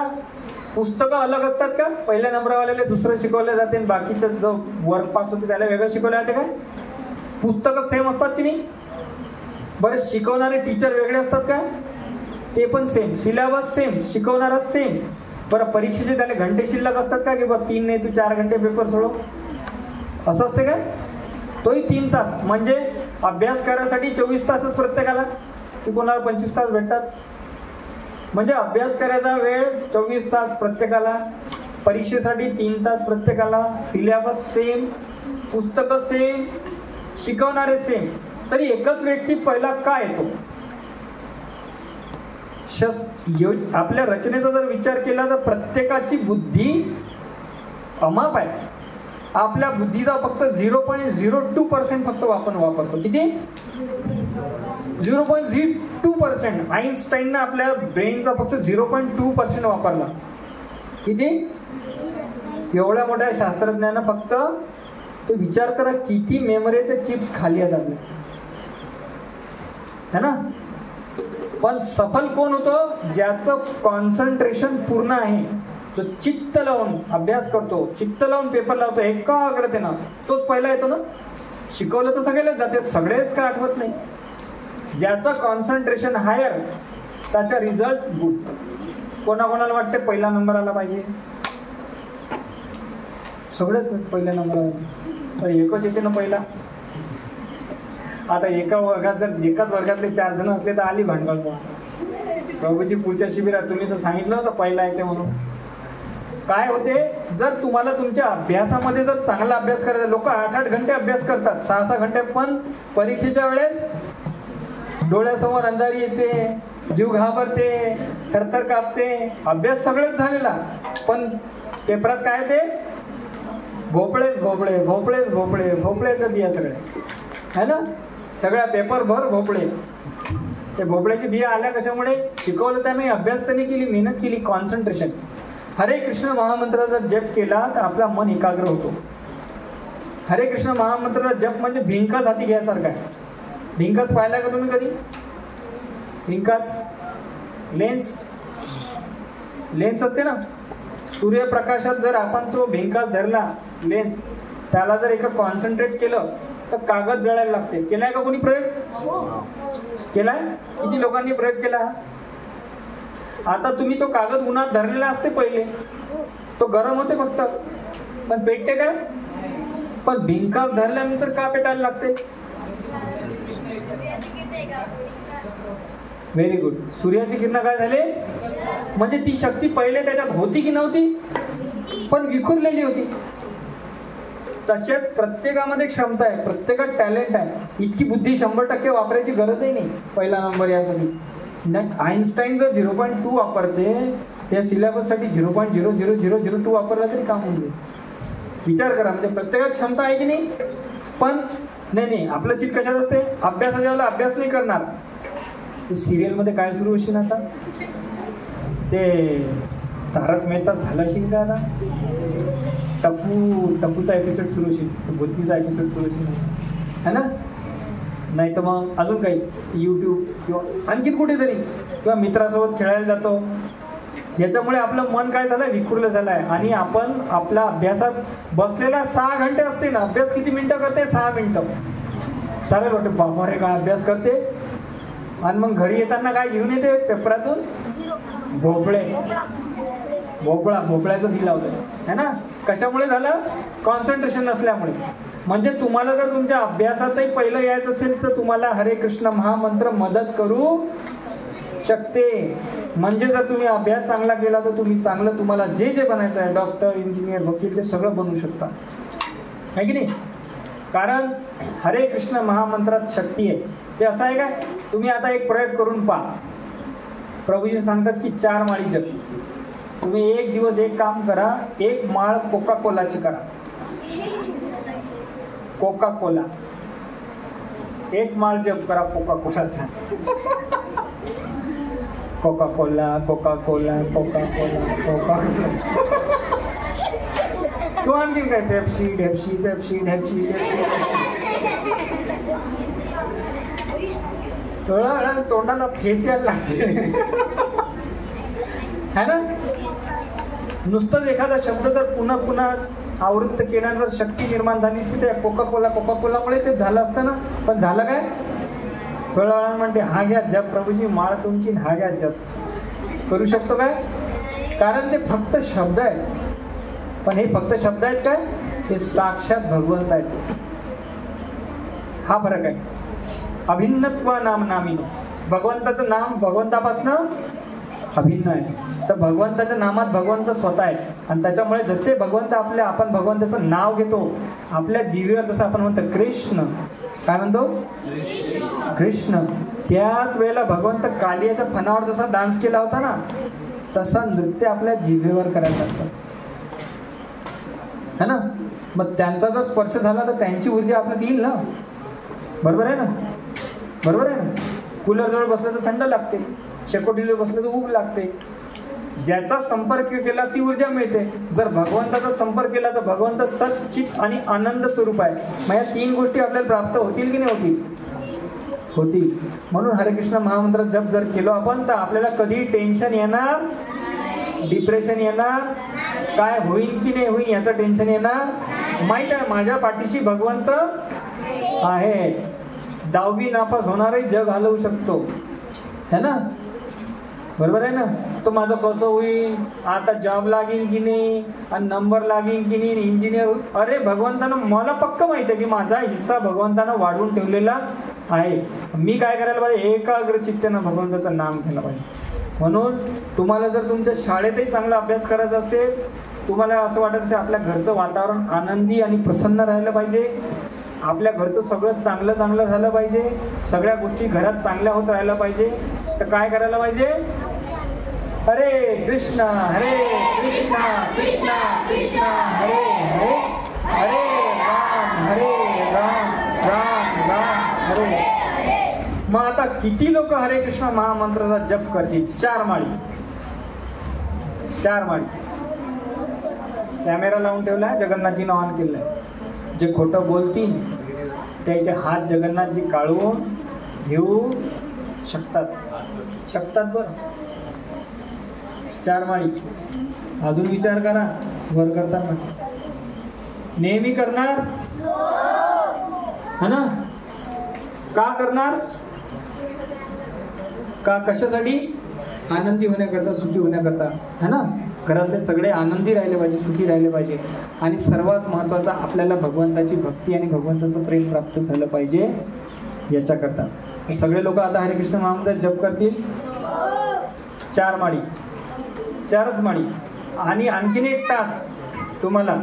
पुस्तकं अलग असतात का? पहिल्या नंबरवाल्याला दुसरं शिकवलं जाते आणि बाकीचं जो वर्क पास होते त्याला वेगळं शिकवलं जाते काय? पुस्तकं सेम असतात की नाही? बरं, शिकवणारे टीचर वेगळे असतात का? ते पण सेम, सिलेबस सेम, शिकवणारा सेम. बरं, परीक्षेचे त्याला घंटे शिल्लक असतात का? की बघ 3 नाही तू 4 घंटे पेपर सोडव, असं असते काय? तोही 3 तास. म्हणजे अभ्यास करायसाठी 24 तासच प्रत्येकाला, की कोणाला 25 तास भेटतात. म्हणजे अभ्यास करायचा वेळ 24 तास प्रत्येकाला, परीक्षेसाठी 3 तास प्रत्येकाला, सिलेबस सेम, पुस्तकं सेम, शिकवणारे सेम. तरी एकच व्यक्ती पहिला का येतो? आपल्या रचनेचा जर विचार केला तर प्रत्येकाची बुद्धी अमाप आहे. आपल्या बुद्धीचा फक्त 0.02% फक्त आपण वापरतो. किती? 0.02%. आईन्स्टाईननं आपल्या ब्रेनचा फक्त 0.2% वापरला. किती? एवढ्या मोठ्या शास्त्रज्ञानं फक्त ते विचार करा किती मेमरीचे चिप्स खाली आहेत आपले, है ना? पण सफल कोण होतो? ज्याचं कॉन्सन्ट्रेशन पूर्ण आहे, जो चित्त लावून अभ्यास करतो, चित्त लावून पेपर लावतो एकाग्रतेनं, तोच पहिला येतो ना. शिकवलं तर सगळेच जाते, सगळेच काय आठवत नाही. ज्याचं कॉन्सन्ट्रेशन हायर त्याचा रिझल्ट गुड. कोणाकोणाला वाटते पहिला नंबर आला पाहिजे? सगळेच पहिल्या नंबर एकच येते ना पहिला. आता एकाच वर्गातले 4 जण असले तर आली भांडवल. प्रभूजी पुढच्या शिबिरात तुम्ही तर सांगितलं होतं पहिला येते म्हणून. काय होते, जर तुम्हाला तुमच्या अभ्यासामध्ये जर चांगला अभ्यास करायचा, लोक 8-8 घंटे अभ्यास करतात, 6-6 घंटे, पण परीक्षेच्या वेळेस डोळ्यासमोर अंधारी येते, जीव घाबरते, थरथर कापते. अभ्यास सगळेच झालेला, पण पेपरात काय ते भोपळेच भोपळेचं बिया सगळे, है ना? सगळ्या पेपर भर भोपळे. ते भोपळ्याची बिया आल्या कशामुळे? शिकवलं त्याने, अभ्यास त्याने केली, मेहनत केली, कॉन्सन्ट्रेशन. हरे कृष्ण महामंत्राचा जप केला तर आपला मन एकाग्र होतो. हरे कृष्ण महामंत्राचा जप म्हणजे भिंकाच हाती घ्यासारखा आहे. भिंकाच पाहिला का तुम्ही कधी? भिंकाच लेन्स असते ना, सूर्यप्रकाशात जर आपण तो भिंकाच धरला, लेन्स, त्याला जर एका कॉन्सन्ट्रेट केलं तर कागद जळायला लागते. केलाय का कोणी प्रयोग? केलाय? किती लोकांनी प्रयोग केला? आता तुम्ही तो कागद उन्हात धरलेला असते पहिले, तो गरम होते फक्त, पण पेटते काय? पण भिंकास धरल्यानंतर का पेटायला लागते? Very good. सूर्याची किरण काय झाले? म्हणजे ती शक्ती पहिले त्याच्यात होती की नव्हती? पण विखुरलेली होती. तसेच प्रत्येकामध्ये क्षमता आहे, प्रत्येकात टॅलेंट आहे. इतकी बुद्धी 100% वापरायची गरजही नाही पहिला नंबर यासाठी. आईन्स्टाईन जर 0.2 वापरते, त्या सिलेबससाठी 0.00002 वापरला तरी काम होईल. विचार करा, म्हणजे प्रत्येकात क्षमता आहे की नाही? पण नाही, आपलं चित कशात असते? अभ्यासाच्या वेळेला अभ्यास नाही करणार. ते सिरियलमध्ये काय सुरू होशील आता? ते तारक मेहता झाला असेल का आता? टप्पूचा एपिसोड सुरू होईल, बुद्धीचा एपिसोड सुरू होईल, है ना? नाही तर मग अजून काही YouTube किंवा आणखी कुठेतरी, किंवा मित्रासोबत खेळायला जातो. याच्यामुळे आपलं मन काय झालं? विखुरलं झालं आहे. आणि आपण आपल्या अभ्यासात बसलेला 6 घंटे असते ना, अभ्यास किती मिनिटं करते? 6 मिनिटं. चालेल वाटते बाबा रे काय अभ्यास करते. आणि मग घरी येताना काय घेऊन येते पेपरातून? भोपळ्याचं बी लावलं, है ना? कशामुळे झालं? कॉन्सन्ट्रेशन नसल्यामुळे. म्हणजे तुम्हाला जर तुमच्या अभ्यासातही पहिलं यायचं असेल तर तुम्हाला हरे कृष्ण महामंत्र मदत करू शकते. म्हणजे जर तुम्ही अभ्यास चांगला केला तर तुम्ही चांगलं, तुम्हाला जे बनायचं आहे, डॉक्टर, इंजिनियर, वकील, ते सगळं बनवू शकता, है की नाही? कारण हरे कृष्ण महामंत्रात शक्ती आहे. ते असं आहे काय? तुम्ही आता एक प्रयोग करून पहा. प्रभूजी सांगतात की 4 माळी जप. तुम्ही एक दिवस एक काम करा, 1 माळ कोका कोलाची करा. कोका कोला 1 माळ जप करा कोका कोलाचा. Coca Cola Coca Cola Coca Cola Coca किंवा आणखी काय? पेप्सी ढेप्सी पेप्सी ढेप्सी थोडा तोंडाला फेस यायला लागते, है ना? नुसतंच एखादा शब्द जर पुन्हा पुन्हा आवृत्त केल्यानं जर शक्ती निर्माण झाली असती त्या कोका कोलामुळे ते झालं असतं ना. पण झालं काय? थोड्या वेळानं म्हणते हा घ्या जप, प्रभूजी माळ तुमची, हा घ्या जप. करू शकतो काय? कारण ते फक्त शब्द आहेत. पण हे फक्त शब्द आहेत काय? हे साक्षात भगवंत आहेत. हा फरक आहे. अभिन्नत्व नाम नामिनो, भगवंताचं नाम भगवंतापासनं अभिन्न आहे. तर भगवंताच्या नामात भगवंत स्वतः आहे. आणि त्याच्यामुळे जसे भगवंत आपण भगवंताचं नाव घेतो, आपल्या जीवेवर जसं आपण म्हणतो कृष्ण, काय म्हणतो कृष्ण, त्याच वेळेला भगवंत कालियाच्या फणावर जसा डान्स केला होता ना, तसा नृत्य आपल्या जिभेवर करायला लागतं है ना. मग त्यांचा जर स्पर्श झाला तर त्यांची ऊर्जा आपल्याला येईल ना. बरोबर आहे ना, बरोबर आहे ना. कूलर जवळ बसलं तर थंड लागते, शेकोटीला बसलं तर ऊब लागते. ज्याचा संपर्क केला ती ऊर्जा मिळते. जर भगवंताचा संपर्क केला तर भगवंत सच्चित आणि आनंद स्वरूप आहे. मग या तीन गोष्टी आपल्याला प्राप्त होतील की नाही होतील? होतील. म्हणून हरे कृष्ण महामंत्र जप जर केलो आपण तर आपल्याला कधी टेन्शन येणार, डिप्रेशन येणार, काय होईल की नाही होईल याचं टेन्शन येणार. माहित आहे माझ्या पाठीशी भगवंत आहे. 10वी नापास होणारही जग हलवू शकतो है ना. बरोबर आहे ना. तो माझं कसं होईल, आता जॉब लागेल की नाही, आणि नंबर लागेल की नाही, इंजिनियर होईल. अरे भगवंतानं मला पक्क माहिती आहे की माझा हिस्सा भगवंतानं वाढवून ठेवलेला आहे. मी काय करायला पाहिजे, एकाग्र चित्तानं भगवंताचं नाम घ्यायला पाहिजे. म्हणून तुम्हाला जर तुमच्या शाळेतही चांगला अभ्यास करायचा असेल, तुम्हाला असं वाटत असेल आपल्या घरचं वातावरण आनंदी आणि प्रसन्न राहिलं पाहिजे, आपल्या घरचं सगळं चांगलं चांगलं झालं पाहिजे, सगळ्या गोष्टी घरात चांगल्या होत राहिल्या पाहिजे, तर काय करायला पाहिजे? हरे कृष्ण कृष्ण कृष्ण हरे हरे, हरे राम राम राम हरे. मग आता किती लोक हरे कृष्ण महामंत्राचा जप करतील? 4 माळी. 4 माळी. कॅमेरा लावून ठेवलाय, जगन्नाथजीनं ऑन केलाय. जे खोटं बोलतील त्याचे हात जगन्नाथजी काढून घेऊ शकतात बरं. 4 माळी. अजून विचार करा वर करताना. नेहमी करणार है ना? का करणार? का कशासाठी? आनंदी होण्याकरता, सुखी होण्याकरता है ना. घरातले सगळे आनंदी राहिले पाहिजे, सुखी राहिले पाहिजे. आणि सर्वात महत्त्वाचा आपल्याला भगवंताची भक्ती आणि भगवंताचं प्रेम प्राप्त झालं पाहिजे याच्याकरता. सगळे लोक आता हरे कृष्ण महामंत्र जप करतील. 4 माळी. 4च माळी. आणि आणखीन एक टास्क तुम्हाला,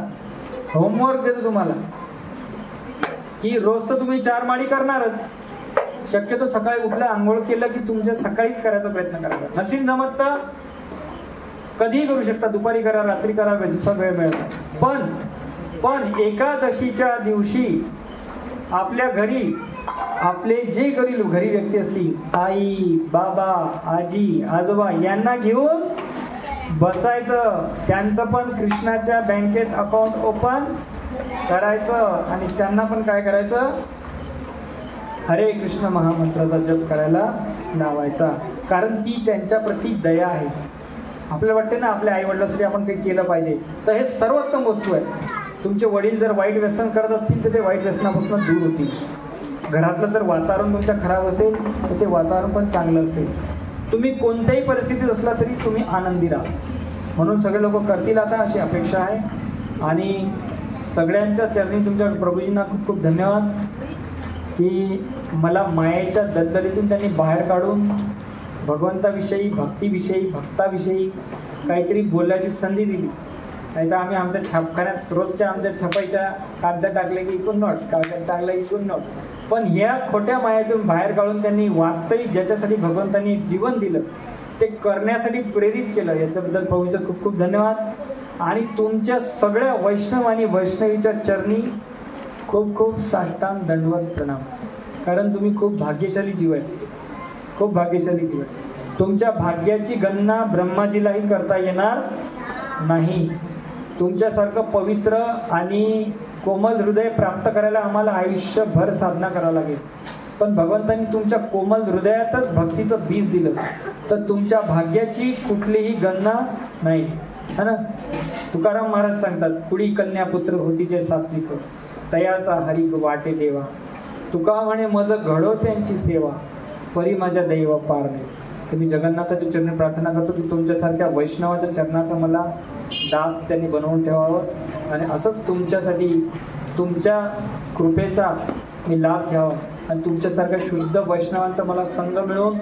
होमवर्क देतो तुम्हाला, की रोज तर तुम्ही 4 माळी करणारच. शक्यतो सकाळी उठल्या आंघोळ केलं की तुमच्या सकाळीच करायचा प्रयत्न करायचा. नशील जमत तर कधीही करू शकता, दुपारी करा, रात्री करा, जसा वेळ मिळतो. पण एकादशीच्या दिवशी आपल्या घरी आपले जे घरी व्यक्ती असतील, आई बाबा आजी आजोबा, यांना घेऊन बसायचं. त्यांचं पण कृष्णाच्या बँकेत अकाउंट ओपन करायचं आणि त्यांना पण काय करायचं, हरे कृष्ण महामंत्राचा जप करायला लावायचा. कारण ती त्यांच्या प्रती दया आहे. आपल्याला वाटते ना आपल्या आई वडिलांसाठी आपण काही केलं पाहिजे, तर हे सर्वोत्तम वस्तू आहे. तुमचे वडील जर वाईट व्यसन करत असतील तर ते वाईट व्यसनापासून दूर होतील. घरातलं जर वातावरण तुमच्या खराब असेल तर ते वातावरण पण चांगलं असेल. तुम्ही कोणत्याही परिस्थितीत असला तरी तुम्ही आनंदी राहा. म्हणून सगळे लोक करतील आता अशी अपेक्षा आहे. आणि सगळ्यांच्या चरणी तुमच्या प्रभूजींना खूप खूप धन्यवाद की मला मायेच्या दलदलीतून त्यांनी बाहेर काढून भगवंताविषयी, भक्तीविषयी, भक्ताविषयी काहीतरी बोलायची संधी दिली. नाही तर आम्ही आमच्या छापखान्यात रोजच्या आमच्या छपाईच्या कागदात टाकले की इकून नोट, कागदात टाकले इकून नोट. पण ह्या खोट्या मायातून बाहेर काढून त्यांनी वास्तविक ज्याच्यासाठी भगवंतांनी जीवन दिलं ते करण्यासाठी प्रेरित केलं. याच्याबद्दल प्रभूचं खूप खूप धन्यवाद. आणि तुमच्या सगळ्या वैष्णव आणि वैष्णवीच्या चरणी खूप खूप साष्टांग दंडवत प्रणाम. कारण तुम्ही खूप भाग्यशाली जीव आहे, खूप भाग्यशाली जीव आहे. तुमच्या भाग्याची गणना ब्रह्माजीलाही करता येणार नाही. तुमच्यासारखं पवित्र आणि कोमल हृदय प्राप्त करायला आम्हाला आयुष्यभर साधना करावं लागेल. पण भगवंतांनी तुमच्या कोमल हृदयातच भक्तीचं बीज दिलं, तर तुमच्या भाग्याची कुठलीही गणना नाही है ना. तुकाराम महाराज सांगतात, कुडी कन्या पुत्र होती जे सात्विक, तयाचा हरी वाटे देवा. तुका म्हणे मज घडो त्यांची सेवा, परी माझ्या दैव पार नाही. तुम्ही जगन्नाथाच्या चरणी प्रार्थना करतो की तुमच्यासारख्या वैष्णवाच्या चरणाचा मला दास त्यांनी बनवून ठेवावं. आणि असंच तुमच्यासाठी तुमच्या कृपेचा मी लाभ घ्यावा आणि तुमच्यासारख्या शुद्ध वैष्णवांचा मला संग मिळून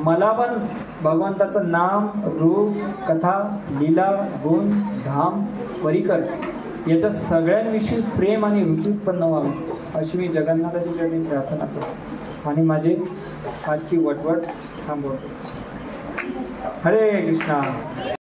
मला पण भगवंताचं नाम, रूप, कथा, लीला, गुण, धाम, परिकर याच्या सगळ्यांविषयी प्रेम आणि रुची उत्पन्न व्हावी अशी मी जगन्नाथाची चरणी प्रार्थना करतो आणि माझी आजची वटवट थांबवतो. हरे कृष्णा.